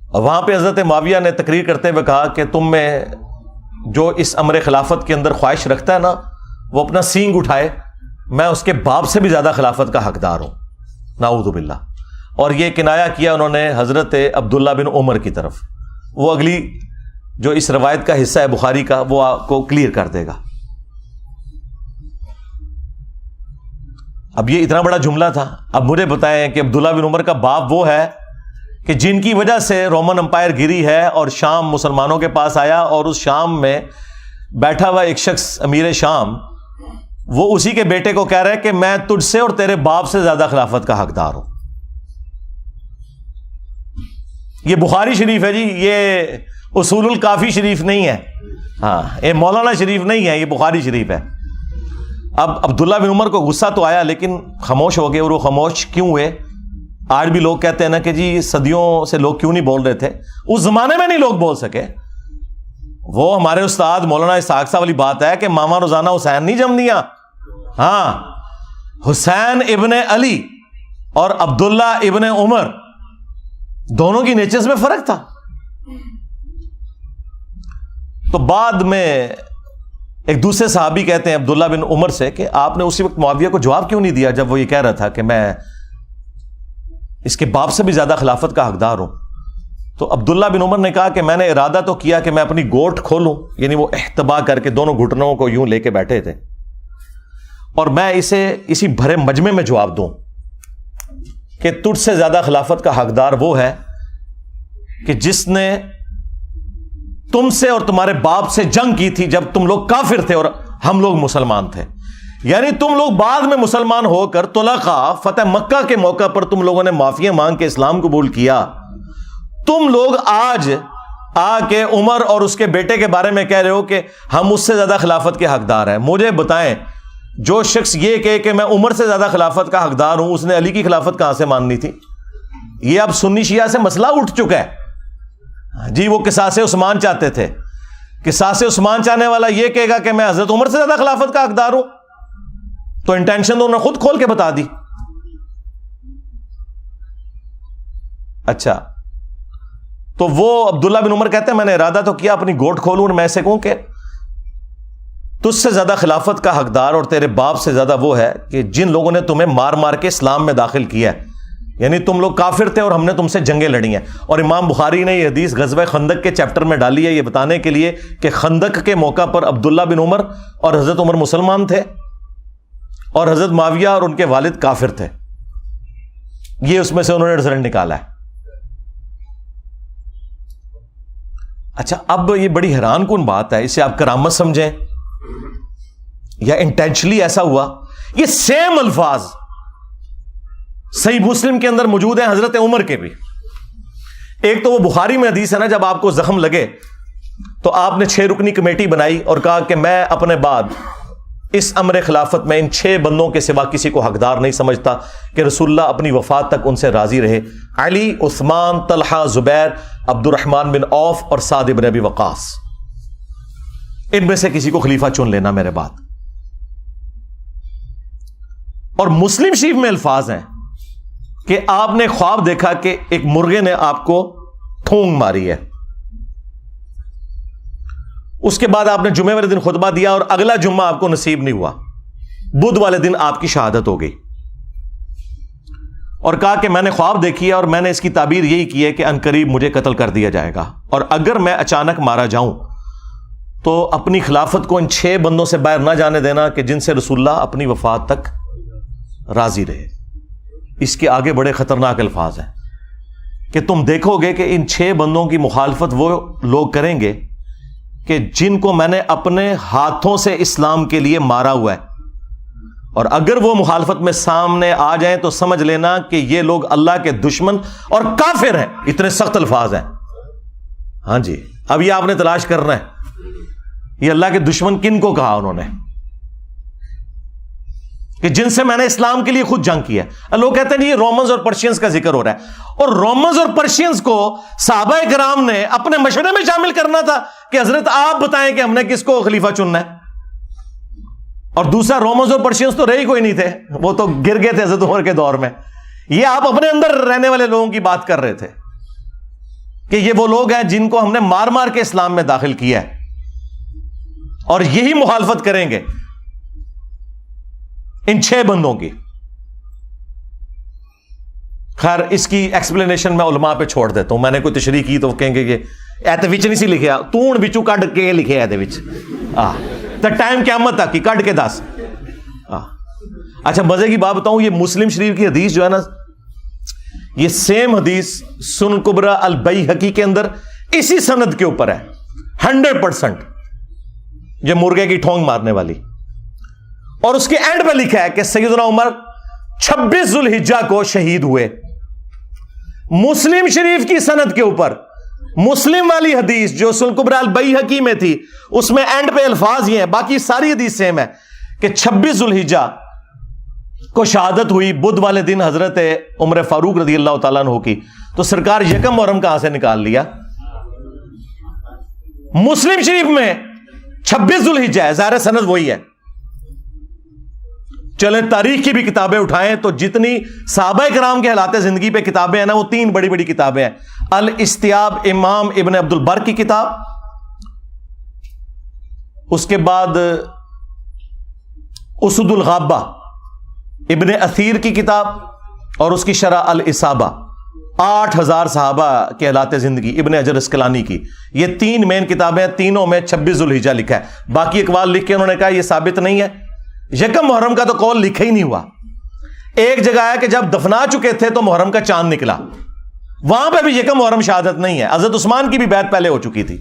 Speaker 1: اور وہاں پہ حضرت معاویہ نے تقریر کرتے ہوئے کہا کہ تم میں جو اس امر خلافت کے اندر خواہش رکھتا ہے نا، وہ اپنا سینگ اٹھائے، میں اس کے باپ سے بھی زیادہ خلافت کا حقدار ہوں، نعوذ باللہ۔ اور یہ کنایا کیا انہوں نے حضرت عبداللہ بن عمر کی طرف. وہ اگلی جو اس روایت کا حصہ ہے بخاری کا وہ آپ کو کلیئر کر دے گا. اب یہ اتنا بڑا جملہ تھا. اب مجھے بتائیں کہ عبداللہ بن عمر کا باپ وہ ہے کہ جن کی وجہ سے رومن امپائر گری ہے اور شام مسلمانوں کے پاس آیا, اور اس شام میں بیٹھا ہوا ایک شخص امیر شام وہ اسی کے بیٹے کو کہہ رہا ہے کہ میں تجھ سے اور تیرے باپ سے زیادہ خلافت کا حقدار ہوں. یہ بخاری شریف ہے جی, یہ اصول الکافی شریف نہیں ہے, ہاں یہ مولانا شریف نہیں ہے, یہ بخاری شریف ہے. اب عبداللہ بن عمر کو غصہ تو آیا لیکن خاموش ہو گئے. اور وہ خاموش کیوں ہوئے؟ آج بھی لوگ کہتے ہیں نا کہ جی صدیوں سے لوگ کیوں نہیں بول رہے تھے, اس زمانے میں نہیں لوگ بول سکے. وہ ہمارے استاد مولانا اسحاق صاحب والی بات ہے کہ ماما روزانہ حسین نہیں جم دیا. ہاں, حسین ابن علی اور عبداللہ ابن عمر دونوں کی نیچرز میں فرق تھا. تو بعد میں ایک دوسرے صحابی کہتے ہیں عبداللہ بن عمر سے کہ آپ نے اسی وقت معاویہ کو جواب کیوں نہیں دیا جب وہ یہ کہہ رہا تھا کہ میں اس کے باپ سے بھی زیادہ خلافت کا حقدار ہوں. تو عبداللہ بن عمر نے کہا کہ میں نے ارادہ تو کیا کہ میں اپنی گوٹ کھولوں, یعنی وہ احتبا کر کے دونوں گھٹنوں کو یوں لے کے بیٹھے تھے, اور میں اسے اسی بھرے مجمع میں جواب دوں کہ تجھ سے زیادہ خلافت کا حقدار وہ ہے کہ جس نے تم سے اور تمہارے باپ سے جنگ کی تھی جب تم لوگ کافر تھے اور ہم لوگ مسلمان تھے. یعنی تم لوگ بعد میں مسلمان ہو کر طلقاء فتح مکہ کے موقع پر تم لوگوں نے معافی مانگ کے اسلام قبول کیا. تم لوگ آج آ کے عمر اور اس کے بیٹے کے بارے میں کہہ رہے ہو کہ ہم اس سے زیادہ خلافت کے حقدار ہیں. مجھے بتائیں, جو شخص یہ کہے کہ میں عمر سے زیادہ خلافت کا حقدار ہوں, اس نے علی کی خلافت کہاں سے ماننی تھی؟ یہ اب سنی شیعہ سے مسئلہ اٹھ چکا ہے جی. وہ قصاص عثمان چاہتے تھے, قصاص عثمان چاہنے والا یہ کہے گا کہ میں حضرت عمر سے زیادہ خلافت کا حقدار ہوں, تو انٹینشن تو انہوں نے خود کھول کے بتا دی. اچھا, تو وہ عبداللہ بن عمر کہتے ہیں میں نے ارادہ تو کیا اپنی گوٹ کھولوں اور میں سے کہوں کہ تجھ سے زیادہ خلافت کا حقدار اور تیرے باپ سے زیادہ وہ ہے کہ جن لوگوں نے تمہیں مار مار کے اسلام میں داخل کیا ہے. یعنی تم لوگ کافر تھے اور ہم نے تم سے جنگیں لڑی ہیں. اور امام بخاری نے یہ حدیث غزوہ خندق کے چیپٹر میں ڈالی ہے یہ بتانے کے لیے کہ خندق کے موقع پر عبداللہ بن عمر اور حضرت عمر مسلمان تھے اور حضرت معاویہ اور ان کے والد کافر تھے. یہ اس میں سے انہوں نے رزلٹ نکالا ہے. اچھا, اب یہ بڑی حیران کن بات ہے, اسے آپ کرامت سمجھیں یا انٹینشنلی ایسا ہوا. یہ سیم الفاظ صحیح مسلم کے اندر موجود ہیں حضرت عمر کے بھی. ایک تو وہ بخاری میں حدیث ہے نا, جب آپ کو زخم لگے تو آپ نے 6 رکنی کمیٹی بنائی اور کہا کہ میں اپنے بعد اس امر خلافت میں ان 6 بندوں کے سوا کسی کو حقدار نہیں سمجھتا کہ رسول اللہ اپنی وفات تک ان سے راضی رہے. علی, عثمان, طلحہ, زبیر, عبد الرحمن بن عوف اور سعد بن ابی وقاص, ان میں سے کسی کو خلیفہ چن لینا میرے بعد. اور مسلم شریف میں الفاظ ہیں کہ آپ نے خواب دیکھا کہ ایک مرغے نے آپ کو ٹھونگ ماری ہے. اس کے بعد آپ نے جمعے والے دن خطبہ دیا اور اگلا جمعہ آپ کو نصیب نہیں ہوا. بدھ والے دن آپ کی شہادت ہو گئی اور کہا کہ میں نے خواب دیکھی ہے اور میں نے اس کی تعبیر یہی کی ہے کہ عنقریب مجھے قتل کر دیا جائے گا, اور اگر میں اچانک مارا جاؤں تو اپنی خلافت کو ان 6 بندوں سے باہر نہ جانے دینا کہ جن سے رسول اللہ اپنی وفات تک راضی رہے. اس کے آگے بڑے خطرناک الفاظ ہیں کہ تم دیکھو گے کہ ان 6 بندوں کی مخالفت وہ لوگ کریں گے کہ جن کو میں نے اپنے ہاتھوں سے اسلام کے لیے مارا ہوا ہے, اور اگر وہ مخالفت میں سامنے آ جائیں تو سمجھ لینا کہ یہ لوگ اللہ کے دشمن اور کافر ہیں. اتنے سخت الفاظ ہیں. ہاں جی, اب یہ آپ نے تلاش کرنا ہے یہ اللہ کے دشمن کن کو کہا انہوں نے کہ جن سے میں نے اسلام کے لیے خود جنگ کی ہے. لوگ کہتے ہیں یہ رومنز اور پرشینز کا ذکر ہو رہا ہے, اور رومنز اور پرشینز کو صحابہ کرام نے اپنے مشورے میں شامل کرنا تھا کہ حضرت آپ بتائیں کہ ہم نے کس کو خلیفہ چننا ہے. اور دوسرا, رومنز اور پرشینز تو رہی کوئی نہیں تھے, وہ تو گر گئے تھے حضرت عمر کے دور میں. یہ آپ اپنے اندر رہنے والے لوگوں کی بات کر رہے تھے کہ یہ وہ لوگ ہیں جن کو ہم نے مار مار کے اسلام میں داخل کیا ہے, اور یہی مخالفت کریں گے ان 6 بندوں کی. خیر اس کی ایکسپلینیشن میں علماء پہ چھوڑ دیتا ہوں. میں نے کوئی تشریح کی تو وہ کہیں گے کہ ایتے وچ نہیں سی لکھیا, تون بچوں کڈ کے لکھیا دے وچ تے ٹائم قیامت تک کی کڈ کے دس. اچھا مزے کی بات بتاؤں, یہ مسلم شریف کی حدیث جو ہے نا, یہ سیم حدیث سنن کبریٰ البیہقی کے اندر اسی سند کے اوپر ہے 100%, یہ مرغے کی ٹھونگ مارنے والی. اور اس کے اینڈ پہ لکھا ہے کہ سیدنا عمر 26 ذوالحجہ کو شہید ہوئے. مسلم شریف کی سند کے اوپر مسلم والی حدیث جو سنن کبریٰ البیہقی میں تھی, اس میں اینڈ پہ الفاظ یہ ہیں, باقی ساری حدیث سیم ہے کہ 26 ذوالحجہ کو شہادت ہوئی بدھ والے دن حضرت عمر فاروق رضی اللہ تعالیٰ عنہ کی. تو سرکار یکم محرم کہاں سے نکال لیا؟ مسلم شریف میں 26 ذوالحجہ ہے, ظاہر سند وہی ہے. چلیں تاریخ کی بھی کتابیں اٹھائیں تو جتنی صحابہ کرام کے حالات زندگی پہ کتابیں ہیں نا, وہ 3 بڑی بڑی کتابیں ہیں. الاستیاب امام ابن عبد البر کی کتاب, اس کے بعد اسد الغابہ ابن اثیر کی کتاب, اور اس کی شرح الاصابہ 8000 صحابہ کے حالات زندگی ابن حجر اسقلانی کی. یہ 3 مین کتابیں, تینوں میں 26 ذوالحجہ لکھا ہے. باقی اقوال لکھ کے انہوں نے کہا یہ ثابت نہیں ہے. یکم محرم کا تو قول لکھا ہی نہیں ہوا. ایک جگہ ہے کہ جب دفنا چکے تھے تو محرم کا چاند نکلا, وہاں پہ بھی یکم محرم شہادت نہیں ہے. حضرت عثمان کی بھی بیعت پہلے ہو چکی تھی.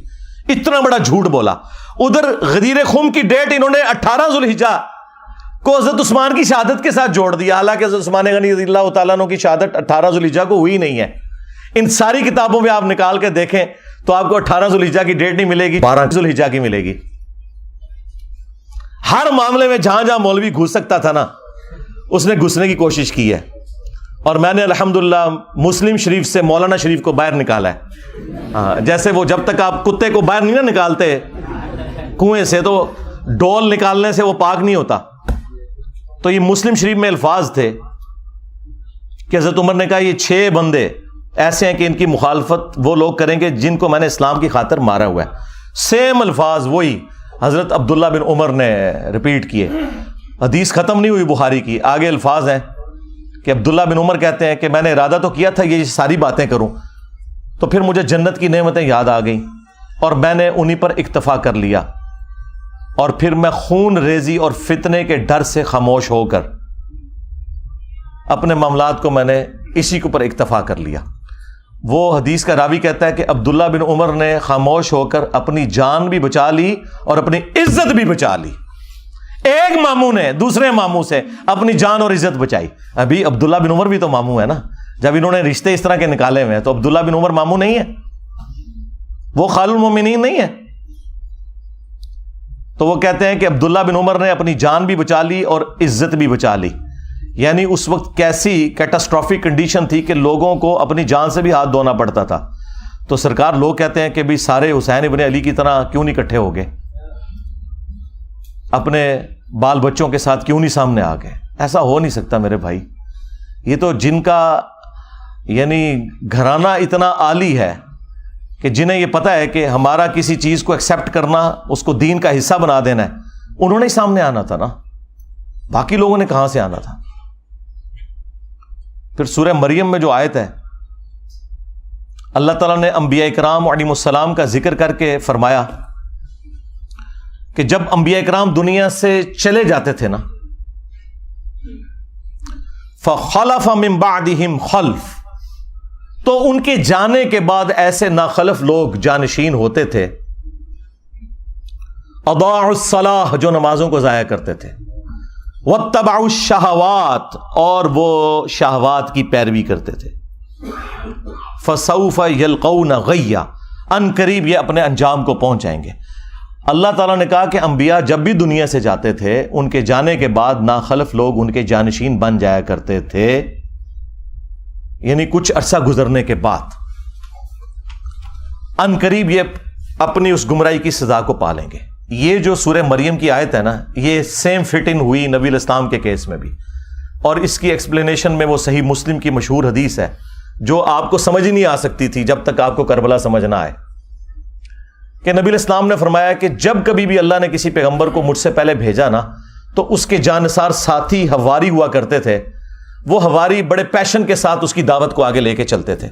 Speaker 1: اتنا بڑا جھوٹ بولا. ادھر غدیر خم کی ڈیٹ انہوں نے 18 ذوالحجہ کو حضرت عثمان کی شہادت کے ساتھ جوڑ دیا, حالانکہ حضرت عثمان غنی رضی اللہ تعالیٰ عنہ کی شہادت 18 ذوالحجہ کو ہوئی نہیں ہے. ان ساری کتابوں میں آپ نکال کے دیکھیں تو آپ کو 18 ذوالحجہ کی ڈیٹ نہیں ملے گی, 12 ذوالحجہ کی ملے گی. ہر معاملے میں جہاں جہاں مولوی گھس سکتا تھا نا, اس نے گھسنے کی کوشش کی ہے. اور میں نے الحمدللہ مسلم شریف سے مولانا شریف کو باہر نکالا ہے. جیسے وہ جب تک آپ کتے کو باہر نہیں نا نکالتے کنویں سے, تو ڈول نکالنے سے وہ پاک نہیں ہوتا. تو یہ مسلم شریف میں الفاظ تھے کہ حضرت عمر نے کہا یہ 6 بندے ایسے ہیں کہ ان کی مخالفت وہ لوگ کریں گے جن کو میں نے اسلام کی خاطر مارا ہوا ہے. سیم الفاظ وہی حضرت عبداللہ بن عمر نے ریپیٹ کیے. حدیث ختم نہیں ہوئی بخاری کی, آگے الفاظ ہیں کہ عبداللہ بن عمر کہتے ہیں کہ میں نے ارادہ تو کیا تھا یہ ساری باتیں کروں, تو پھر مجھے جنت کی نعمتیں یاد آ گئیں اور میں نے انہی پر اکتفا کر لیا, اور پھر میں خون ریزی اور فتنے کے ڈر سے خاموش ہو کر اپنے معاملات کو میں نے اسی کے اوپر اکتفا کر لیا. وہ حدیث کا راوی کہتا ہے کہ عبداللہ بن عمر نے خاموش ہو کر اپنی جان بھی بچا لی اور اپنی عزت بھی بچا لی. ایک ماموں نے دوسرے ماموں سے اپنی جان اور عزت بچائی. ابھی عبداللہ بن عمر بھی تو ماموں ہے نا, جب انہوں نے رشتے اس طرح کے نکالے ہوئے ہیں تو عبداللہ بن عمر ماموں نہیں ہے, وہ خال المومنین نہیں ہے. تو وہ کہتے ہیں کہ عبداللہ بن عمر نے اپنی جان بھی بچا لی اور عزت بھی بچا لی. یعنی اس وقت کیسی کیٹاسٹرافک کنڈیشن تھی کہ لوگوں کو اپنی جان سے بھی ہاتھ دھونا پڑتا تھا. تو سرکار لوگ کہتے ہیں کہ بھی سارے حسین ابن علی کی طرح کیوں نہیں اکٹھے ہو گئے, اپنے بال بچوں کے ساتھ کیوں نہیں سامنے آ گئے؟ ایسا ہو نہیں سکتا میرے بھائی. یہ تو جن کا یعنی گھرانہ اتنا عالی ہے کہ جنہیں یہ پتا ہے کہ ہمارا کسی چیز کو ایکسیپٹ کرنا, اس کو دین کا حصہ بنا دینا ہے, انہوں نے ہی سامنے آنا تھا نا, باقی لوگوں نے کہاں سے آنا تھا. پھر سورہ مریم میں جو آیت ہے, اللہ تعالیٰ نے انبیاء کرام علیہم السلام کا ذکر کر کے فرمایا کہ جب انبیاء کرام دنیا سے چلے جاتے تھے نا, فَخَلَفَ مِن بَعْدِهِمْ خَلْفٌ, تو ان کے جانے کے بعد ایسے ناخلف لوگ جانشین ہوتے تھے, اضاعوا الصلاۃ, جو نمازوں کو ضائع کرتے تھے, واتبعوا الشہوات, اور وہ شہوات کی پیروی کرتے تھے, فسوف یلقون غیا, ان قریب یہ اپنے انجام کو پہنچ جائیں گے. اللہ تعالیٰ نے کہا کہ انبیاء جب بھی دنیا سے جاتے تھے ان کے جانے کے بعد ناخلف لوگ ان کے جانشین بن جایا کرتے تھے, یعنی کچھ عرصہ گزرنے کے بعد ان قریب یہ اپنی اس گمراہی کی سزا کو پالیں گے. یہ جو سورہ مریم کی آیت ہے نا, یہ سیم فٹ ان ہوئی نبی الاسلام کے کیس میں بھی, اور اس کی ایکسپلینیشن میں وہ صحیح مسلم کی مشہور حدیث ہے جو آپ کو سمجھ ہی نہیں آ سکتی تھی جب تک آپ کو کربلا سمجھ نہ آئے, کہ نبی الاسلام نے فرمایا کہ جب کبھی بھی اللہ نے کسی پیغمبر کو مجھ سے پہلے بھیجا نا, تو اس کے جانثار ساتھی حواری ہوا کرتے تھے, وہ حواری بڑے پیشن کے ساتھ اس کی دعوت کو آگے لے کے چلتے تھے.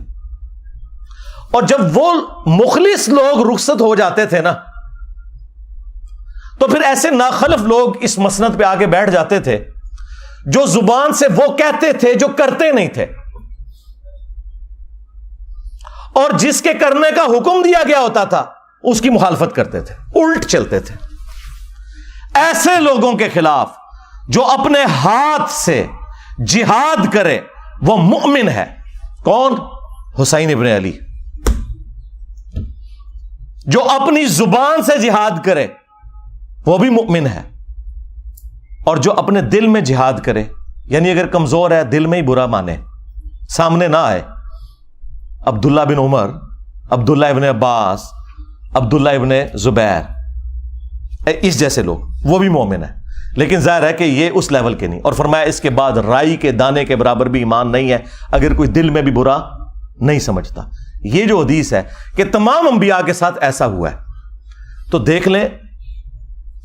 Speaker 1: اور جب وہ مخلص لوگ رخصت ہو جاتے تھے نا تو پھر ایسے ناخلف لوگ اس مسند پہ آگے بیٹھ جاتے تھے جو زبان سے وہ کہتے تھے جو کرتے نہیں تھے, اور جس کے کرنے کا حکم دیا گیا ہوتا تھا اس کی مخالفت کرتے تھے, الٹ چلتے تھے. ایسے لوگوں کے خلاف جو اپنے ہاتھ سے جہاد کرے وہ مؤمن ہے. کون؟ حسین ابن علی. جو اپنی زبان سے جہاد کرے وہ بھی مؤمن ہے, اور جو اپنے دل میں جہاد کرے, یعنی اگر کمزور ہے دل میں ہی برا مانے, سامنے نہ آئے, عبداللہ بن عمر, عبداللہ ابن عباس, عبداللہ ابن زبیر, اس جیسے لوگ, وہ بھی مومن ہے. لیکن ظاہر ہے کہ یہ اس لیول کے نہیں. اور فرمایا اس کے بعد رائی کے دانے کے برابر بھی ایمان نہیں ہے اگر کوئی دل میں بھی برا نہیں سمجھتا. یہ جو حدیث ہے کہ تمام انبیاء کے ساتھ ایسا ہوا ہے, تو دیکھ لیں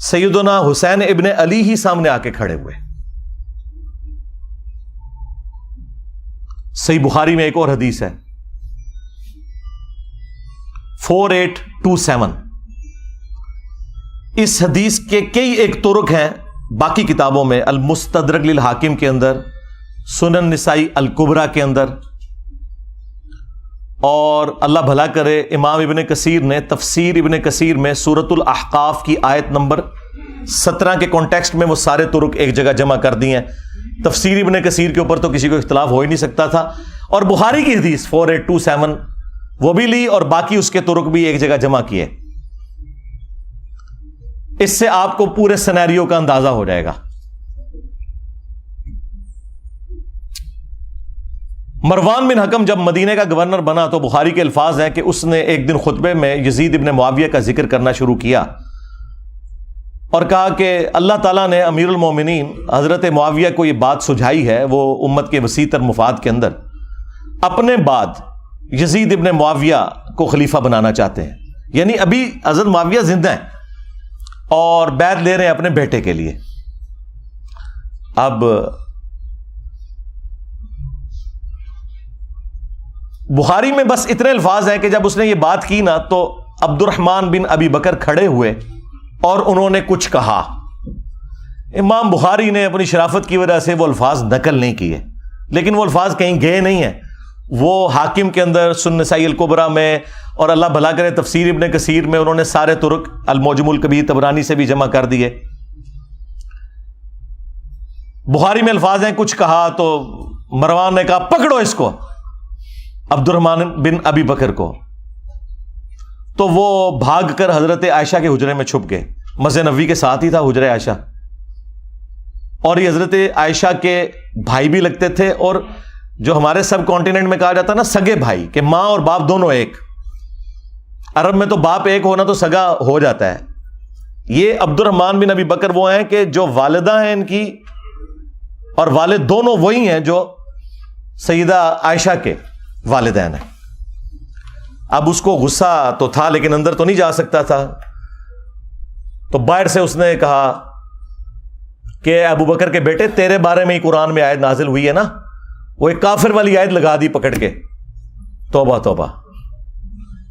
Speaker 1: سیدنا حسین ابن علی ہی سامنے آ کے کھڑے ہوئے. صحیح بخاری میں ایک اور حدیث ہے 4827. اس حدیث کے کئی ایک طرق ہیں باقی کتابوں میں, المستدرک للحاکم کے اندر, سنن نسائی الکبریٰ کے اندر, اور اللہ بھلا کرے امام ابن کثیر نے تفسیر ابن کثیر میں سورۃ الاحقاف کی آیت نمبر 17 کے کانٹیکسٹ میں وہ سارے طرق ایک جگہ جمع کر دی ہیں. تفسیر ابن کثیر کے اوپر تو کسی کو اختلاف ہو ہی نہیں سکتا تھا, اور بخاری کی حدیث 4827 وہ بھی لی اور باقی اس کے طرق بھی ایک جگہ جمع کیے. اس سے آپ کو پورے سینیریو کا اندازہ ہو جائے گا. مروان بن حکم جب مدینے کا گورنر بنا تو بخاری کے الفاظ ہیں کہ اس نے ایک دن خطبے میں یزید ابن معاویہ کا ذکر کرنا شروع کیا اور کہا کہ اللہ تعالیٰ نے امیر المومنین حضرت معاویہ کو یہ بات سجھائی ہے, وہ امت کے وسیع تر مفاد کے اندر اپنے بعد یزید ابن معاویہ کو خلیفہ بنانا چاہتے ہیں. یعنی ابھی حضرت معاویہ زندہ ہیں اور بیعت لے رہے ہیں اپنے بیٹے کے لیے. اب بخاری میں بس اتنے الفاظ ہیں کہ جب اس نے یہ بات کی نا تو عبد الرحمن بن ابی بکر کھڑے ہوئے اور انہوں نے کچھ کہا. امام بخاری نے اپنی شرافت کی وجہ سے وہ الفاظ نقل نہیں کیے, لیکن وہ الفاظ کہیں گئے نہیں ہیں, وہ حاکم کے اندر سنن نسائی الکبریٰ میں اور اللہ بھلا کرے تفسیر ابن کثیر میں انہوں نے سارے طرق المعجم الکبیر طبرانی سے بھی جمع کر دیے. بخاری میں الفاظ ہیں کچھ کہا تو مروان نے کہا پکڑو اس کو, عبد الرحمن بن ابی بکر کو, تو وہ بھاگ کر حضرت عائشہ کے حجرے میں چھپ گئے. مسجد نبوی کے ساتھ ہی تھا حجرہ عائشہ, اور یہ حضرت عائشہ کے بھائی بھی لگتے تھے, اور جو ہمارے سب کانٹیننٹ میں کہا جاتا ہے نا سگے بھائی, کہ ماں اور باپ دونوں ایک. عرب میں تو باپ ایک ہونا تو سگا ہو جاتا ہے. یہ عبد الرحمن بن ابی بکر وہ ہیں کہ جو والدہ ہیں ان کی اور والد دونوں وہی ہیں جو سیدہ عائشہ کے والدین ہیں. اب اس کو غصہ تو تھا لیکن اندر تو نہیں جا سکتا تھا, تو باہر سے اس نے کہا کہ ابو بکر کے بیٹے تیرے بارے میں ہی قرآن میں آیت نازل ہوئی ہے نا, وہ ایک کافر والی آیت لگا دی پکڑ کے. توبہ توبہ,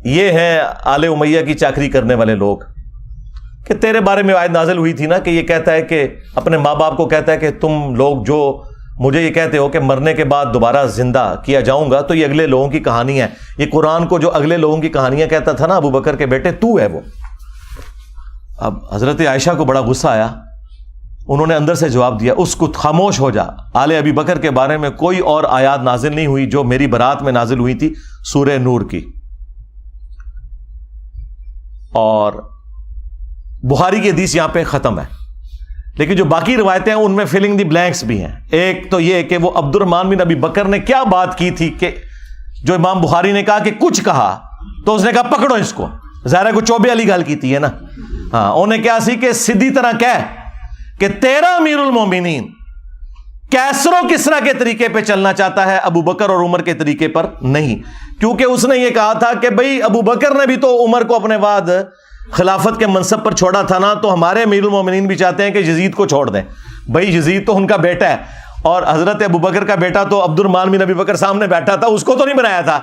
Speaker 1: یہ ہیں آل امیہ کی چاکری کرنے والے لوگ, کہ تیرے بارے میں آیت نازل ہوئی تھی نا کہ یہ کہتا ہے کہ اپنے ماں باپ کو کہتا ہے کہ تم لوگ جو مجھے یہ کہتے ہو کہ مرنے کے بعد دوبارہ زندہ کیا جاؤں گا, تو یہ اگلے لوگوں کی کہانی ہے. یہ قرآن کو جو اگلے لوگوں کی کہانیاں کہتا تھا نا ابو بکر کے بیٹے, تو ہے وہ. اب حضرت عائشہ کو بڑا غصہ آیا, انہوں نے اندر سے جواب دیا اس کو خاموش ہو جا, آل ابی بکر کے بارے میں کوئی اور آیات نازل نہیں ہوئی جو میری برات میں نازل ہوئی تھی سورہ نور کی. اور بخاری کی حدیث یہاں پہ ختم ہے, لیکن جو باقی روایتیں ہیں ان میں فلنگ دی بلینکس بھی ہیں. ایک تو یہ کہ وہ عبد الرحمن بن ابی بکر نے کیا بات کی تھی کہ جو امام بخاری نے کہا کہ کچھ کہا, تو اس نے کہا پکڑو اس کو. ظاہر کو چوبے والی گل کی ہے نا. ہاں, انہیں کیا سی کہ سیدھی طرح کہہ کہ تیرا امیر المومنین کیسر و کسرا کے طریقے پہ چلنا چاہتا ہے, ابو بکر اور عمر کے طریقے پر نہیں. کیونکہ اس نے یہ کہا تھا کہ بھئی ابو بکر نے بھی تو عمر کو اپنے بعد خلافت کے منصب پر چھوڑا تھا نا, تو ہمارے امیر المومنین بھی چاہتے ہیں کہ یزید کو چھوڑ دیں. بھئی یزید تو ان کا بیٹا ہے, اور حضرت ابو بکر کا بیٹا تو عبد الرحمن بن ابی بکر سامنے بیٹھا تھا, اس کو تو نہیں بنایا تھا,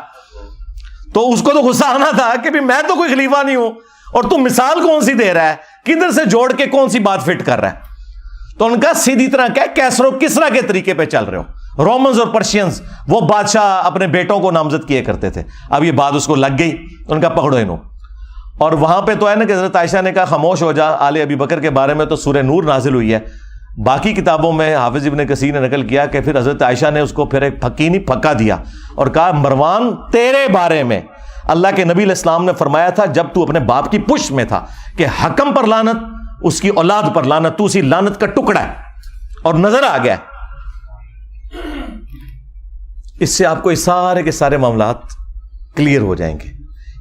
Speaker 1: تو اس کو تو غصہ آنا تھا کہ بھی میں تو کوئی خلیفہ نہیں ہوں اور تم مثال کون سی دے رہا ہے, کدھر سے جوڑ کے کون سی بات فٹ کر رہا ہے. تو ان کا سیدھی طرح کہ کیسرو کسرا کے طریقے پہ چل رہے ہو. رومنز اور پرشینز وہ بادشاہ اپنے بیٹوں کو نامزد کیے کرتے تھے, اب یہ بات اس کو لگ گئی, ان کا پکڑو انہوں. اور وہاں پہ تو ہے نا کہ حضرت عائشہ نے کہا خاموش ہو جا. آل ابی بکر کے بارے میں تو سورہ نور نازل ہوئی ہے. باقی کتابوں میں حافظ ابن کثیر نے نقل کیا کہ پھر حضرت عائشہ نے اس کو پھر ایک پھکینی پھکا دیا اور کہا مروان تیرے بارے میں اللہ کے نبی علیہ السلام نے فرمایا تھا جب تو اپنے باپ کی پشت میں تھا کہ حکم پر لعنت, اس کی اولاد پر لعنت, تو اسی لعنت کا ٹکڑا ہے. اور نظر آ گیا اس سے آپ کو یہ سارے کے سارے معاملات کلیئر ہو جائیں گے.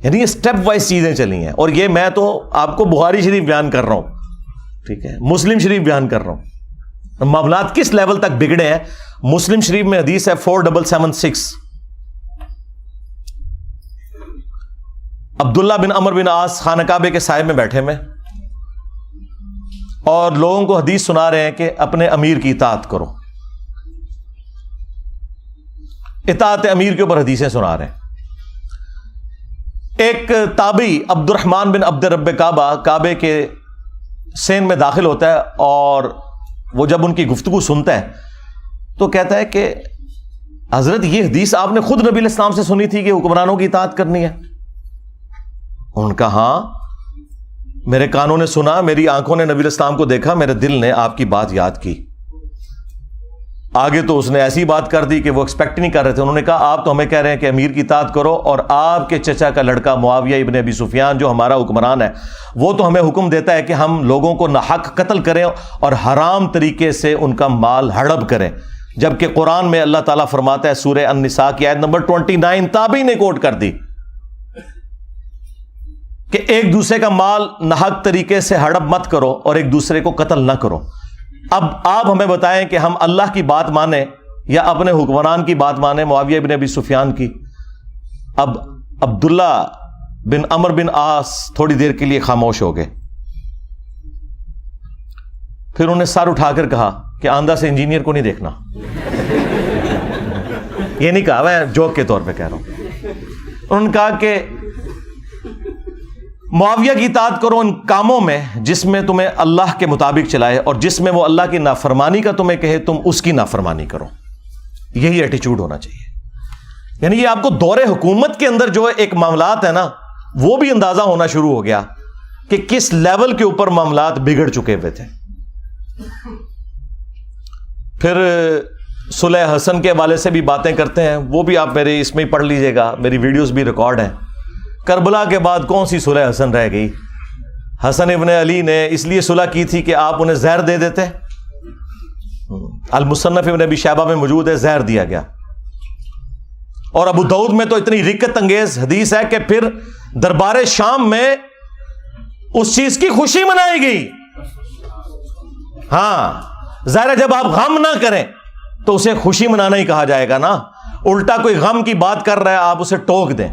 Speaker 1: یعنی یہ سٹیپ وائز چیزیں چلی ہیں. اور یہ میں تو آپ کو بخاری شریف بیان کر رہا ہوں, ٹھیک ہے, مسلم شریف بیان کر رہا ہوں. معاملات کس لیول تک بگڑے ہیں. مسلم شریف میں حدیث ہے 4776, عبداللہ بن عمر بن عاص خانہ کعبے کے سائے میں بیٹھے میں اور لوگوں کو حدیث سنا رہے ہیں کہ اپنے امیر کی اطاعت کرو. اطاعت امیر کے اوپر حدیثیں سنا رہے ہیں. ایک تابعی عبد الرحمن بن عبد رب کعبہ کعبے کے سین میں داخل ہوتا ہے اور وہ جب ان کی گفتگو سنتا ہے تو کہتا ہے کہ حضرت یہ حدیث آپ نے خود نبی علیہ السلام سے سنی تھی کہ حکمرانوں کی اطاعت کرنی ہے. ان کا ہاں, میرے کانوں نے سنا, میری آنکھوں نے نبی علیہ السلام کو دیکھا, میرے دل نے آپ کی بات یاد کی. آگے تو اس نے ایسی بات کر دی کہ وہ ایکسپیکٹ نہیں کر رہے تھے. انہوں نے کہا آپ تو ہمیں کہہ رہے ہیں کہ امیر کی اطاعت کرو اور آپ کے چچا کا لڑکا معاویہ ابن ابی سفیان جو ہمارا حکمران ہے وہ تو ہمیں حکم دیتا ہے کہ ہم لوگوں کو ناحق قتل کریں اور حرام طریقے سے ان کا مال ہڑپ کریں, جبکہ قرآن میں اللہ تعالیٰ فرماتا ہے سورہ النساء کی آیت نمبر 29 تابعی نے کوٹ کر دی کہ ایک دوسرے کا مال ناحق طریقے سے ہڑپ مت کرو اور ایک دوسرے کو قتل نہ کرو. اب آپ ہمیں بتائیں کہ ہم اللہ کی بات مانیں یا اپنے حکمران کی بات مانیں, معاویہ بن ابی سفیان کی. اب عبداللہ بن عمر بن عاص تھوڑی دیر کے لیے خاموش ہو گئے, پھر انہیں سر اٹھا کر کہا کہ آندھا سے انجینئر کو نہیں دیکھنا. یہ نہیں کہا, میں جوک کے طور پہ کہہ رہا ہوں. انہوں نے کہا کہ معاویہ کی اطاعت کرو ان کاموں میں جس میں تمہیں اللہ کے مطابق چلائے, اور جس میں وہ اللہ کی نافرمانی کا تمہیں کہے تم اس کی نافرمانی کرو. یہی ایٹیچیوڈ ہونا چاہیے. یعنی یہ آپ کو دور حکومت کے اندر جو ایک معاملات ہے نا وہ بھی اندازہ ہونا شروع ہو گیا کہ کس لیول کے اوپر معاملات بگڑ چکے ہوئے تھے. پھر صلح حسن کے حوالے سے بھی باتیں کرتے ہیں, وہ بھی آپ میرے اس میں ہی پڑھ لیجئے گا, میری ویڈیوز بھی ریکارڈ ہیں. کربلا کے بعد کون سی صلح حسن رہ گئی؟ حسن ابن علی نے اس لیے صلح کی تھی کہ آپ انہیں زہر دے دیتے. المصنف ابن ابی شیبہ میں موجود ہے, زہر دیا گیا. اور ابو داؤد میں تو اتنی رکت انگیز حدیث ہے کہ پھر دربار شام میں اس چیز کی خوشی منائی گئی. ہاں ظاہر ہے جب آپ غم نہ کریں تو اسے خوشی منانا ہی کہا جائے گا نا. الٹا کوئی غم کی بات کر رہا ہے آپ اسے ٹوک دیں.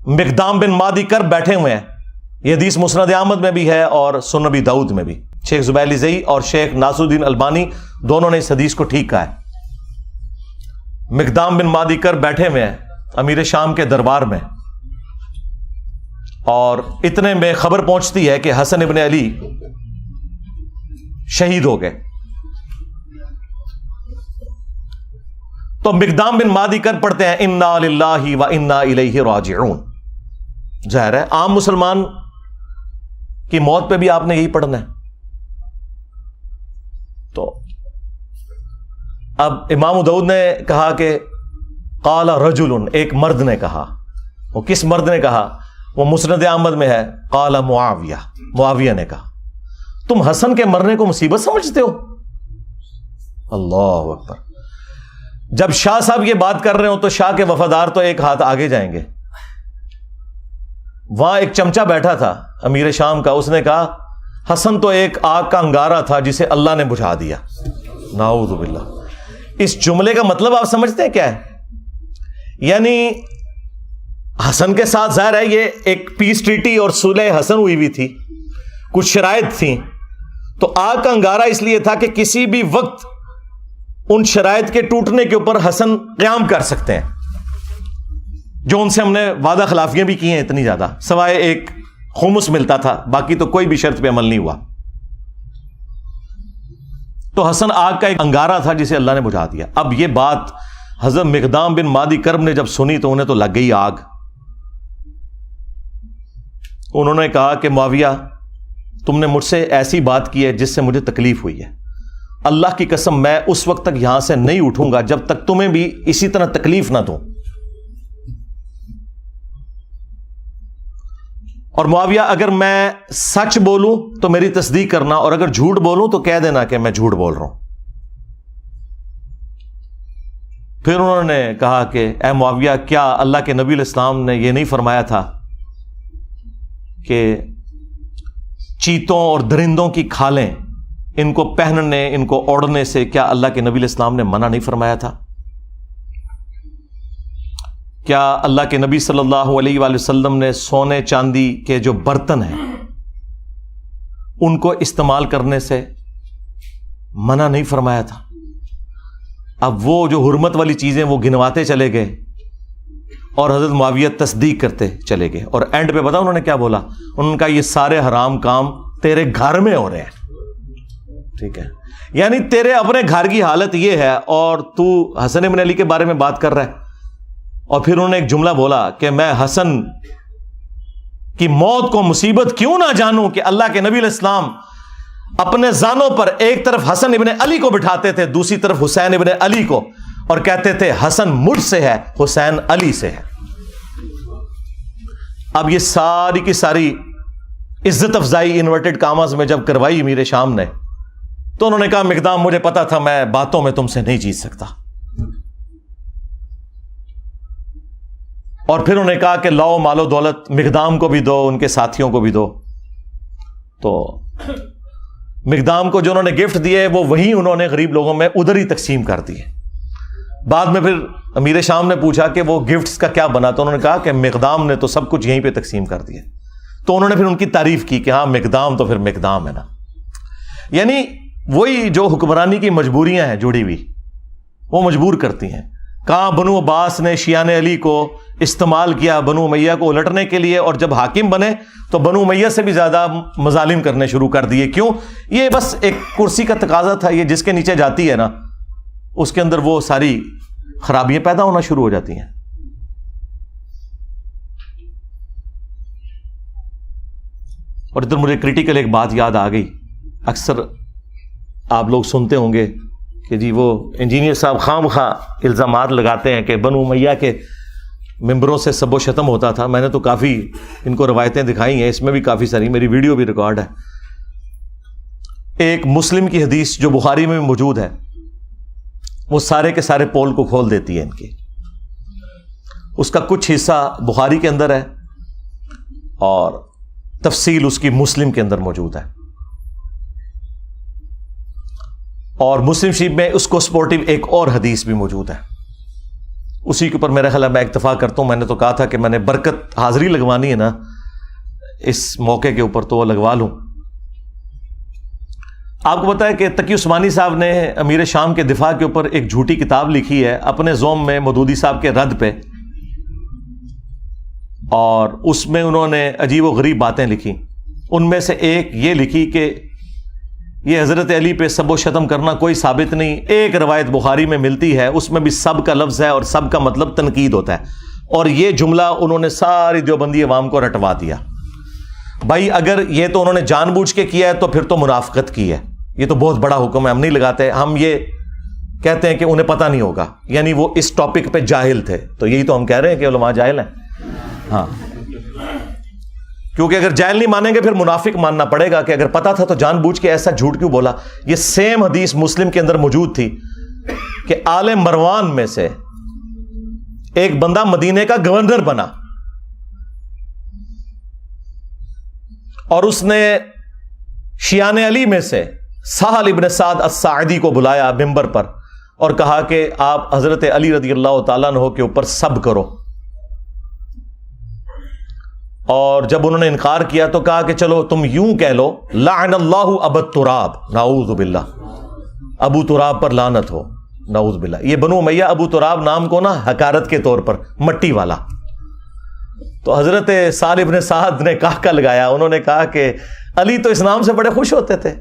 Speaker 1: مقدام بن مادی کر بیٹھے ہوئے ہیں, یہ حدیث مسند احمد میں بھی ہے اور سنن ابی داؤد میں بھی. شیخ زبیر زئی اور شیخ ناصر الدین البانی دونوں نے اس حدیث کو ٹھیک کہا ہے. مقدام بن مادی کر بیٹھے ہوئے ہیں امیر شام کے دربار میں, اور اتنے میں خبر پہنچتی ہے کہ حسن ابن علی شہید ہو گئے. تو مقدام بن مادی کر پڑھتے ہیں انا للہ و انا الیہ راجعون. ظاہر ہے عام مسلمان کی موت پہ بھی آپ نے یہی پڑھنا ہے. تو اب امام داؤد نے کہا کہ قال رجل, ایک مرد نے کہا. وہ کس مرد نے کہا؟ وہ مسند احمد میں ہے. قال معاویہ, معاویہ نے کہا تم حسن کے مرنے کو مصیبت سمجھتے ہو؟ اللہ اکبر. جب شاہ صاحب یہ بات کر رہے ہو تو شاہ کے وفادار تو ایک ہاتھ آگے جائیں گے. وہاں ایک چمچا بیٹھا تھا امیر شام کا, اس نے کہا حسن تو ایک آگ کا انگارہ تھا جسے اللہ نے بجھا دیا. نعوذ باللہ. اس جملے کا مطلب آپ سمجھتے ہیں کیا ہے؟ یعنی حسن کے ساتھ ظاہر ہے یہ ایک پیس ٹریٹی اور صلح حسن ہوئی ہوئی تھی, کچھ شرائط تھیں, تو آگ کا انگارہ اس لیے تھا کہ کسی بھی وقت ان شرائط کے ٹوٹنے کے اوپر حسن قیام کر سکتے ہیں، جو ان سے ہم نے وعدہ خلافیاں بھی کی ہیں اتنی زیادہ، سوائے ایک خمس ملتا تھا، باقی تو کوئی بھی شرط پہ عمل نہیں ہوا۔ تو حسن آگ کا ایک انگارہ تھا جسے اللہ نے بجھا دیا۔ اب یہ بات حضرت مقدام بن مادی کرب نے جب سنی تو انہیں تو لگ گئی آگ۔ انہوں نے کہا کہ معاویہ، تم نے مجھ سے ایسی بات کی ہے جس سے مجھے تکلیف ہوئی ہے، اللہ کی قسم میں اس وقت تک یہاں سے نہیں اٹھوں گا جب تک تمہیں بھی اسی طرح تکلیف نہ دوں۔ اور معاویہ، اگر میں سچ بولوں تو میری تصدیق کرنا، اور اگر جھوٹ بولوں تو کہہ دینا کہ میں جھوٹ بول رہا ہوں۔ پھر انہوں نے کہا کہ اے معاویہ، کیا اللہ کے نبی علیہ السلام نے یہ نہیں فرمایا تھا کہ چیتوں اور درندوں کی کھالیں ان کو پہننے، ان کو اوڑھنے سے کیا اللہ کے نبی علیہ السلام نے منع نہیں فرمایا تھا؟ کیا اللہ کے نبی صلی اللہ علیہ وآلہ وسلم نے سونے چاندی کے جو برتن ہیں ان کو استعمال کرنے سے منع نہیں فرمایا تھا؟ اب وہ جو حرمت والی چیزیں وہ گنواتے چلے گئے اور حضرت معاویہ تصدیق کرتے چلے گئے، اور اینڈ پہ پتا انہوں نے کیا بولا؟ انہوں نے کہا یہ سارے حرام کام تیرے گھر میں ہو رہے ہیں، ٹھیک ہے، یعنی تیرے اپنے گھر کی حالت یہ ہے اور تو حسن بن علی کے بارے میں بات کر رہا ہے۔ اور پھر انہوں نے ایک جملہ بولا کہ میں حسن کی موت کو مصیبت کیوں نہ جانوں کہ اللہ کے نبی علیہ السلام اپنے زانوں پر ایک طرف حسن ابن علی کو بٹھاتے تھے، دوسری طرف حسین ابن علی کو، اور کہتے تھے حسن مجھ سے ہے، حسین علی سے ہے۔ اب یہ ساری کی ساری عزت افزائی انورٹڈ کاماز میں جب کروائی امیر شام نے، تو انہوں نے کہا مقدام مجھے پتا تھا میں باتوں میں تم سے نہیں جیت سکتا۔ اور پھر انہوں نے کہا کہ لاؤ مال و دولت مقدام کو بھی دو، ان کے ساتھیوں کو بھی دو۔ تو مقدام کو جو انہوں نے گفٹ دیے وہ وہیں انہوں نے غریب لوگوں میں ادھر ہی تقسیم کر دیے۔ بعد میں پھر امیر شام نے پوچھا کہ وہ گفٹس کا کیا بنا، تو انہوں نے کہا کہ مقدام نے تو سب کچھ یہیں پہ تقسیم کر دیا۔ تو انہوں نے پھر ان کی تعریف کی کہ ہاں مقدام تو پھر مقدام ہے نا، یعنی وہی جو حکمرانی کی مجبوریاں ہیں جڑی ہوئی وہ مجبور کرتی ہیں۔ کہاں بنو عباس نے شیعان علی کو استعمال کیا بنو امیہ کو الٹنے کے لیے، اور جب حاکم بنے تو بنو امیہ سے بھی زیادہ مظالم کرنے شروع کر دیے۔ کیوں؟ یہ بس ایک کرسی کا تقاضا تھا، یہ جس کے نیچے جاتی ہے نا اس کے اندر وہ ساری خرابیاں پیدا ہونا شروع ہو جاتی ہیں۔ اور ادھر مجھے کریٹیکل ایک بات یاد آ گئی، اکثر آپ لوگ سنتے ہوں گے کہ جی وہ انجینئر صاحب خام خواہ الزامات لگاتے ہیں کہ بنو امیہ کے ممبروں سے سب و شتم ہوتا تھا۔ میں نے تو کافی ان کو روایتیں دکھائی ہیں، اس میں بھی کافی ساری، میری ویڈیو بھی ریکارڈ ہے۔ ایک مسلم کی حدیث جو بخاری میں بھی موجود ہے، وہ سارے کے سارے پول کو کھول دیتی ہے ان کی۔ اس کا کچھ حصہ بخاری کے اندر ہے اور تفصیل اس کی مسلم کے اندر موجود ہے، اور مسلم شریف میں اس کو سپورٹیو ایک اور حدیث بھی موجود ہے۔ اسی کے اوپر میرا خیال ہے میں اکتفا کرتا ہوں۔ میں نے تو کہا تھا کہ میں نے برکت حاضری لگوانی ہے نا اس موقع کے اوپر، تو وہ لگوا لوں۔ آپ کو پتا ہے کہ تقی عثمانی صاحب نے امیر شام کے دفاع کے اوپر ایک جھوٹی کتاب لکھی ہے اپنے زوم میں مودودی صاحب کے رد پہ، اور اس میں انہوں نے عجیب و غریب باتیں لکھی۔ ان میں سے ایک یہ لکھی کہ یہ حضرت علی پہ سب و شتم کرنا کوئی ثابت نہیں۔ ایک روایت بخاری میں ملتی ہے، اس میں بھی سب کا لفظ ہے اور سب کا مطلب تنقید ہوتا ہے، اور یہ جملہ انہوں نے ساری دیوبندی عوام کو رٹوا دیا۔ بھائی اگر یہ تو انہوں نے جان بوجھ کے کیا ہے تو پھر تو منافقت کی ہے، یہ تو بہت بڑا حکم ہے، ہم نہیں لگاتے، ہم یہ کہتے ہیں کہ انہیں پتہ نہیں ہوگا، یعنی وہ اس ٹاپک پہ جاہل تھے۔ تو یہی تو ہم کہہ رہے ہیں کہ علماء جاہل ہیں، ہاں، کیونکہ اگر جاہل نہیں مانیں گے پھر منافق ماننا پڑے گا کہ اگر پتا تھا تو جان بوجھ کے ایسا جھوٹ کیوں بولا۔ یہ سیم حدیث مسلم کے اندر موجود تھی کہ آل مروان میں سے ایک بندہ مدینے کا گورنر بنا، اور اس نے شیعان علی میں سے سہل ابن سعد الساعدی کو بلایا ممبر پر اور کہا کہ آپ حضرت علی رضی اللہ تعالیٰ عنہ کے اوپر سب کرو۔ اور جب انہوں نے انکار کیا تو کہا کہ چلو تم یوں کہہ لو لعن اللہ ابا تراب، نعوذ باللہ، ابو تراب پر لعنت ہو، نعوذ باللہ۔ یہ بنو امیہ ابو تراب نام کو نا حقارت کے طور پر، مٹی والا۔ تو حضرت سہل بن سعد نے کہا لگایا، انہوں نے کہا کہ علی تو اس نام سے بڑے خوش ہوتے تھے،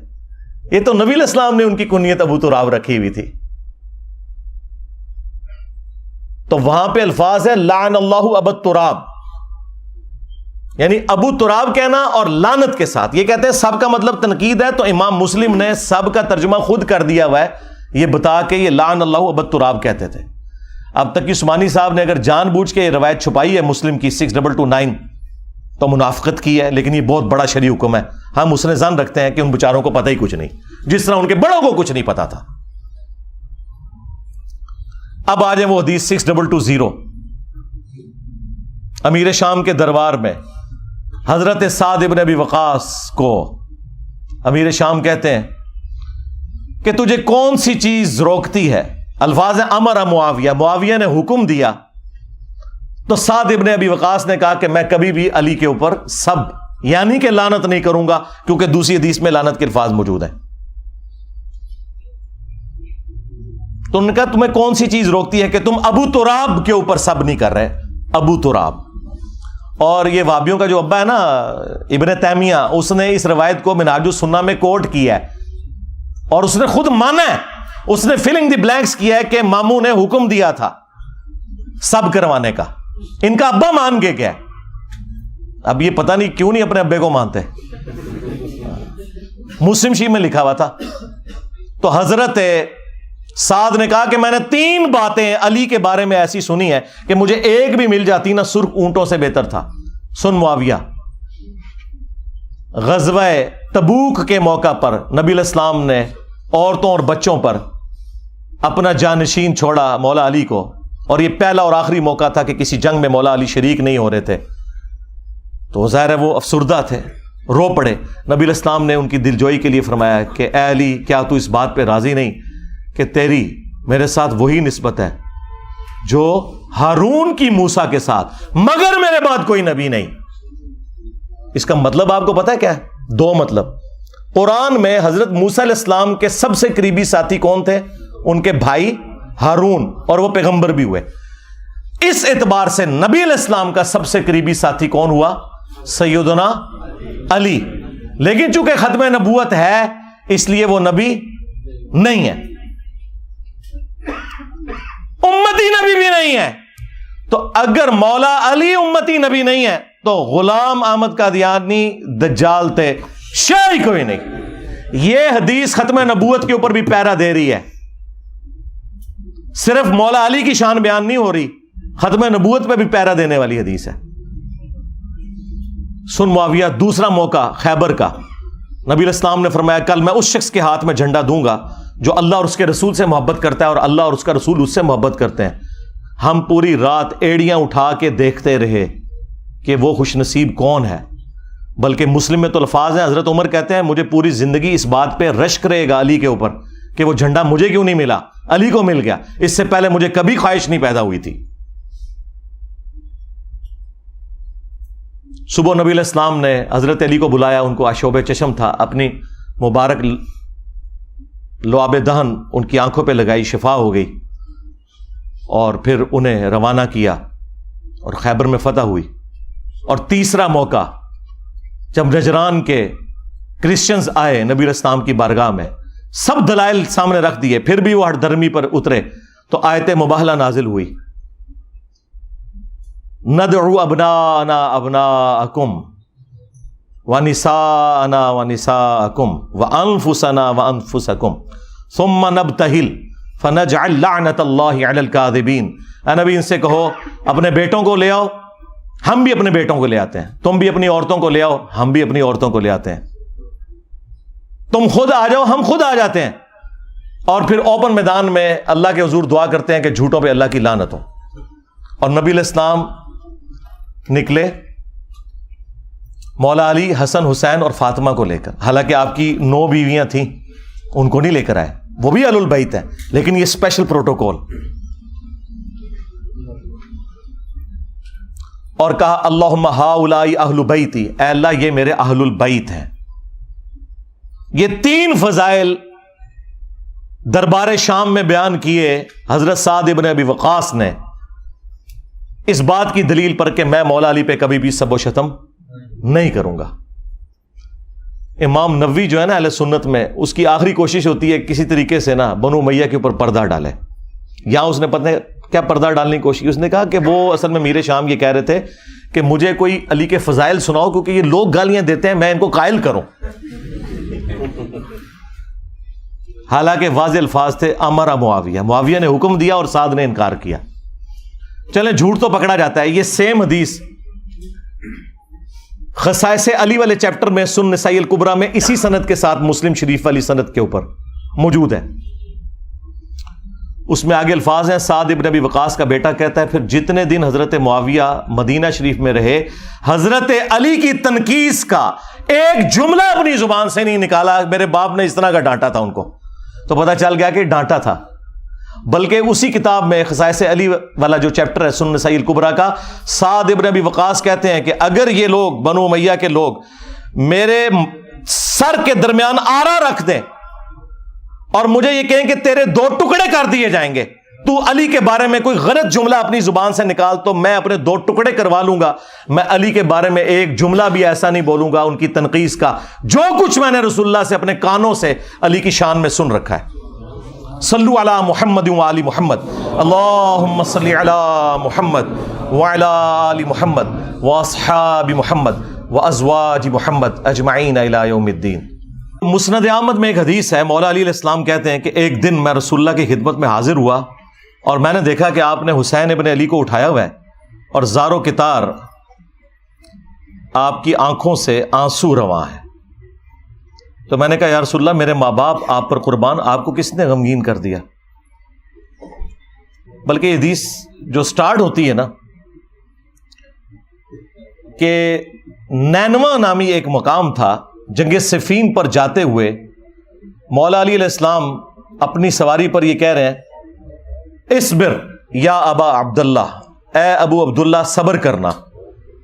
Speaker 1: یہ تو نبی علیہ السلام نے ان کی کنیت ابو تراب رکھی ہوئی تھی۔ تو وہاں پہ الفاظ ہے لعن اللہ ابا تراب، یعنی ابو تراب کہنا اور لعنت کے ساتھ۔ یہ کہتے ہیں سب کا مطلب تنقید ہے، تو امام مسلم نے سب کا ترجمہ خود کر دیا ہوا ہے، یہ بتا کے یہ لعن اللہ ابا تراب کہتے تھے۔ اب تک کہ عثمانی صاحب نے اگر جان بوجھ کے یہ روایت چھپائی ہے مسلم کی 6229 تو منافقت کی ہے، لیکن یہ بہت بڑا شرعی حکم ہے۔ ہم حسن ظن رکھتے ہیں کہ ان بیچاروں کو پتہ ہی کچھ نہیں، جس طرح ان کے بڑوں کو کچھ نہیں پتا تھا۔ اب آ جائیں وہ حدیث 6220، امیر شام کے دربار میں حضرت سعد ابن ابی وقاص کو امیر شام کہتے ہیں کہ تجھے کون سی چیز روکتی ہے؟ الفاظ امر معاویہ، معاویہ نے حکم دیا، تو سعد ابن ابی وقاص نے کہا کہ میں کبھی بھی علی کے اوپر سب یعنی کہ لعنت نہیں کروں گا، کیونکہ دوسری حدیث میں لعنت کے الفاظ موجود ہیں۔ تو انہوں نے کہا تمہیں کون سی چیز روکتی ہے کہ تم ابو تراب کے اوپر سب نہیں کر رہے؟ ابو تراب، اور یہ وہابیوں کا جو ابا ہے نا ابن تیمیہ، اس نے اس روایت کو منہاج السنہ میں کوٹ کیا ہے، اور اس نے خود مانا ہے، اس نے فلنگ دی بلینکس کیا ہے کہ ماموں نے حکم دیا تھا سب کروانے کا، ان کا ابا مان کے کیا ہے۔ اب یہ پتہ نہیں کیوں نہیں اپنے ابے کو مانتے، مسلم شریف میں لکھا ہوا تھا۔ تو حضرت سعد نے کہا کہ میں نے 3 باتیں علی کے بارے میں ایسی سنی ہے کہ مجھے ایک بھی مل جاتی نا سرخ اونٹوں سے بہتر تھا۔ سن معاویہ، غزوہ تبوک کے موقع پر نبی علیہ السلام نے عورتوں اور بچوں پر اپنا جانشین چھوڑا مولا علی کو، اور یہ پہلا اور آخری موقع تھا کہ کسی جنگ میں مولا علی شریک نہیں ہو رہے تھے، تو ظاہر ہے وہ افسردہ تھے، رو پڑے۔ نبی علیہ السلام نے ان کی دلجوئی کے لیے فرمایا کہ اے علی، کیا تو اس بات پہ راضی نہیں کہ تیری میرے ساتھ وہی نسبت ہے جو ہارون کی موسیٰ کے ساتھ، مگر میرے بعد کوئی نبی نہیں۔ اس کا مطلب آپ کو پتا ہے کیا ہے؟ 2 مطلب۔ قرآن میں حضرت موسیٰ علیہ السلام کے سب سے قریبی ساتھی کون تھے؟ ان کے بھائی ہارون، اور وہ پیغمبر بھی ہوئے۔ اس اعتبار سے نبی علیہ السلام کا سب سے قریبی ساتھی کون ہوا؟ سیدنا علی۔ لیکن چونکہ ختم نبوت ہے اس لیے وہ نبی نہیں ہے، امتی نبی بھی نہیں ہے۔ تو اگر مولا علی امتی نبی نہیں ہے تو غلام احمد قادیانی دجال تھے، شاید کوئی نہیں۔ یہ حدیث ختم نبوت کے اوپر بھی پیرا دے رہی ہے، صرف مولا علی کی شان بیان نہیں ہو رہی، ختم نبوت پہ بھی پیرا دینے والی حدیث ہے۔ سن معاویہ، دوسرا موقع خیبر کا، نبی علیہ السلام نے فرمایا کل میں اس شخص کے ہاتھ میں جھنڈا دوں گا جو اللہ اور اس کے رسول سے محبت کرتا ہے اور اللہ اور اس کا رسول اس سے محبت کرتے ہیں۔ ہم پوری رات ایڑیاں اٹھا کے دیکھتے رہے کہ وہ خوش نصیب کون ہے، بلکہ مسلم میں تو الفاظ ہیں، حضرت عمر کہتے ہیں مجھے پوری زندگی اس بات پہ رشک رہے گا علی کے اوپر کہ وہ جھنڈا مجھے کیوں نہیں ملا، علی کو مل گیا، اس سے پہلے مجھے کبھی خواہش نہیں پیدا ہوئی تھی۔ صبح نبی علیہ السلام نے حضرت علی کو بلایا، ان کو آشوب چشم تھا، اپنی مبارک لعاب دہن ان کی آنکھوں پہ لگائی، شفا ہو گئی، اور پھر انہیں روانہ کیا اور خیبر میں فتح ہوئی۔ اور تیسرا موقع جب نجران کے کرسچنز آئے نبی علیہ السلام کی بارگاہ میں، سب دلائل سامنے رکھ دیے، پھر بھی وہ ہٹ درمی پر اترے، تو آیت مباہلہ نازل ہوئی، ندعو ابناءنا ابناءکم ونساءنا ونساءکم وانفسنا وانفسکم ثم نبتہل فنجعل لعنت اللہ علی الکاذبین۔ اے نبی ان سے کہو اپنے بیٹوں کو لے آؤ، ہم بھی اپنے بیٹوں کو لے آتے ہیں، تم بھی اپنی عورتوں کو لے آؤ، ہم بھی اپنی عورتوں کو لے آتے ہیں، تم خود آ جاؤ، ہم خود آ جاتے ہیں، اور پھر اوپن میدان میں اللہ کے حضور دعا کرتے ہیں کہ جھوٹوں پہ اللہ کی لعنت ہو۔ اور نبی علیہ السلام نکلے مولا علی، حسن، حسین اور فاطمہ کو لے کر، حالانکہ آپ کی 9 بیویاں تھیں، ان کو نہیں لے کر آئے، وہ بھی اہل البیت ہیں، لیکن یہ اسپیشل پروٹوکول۔ اور کہا اللہم ہاؤلائی اہل بیتی، اے اللہ یہ میرے اہل البیت ہیں۔ یہ تین فضائل دربار شام میں بیان کیے حضرت سعد ابن ابی وقاص نے، اس بات کی دلیل پر کہ میں مولا علی پہ کبھی بھی سب و شتم نہیں کروں گا۔ امام نووی جو ہے نا اہل سنت میں، اس کی آخری کوشش ہوتی ہے کسی طریقے سے نا بنو امیہ کے اوپر پردہ ڈالے۔ یہاں اس نے پتہ کیا پردہ ڈالنے کی کوشش کی؟ اس نے کہا کہ وہ اصل میں میر شام یہ کہہ رہے تھے کہ مجھے کوئی علی کے فضائل سناؤ، کیونکہ یہ لوگ گالیاں دیتے ہیں، میں ان کو قائل کروں۔ حالانکہ واضح الفاظ تھے امر معاویہ، معاویہ نے حکم دیا اور سعد نے انکار کیا۔ چلیں جھوٹ تو پکڑا جاتا ہے۔ یہ سیم حدیث خصائص علی والے چیپٹر میں سنن نسائی الکبریٰ میں اسی سند کے ساتھ مسلم شریف والی سند کے اوپر موجود ہے۔ اس میں آگے الفاظ ہیں، سعد ابن ابی وقاص کا بیٹا کہتا ہے پھر جتنے دن حضرت معاویہ مدینہ شریف میں رہے، حضرت علی کی تنقیص کا ایک جملہ اپنی زبان سے نہیں نکالا۔ میرے باپ نے اس طرح کا ڈانٹا تھا ان کو، تو پتہ چل گیا کہ ڈانٹا تھا۔ بلکہ اسی کتاب میں خصائص علی والا جو چیپٹر ہے سنن نسائی الکبریٰ کا، سعد ابن ابی وقاص کہتے ہیں کہ اگر یہ لوگ بنو امیہ کے لوگ میرے سر کے درمیان آرا رکھ دیں اور مجھے یہ کہیں کہ تیرے دو ٹکڑے کر دیے جائیں گے، تو علی کے بارے میں کوئی غلط جملہ اپنی زبان سے نکال تو میں اپنے دو ٹکڑے کروا لوں گا، میں علی کے بارے میں ایک جملہ بھی ایسا نہیں بولوں گا ان کی تنقیص کا جو کچھ میں نے رسول اللہ سے اپنے کانوں سے علی کی شان میں سن رکھا ہے۔ صلو علی محمد وآل محمد، اللہم صلی علی محمد وعلی آل محمد واصحاب محمد وازواج محمد اجمعین الی یوم الدین۔ مسند احمد میں ایک حدیث ہے، مولا علی علیہ السلام کہتے ہیں کہ ایک دن میں رسول اللہ کی خدمت میں حاضر ہوا اور میں نے دیکھا کہ آپ نے حسین ابن علی کو اٹھایا ہوا ہے اور زار و کتار آپ کی آنکھوں سے آنسو رواں ہے۔ تو میں نے کہا یا رسول اللہ میرے ماں باپ آپ پر قربان، آپ کو کس نے غمگین کر دیا؟ بلکہ یہ حدیث جو سٹارٹ ہوتی ہے نا کہ نینوا نامی ایک مقام تھا، جنگ صفین پر جاتے ہوئے مولا علی علیہ السلام اپنی سواری پر یہ کہہ رہے ہیں اصبر یا ابا عبداللہ، اے ابو عبداللہ صبر کرنا۔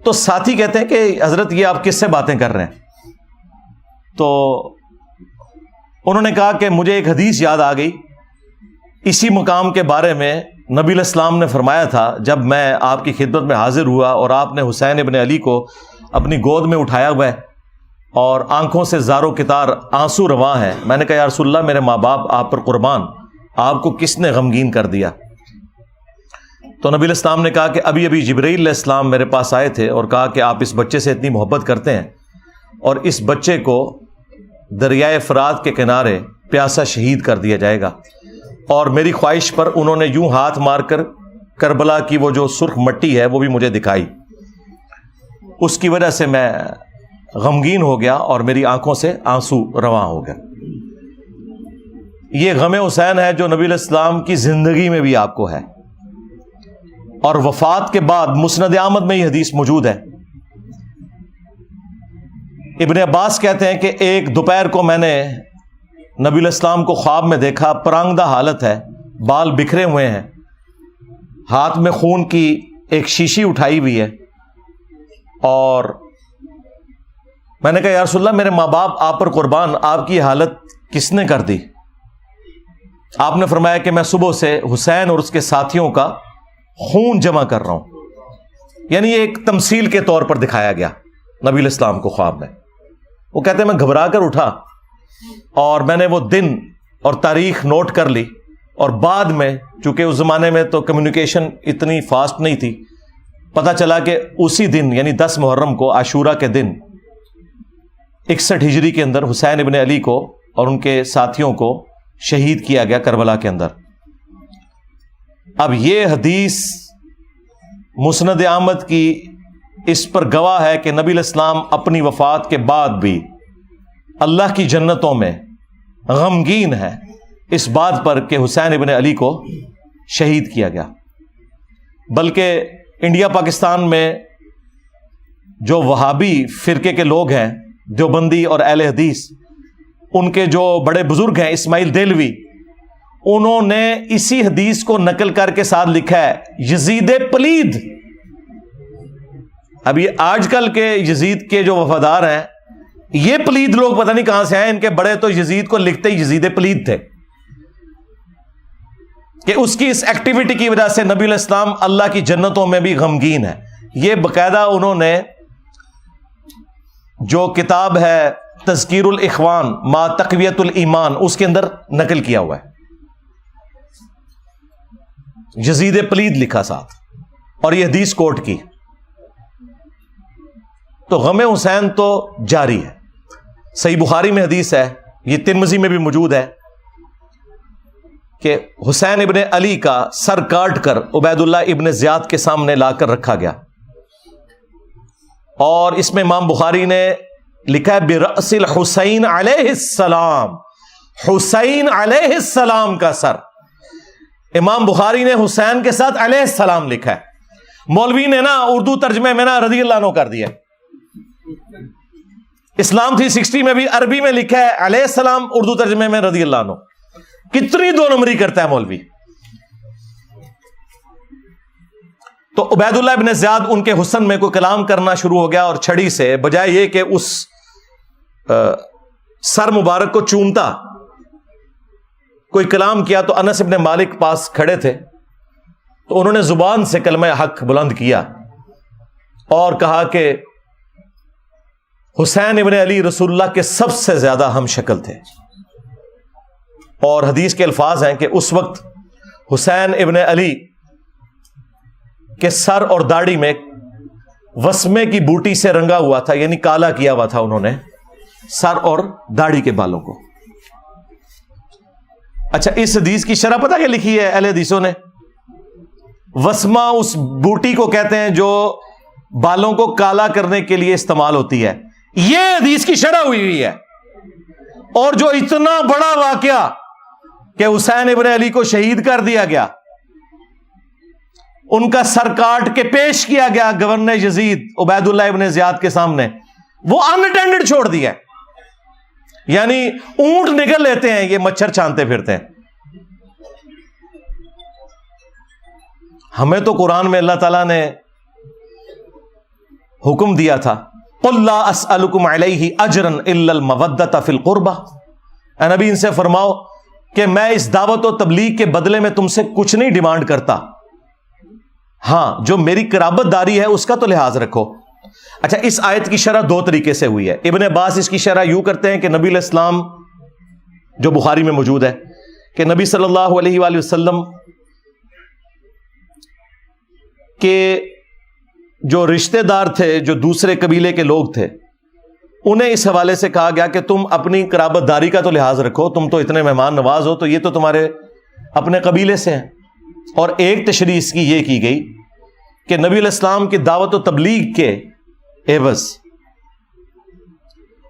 Speaker 1: تو ساتھی کہتے ہیں کہ حضرت یہ آپ کس سے باتیں کر رہے ہیں؟ تو انہوں نے کہا کہ مجھے ایک حدیث یاد آ گئی، اسی مقام کے بارے میں نبی علیہ السلام نے فرمایا تھا جب میں آپ کی خدمت میں حاضر ہوا اور آپ نے حسین ابن علی کو اپنی گود میں اٹھایا ہوا ہے اور آنکھوں سے زار و کتار آنسو رواں ہے۔ میں نے کہا یا رسول اللہ میرے ماں باپ آپ پر قربان، آپ کو کس نے غمگین کر دیا؟ تو نبی علیہ السلام نے کہا کہ ابھی ابھی جبرائیل علیہ السلام میرے پاس آئے تھے اور کہا کہ آپ اس بچے سے اتنی محبت کرتے ہیں اور اس بچے کو دریائے فرات کے کنارے پیاسا شہید کر دیا جائے گا، اور میری خواہش پر انہوں نے یوں ہاتھ مار کر کربلا کی وہ جو سرخ مٹی ہے وہ بھی مجھے دکھائی۔ اس کی وجہ سے میں غمگین ہو گیا اور میری آنکھوں سے آنسو رواں ہو گیا۔ یہ غم حسین ہے جو نبی علیہ السلام کی زندگی میں بھی آپ کو ہے، اور وفات کے بعد مسند احمد میں یہ حدیث موجود ہے۔ ابن عباس کہتے ہیں کہ ایک دوپہر کو میں نے نبی علیہ السلام کو خواب میں دیکھا، پرانگدہ حالت ہے، بال بکھرے ہوئے ہیں، ہاتھ میں خون کی ایک شیشی اٹھائی ہوئی ہے، اور میں نے کہا یا رسول اللہ میرے ماں باپ آپ پر قربان، آپ کی حالت کس نے کر دی؟ آپ نے فرمایا کہ میں صبح سے حسین اور اس کے ساتھیوں کا خون جمع کر رہا ہوں۔ یعنی یہ ایک تمثیل کے طور پر دکھایا گیا نبی علیہ السلام کو خواب میں۔ وہ کہتے ہیں میں گھبرا کر اٹھا اور میں نے وہ دن اور تاریخ نوٹ کر لی، اور بعد میں چونکہ اس زمانے میں تو کمیونیکیشن اتنی فاسٹ نہیں تھی، پتہ چلا کہ اسی دن یعنی 10 محرم کو عاشورہ کے دن 61 ہجری کے اندر حسین ابن علی کو اور ان کے ساتھیوں کو شہید کیا گیا کربلا کے اندر۔ اب یہ حدیث مسند احمد کی اس پر گواہ ہے کہ نبی علیہ السلام اپنی وفات کے بعد بھی اللہ کی جنتوں میں غمگین ہے اس بات پر کہ حسین ابن علی کو شہید کیا گیا۔ بلکہ انڈیا پاکستان میں جو وہابی فرقے کے لوگ ہیں، دیوبندی اور اہل حدیث، ان کے جو بڑے بزرگ ہیں اسماعیل دہلوی، انہوں نے اسی حدیث کو نقل کر کے ساتھ لکھا ہے یزید پلید، اب یہ آج کل کے یزید کے جو وفادار ہیں، یہ پلید لوگ پتہ نہیں کہاں سے آئے، ان کے بڑے تو یزید کو لکھتے ہی یزید پلید تھے کہ اس کی اس ایکٹیویٹی کی وجہ سے نبی علیہ السلام اللہ کی جنتوں میں بھی غمگین ہے. یہ باقاعدہ انہوں نے جو کتاب ہے تذکیر الاخوان ما تقویت الایمان، اس کے اندر نقل کیا ہوا ہے، یزید پلید لکھا ساتھ، اور یہ حدیث کوٹ کی. تو غم حسین تو جاری ہے. صحیح بخاری میں حدیث ہے، یہ ترمذی میں بھی موجود ہے، کہ حسین ابن علی کا سر کاٹ کر عبید اللہ ابن زیاد کے سامنے لا کر رکھا گیا، اور اس میں امام بخاری نے لکھا ہے برأس الحسین علیہ السلام، حسین علیہ السلام کا سر. امام بخاری نے حسین کے ساتھ علیہ السلام لکھا ہے، مولوی نے نا اردو ترجمے میں نا رضی اللہ عنہ کر دیا. اسلام 360 میں بھی عربی میں لکھا ہے علیہ السلام، اردو ترجمے میں رضی اللہ عنہ. کتنی دو نمبری کرتا ہے مولوی. تو عبید اللہ ابن زیاد ان کے حسن میں کوئی کلام کرنا شروع ہو گیا، اور چھڑی سے بجائے یہ کہ اس سر مبارک کو چومتا کوئی کلام کیا، تو انس ابن مالک پاس کھڑے تھے، تو انہوں نے زبان سے کلمہ حق بلند کیا اور کہا کہ حسین ابن علی رسول اللہ کے سب سے زیادہ ہم شکل تھے. اور حدیث کے الفاظ ہیں کہ اس وقت حسین ابن علی کے سر اور داڑھی میں وسمے کی بوٹی سے رنگا ہوا تھا، یعنی کالا کیا ہوا تھا انہوں نے سر اور داڑھی کے بالوں کو. اچھا، اس حدیث کی شرح پتہ کیا لکھی ہے اہل حدیثوں نے؟ وسمہ اس بوٹی کو کہتے ہیں جو بالوں کو کالا کرنے کے لیے استعمال ہوتی ہے. یہ حدیث کی شرح ہوئی ہے. اور جو اتنا بڑا واقعہ کہ حسین ابن علی کو شہید کر دیا گیا، ان کا سر کاٹ کے پیش کیا گیا گورنر یزید عبید اللہ ابن زیاد کے سامنے، وہ اناٹینڈڈ چھوڑ دیا. یعنی اونٹ نکل لیتے ہیں، یہ مچھر چھانتے پھرتے ہیں. ہمیں تو قرآن میں اللہ تعالیٰ نے حکم دیا تھا قُلْ لَا أَسْأَلُكُمْ عَلَيْهِ أَجْرًا إِلَّا الْمَوَدَّةَ فِي الْقُرْبَةِ. اے نبی ان سے فرماؤ کہ میں اس دعوت و تبلیغ کے بدلے میں تم سے کچھ نہیں ڈیمانڈ کرتا، ہاں جو میری قرابت داری ہے اس کا تو لحاظ رکھو. اچھا، اس آیت کی شرح دو طریقے سے ہوئی ہے. ابن عباس اس کی شرح یوں کرتے ہیں کہ نبی علیہ السلام، جو بخاری میں موجود ہے، کہ نبی صلی اللہ علیہ وآلہ وسلم کے جو رشتہ دار تھے، جو دوسرے قبیلے کے لوگ تھے، انہیں اس حوالے سے کہا گیا کہ تم اپنی قرابت داری کا تو لحاظ رکھو، تم تو اتنے مہمان نواز ہو، تو یہ تو تمہارے اپنے قبیلے سے ہیں. اور ایک تشریح اس کی یہ کی گئی کہ نبی علیہ السلام کی دعوت و تبلیغ کے عوض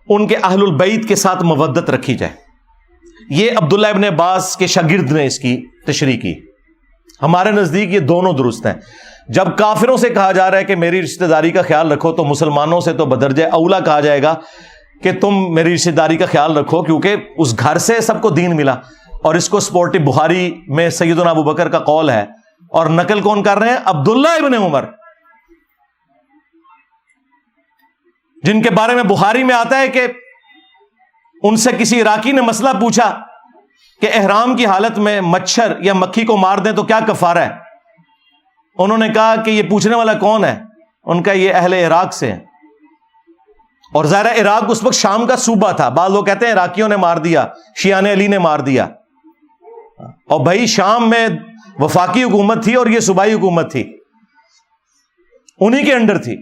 Speaker 1: ان کے اہل البیت کے ساتھ مودت رکھی جائے. یہ عبداللہ ابن عباس کے شاگرد نے اس کی تشریح کی. ہمارے نزدیک یہ دونوں درست ہیں. جب کافروں سے کہا جا رہا ہے کہ میری رشتہ داری کا خیال رکھو، تو مسلمانوں سے تو بدرجہ اولا کہا جائے گا کہ تم میری رشتہ داری کا خیال رکھو، کیونکہ اس گھر سے سب کو دین ملا. اور اس کو سپورٹی بخاری میں سیدنا ابو بکر کا قول ہے، اور نقل کون کر رہے ہیں؟ عبداللہ ابن عمر، جن کے بارے میں بخاری میں آتا ہے کہ ان سے کسی عراقی نے مسئلہ پوچھا کہ احرام کی حالت میں مچھر یا مکھی کو مار دیں تو کیا کفارہ ہے؟ انہوں نے کہا کہ یہ پوچھنے والا کون ہے؟ ان کا یہ اہل عراق سے ہیں. اور ظاہر عراق اس وقت شام کا صوبہ تھا. بعض لوگ کہتے ہیں عراقیوں نے مار دیا، شیعان علی نے مار دیا. اور بھائی شام میں وفاقی حکومت تھی اور یہ صوبائی حکومت تھی، انہی کے انڈر تھی.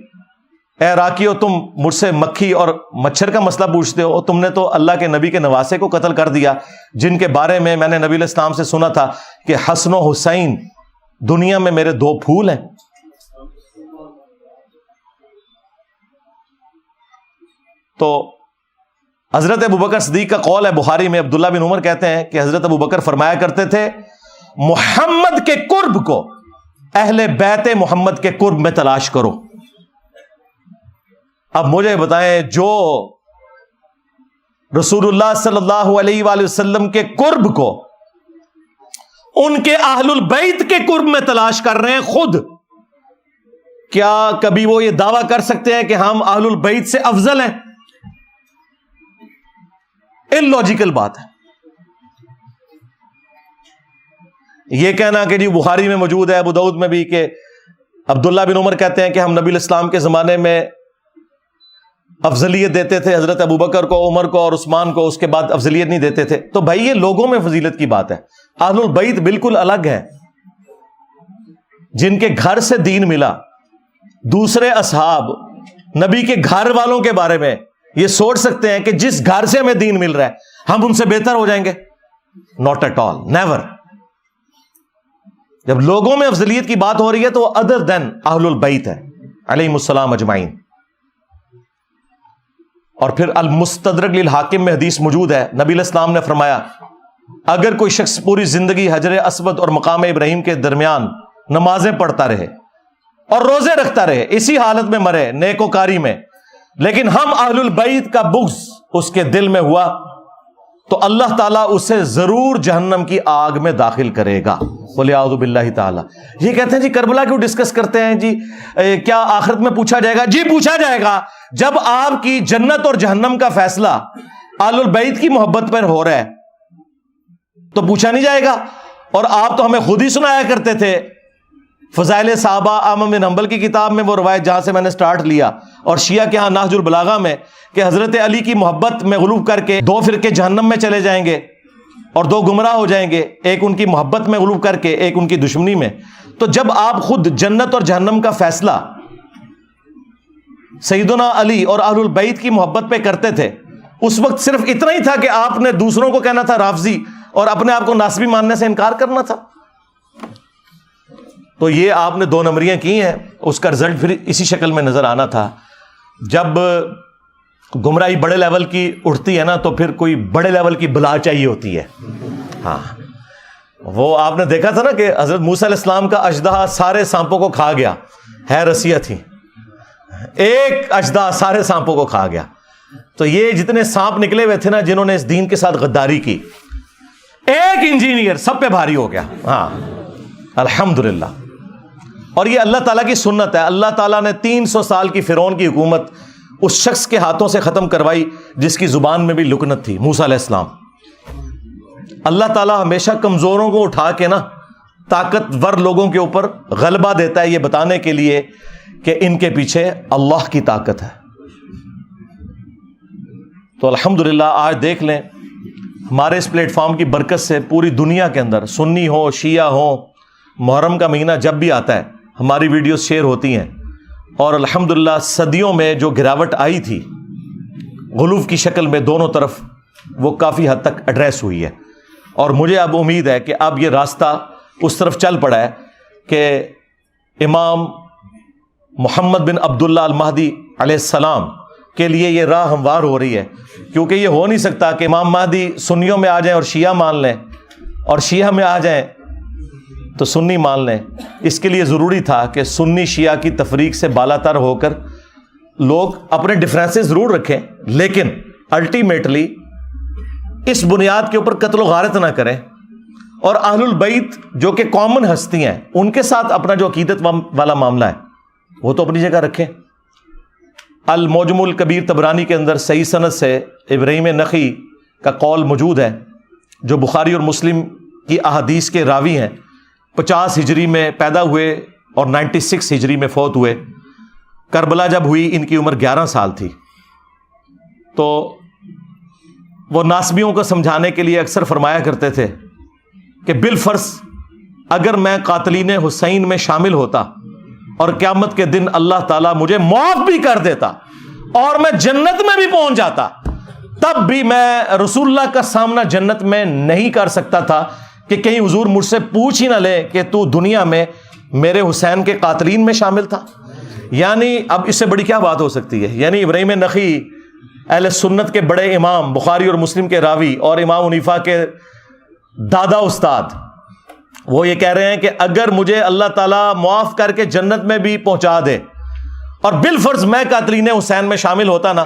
Speaker 1: اے عراقیوں، تم مجھ سے مکھی اور مچھر کا مسئلہ پوچھتے ہو، تم نے تو اللہ کے نبی کے نواسے کو قتل کر دیا، جن کے بارے میں نے نبی علیہ السلام سے سنا تھا کہ حسن و حسین دنیا میں میرے دو پھول ہیں. تو حضرت ابوبکر صدیق کا قول ہے بخاری میں، عبداللہ بن عمر کہتے ہیں کہ حضرت ابوبکر فرمایا کرتے تھے محمد کے قرب کو اہل بیت محمد کے قرب میں تلاش کرو. اب مجھے بتائیں، جو رسول اللہ صلی اللہ علیہ وآلہ وسلم کے قرب کو ان کے اہل البیت کے قرب میں تلاش کر رہے ہیں خود، کیا کبھی وہ یہ دعویٰ کر سکتے ہیں کہ ہم اہل البیت سے افضل ہیں؟ اللاجیکل بات ہے یہ کہنا کہ جی بخاری میں موجود ہے، ابو داؤد میں بھی، کہ عبداللہ بن عمر کہتے ہیں کہ ہم نبی الاسلام کے زمانے میں افضلیت دیتے تھے حضرت ابوبکر کو، عمر کو اور عثمان کو، اس کے بعد افضلیت نہیں دیتے تھے. تو بھائی یہ لوگوں میں فضیلت کی بات ہے. اہل البیت بالکل الگ ہیں، جن کے گھر سے دین ملا. دوسرے اصحاب نبی کے گھر والوں کے بارے میں یہ سوچ سکتے ہیں کہ جس گھر سے ہمیں دین مل رہا ہے ہم ان سے بہتر ہو جائیں گے؟ Not at all, never. جب لوگوں میں افضلیت کی بات ہو رہی ہے تو وہ ادر دین اہل البیت ہے علیہم السلام اجمعین. اور پھر المستدرک للحاکم میں حدیث موجود ہے، نبی علیہ السلام نے فرمایا اگر کوئی شخص پوری زندگی حجر اسود اور مقام ابراہیم کے درمیان نمازیں پڑھتا رہے اور روزے رکھتا رہے، اسی حالت میں مرے نیکوکاری میں، لیکن ہم اہل البیت کا بغض اس کے دل میں ہوا، تو اللہ تعالیٰ اسے ضرور جہنم کی آگ میں داخل کرے گا. وَلِعَوْذُ بِاللَّهِ تعالیٰ. یہ کہتے ہیں جی کربلا کیوں ڈسکس کرتے ہیں جی؟ کیا آخرت میں پوچھا جائے گا؟ جی پوچھا جائے گا. جب آپ کی جنت اور جہنم کا فیصلہ اہل البیت کی محبت پر ہو رہا ہے تو پوچھا نہیں جائے گا؟ اور آپ تو ہمیں خود ہی سنایا کرتے تھے فضائل صحابہ احمد بن حنبل کی کتاب میں، وہ روایت جہاں سے میں نے سٹارٹ لیا، اور شیعہ کے ہاں نہج البلاغہ میں، کہ حضرت علی کی محبت میں غلوب کر کے 2 فرقے جہنم میں چلے جائیں گے اور 2 گمراہ ہو جائیں گے، ایک ان کی محبت میں غلوب کر کے، ایک ان کی دشمنی میں. تو جب آپ خود جنت اور جہنم کا فیصلہ سیدنا علی اور اہل البیت کی محبت پہ کرتے تھے، اس وقت صرف اتنا ہی تھا کہ آپ نے دوسروں کو کہنا تھا رافضی اور اپنے آپ کو ناسبی ماننے سے انکار کرنا تھا. تو یہ آپ نے 2 نمبریاں کی ہیں، اس کا رزلٹ پھر اسی شکل میں نظر آنا تھا. جب گمراہی بڑے لیول کی اٹھتی ہے نا تو پھر کوئی بڑے لیول کی بلا چاہیے ہوتی ہے. ہاں وہ آپ نے دیکھا تھا نا کہ حضرت موسیٰ علیہ السلام کا اژدہا سارے سانپوں کو کھا گیا، ہے رسیہ تھی، ایک اژدہا سارے سانپوں کو کھا گیا. تو یہ جتنے سانپ نکلے ہوئے تھے نا جنہوں نے اس دین کے ساتھ غداری کی، ایک انجینئر سب پہ بھاری ہو گیا. ہاں الحمدللہ. اور یہ اللہ تعالیٰ کی سنت ہے. اللہ تعالیٰ نے 300 سال کی فرعون کی حکومت اس شخص کے ہاتھوں سے ختم کروائی جس کی زبان میں بھی لکنت تھی، موسیٰ علیہ السلام. اللہ تعالیٰ ہمیشہ کمزوروں کو اٹھا کے نا طاقتور لوگوں کے اوپر غلبہ دیتا ہے، یہ بتانے کے لیے کہ ان کے پیچھے اللہ کی طاقت ہے. تو الحمدللہ آج دیکھ لیں ہمارے اس پلیٹ فارم کی برکت سے پوری دنیا کے اندر سنی ہو شیعہ ہو، محرم کا مہینہ جب بھی آتا ہے ہماری ویڈیوز شیئر ہوتی ہیں، اور الحمدللہ صدیوں میں جو گراوٹ آئی تھی غلو کی شکل میں دونوں طرف، وہ کافی حد تک ایڈریس ہوئی ہے. اور مجھے اب امید ہے کہ اب یہ راستہ اس طرف چل پڑا ہے کہ امام محمد بن عبداللہ المہدی علیہ السلام کے لیے یہ راہ ہموار ہو رہی ہے. کیونکہ یہ ہو نہیں سکتا کہ امام مہدی سنیوں میں آ جائیں اور شیعہ مان لیں، اور شیعہ میں آ جائیں تو سنی مان لیں. اس کے لیے ضروری تھا کہ سنی شیعہ کی تفریق سے بالا تر ہو کر لوگ اپنے ڈفرینسز ضرور رکھیں، لیکن الٹیمیٹلی اس بنیاد کے اوپر قتل و غارت نہ کریں، اور اہل البیت جو کہ کامن ہستی ہیں ان کے ساتھ اپنا جو عقیدت والا معاملہ ہے وہ تو اپنی جگہ رکھیں. المعجم الکبیر طبرانی کے اندر صحیح سند سے ابراہیم نخعی کا قول موجود ہے، جو بخاری اور مسلم کی احادیث کے راوی ہیں. 50 ہجری میں پیدا ہوئے اور 96 ہجری میں فوت ہوئے. کربلا جب ہوئی ان کی عمر 11 سال تھی. تو وہ ناسبیوں کو سمجھانے کے لیے اکثر فرمایا کرتے تھے کہ بالفرض اگر میں قاتلین حسین میں شامل ہوتا اور قیامت کے دن اللہ تعالیٰ مجھے معاف بھی کر دیتا اور میں جنت میں بھی پہنچ جاتا، تب بھی میں رسول اللہ کا سامنا جنت میں نہیں کر سکتا تھا کہ کہیں حضور مجھ سے پوچھ ہی نہ لے کہ تو دنیا میں میرے حسین کے قاتلین میں شامل تھا. یعنی اب اس سے بڑی کیا بات ہو سکتی ہے؟ یعنی ابراہیم نخعی اہل سنت کے بڑے امام، بخاری اور مسلم کے راوی اور امام حنیفہ کے دادا استاد، وہ یہ کہہ رہے ہیں کہ اگر مجھے اللہ تعالیٰ معاف کر کے جنت میں بھی پہنچا دے اور بالفرض میں قاتلین حسین میں شامل ہوتا نا،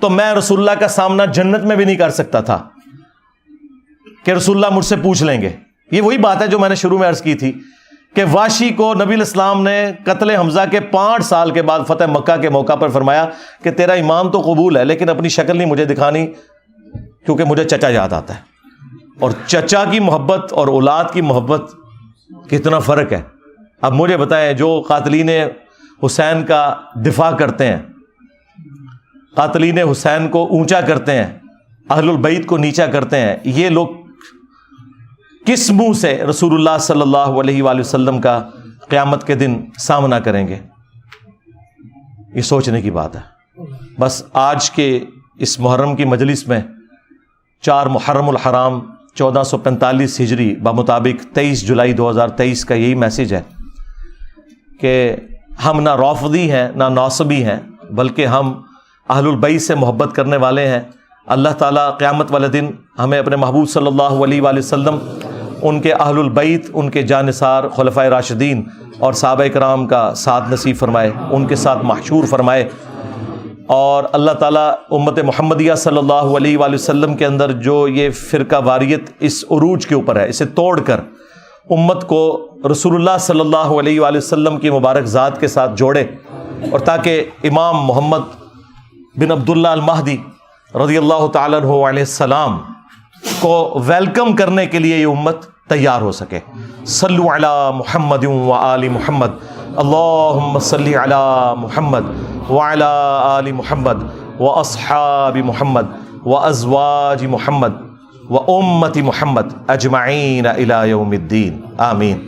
Speaker 1: تو میں رسول اللہ کا سامنا جنت میں بھی نہیں کر سکتا تھا کہ رسول اللہ مجھ سے پوچھ لیں گے. یہ وہی بات ہے جو میں نے شروع میں عرض کی تھی کہ واشی کو نبی الاسلام نے قتل حمزہ کے 5 سال کے بعد فتح مکہ کے موقع پر فرمایا کہ تیرا ایمان تو قبول ہے لیکن اپنی شکل نہیں مجھے دکھانی کیونکہ مجھے چچا یاد آتا ہے. اور چچا کی محبت اور اولاد کی محبت کتنا فرق ہے. اب مجھے بتائیں جو قاتلین حسین کا دفاع کرتے ہیں، قاتلین حسین کو اونچا کرتے ہیں، اہل البیت کو نیچا کرتے ہیں، یہ لوگ کس منہ سے رسول اللہ صلی اللہ علیہ وآلہ وسلم کا قیامت کے دن سامنا کریں گے؟ یہ سوچنے کی بات ہے. بس آج کے اس محرم کی مجلس میں 4 محرم الحرام 1445 ہجری بمطابق 23 جولائی 2023 کا یہی میسیج ہے کہ ہم نہ رافضی ہیں نہ ناصبی ہیں، بلکہ ہم اہل البیت سے محبت کرنے والے ہیں. اللہ تعالیٰ قیامت والے دن ہمیں اپنے محبوب صلی اللہ علیہ وآلہ وسلم، ان کے اہل البیت، ان کے جانثار خلفائے راشدین اور صحابہ کرام کا ساتھ نصیب فرمائے، ان کے ساتھ محشور فرمائے. اور اللہ تعالیٰ امت محمدیہ صلی اللہ علیہ وآلہ وسلم کے اندر جو یہ فرقہ واریت اس عروج کے اوپر ہے، اسے توڑ کر امت کو رسول اللہ صلی اللہ علیہ وآلہ وسلم کی مبارک ذات کے ساتھ جوڑے، اور تاکہ امام محمد بن عبداللہ المہدی رضی اللہ تعالیٰ عنہ علیہ السلام کو ویلکم کرنے کے لیے یہ امت تیار ہو سکے. صلو علی محمد و آل محمد، اللہم صلی علی محمد وعلی آل محمد و اصحاب محمد و ازواج محمد و امت محمد اجمعین الی یوم الدین. آمین.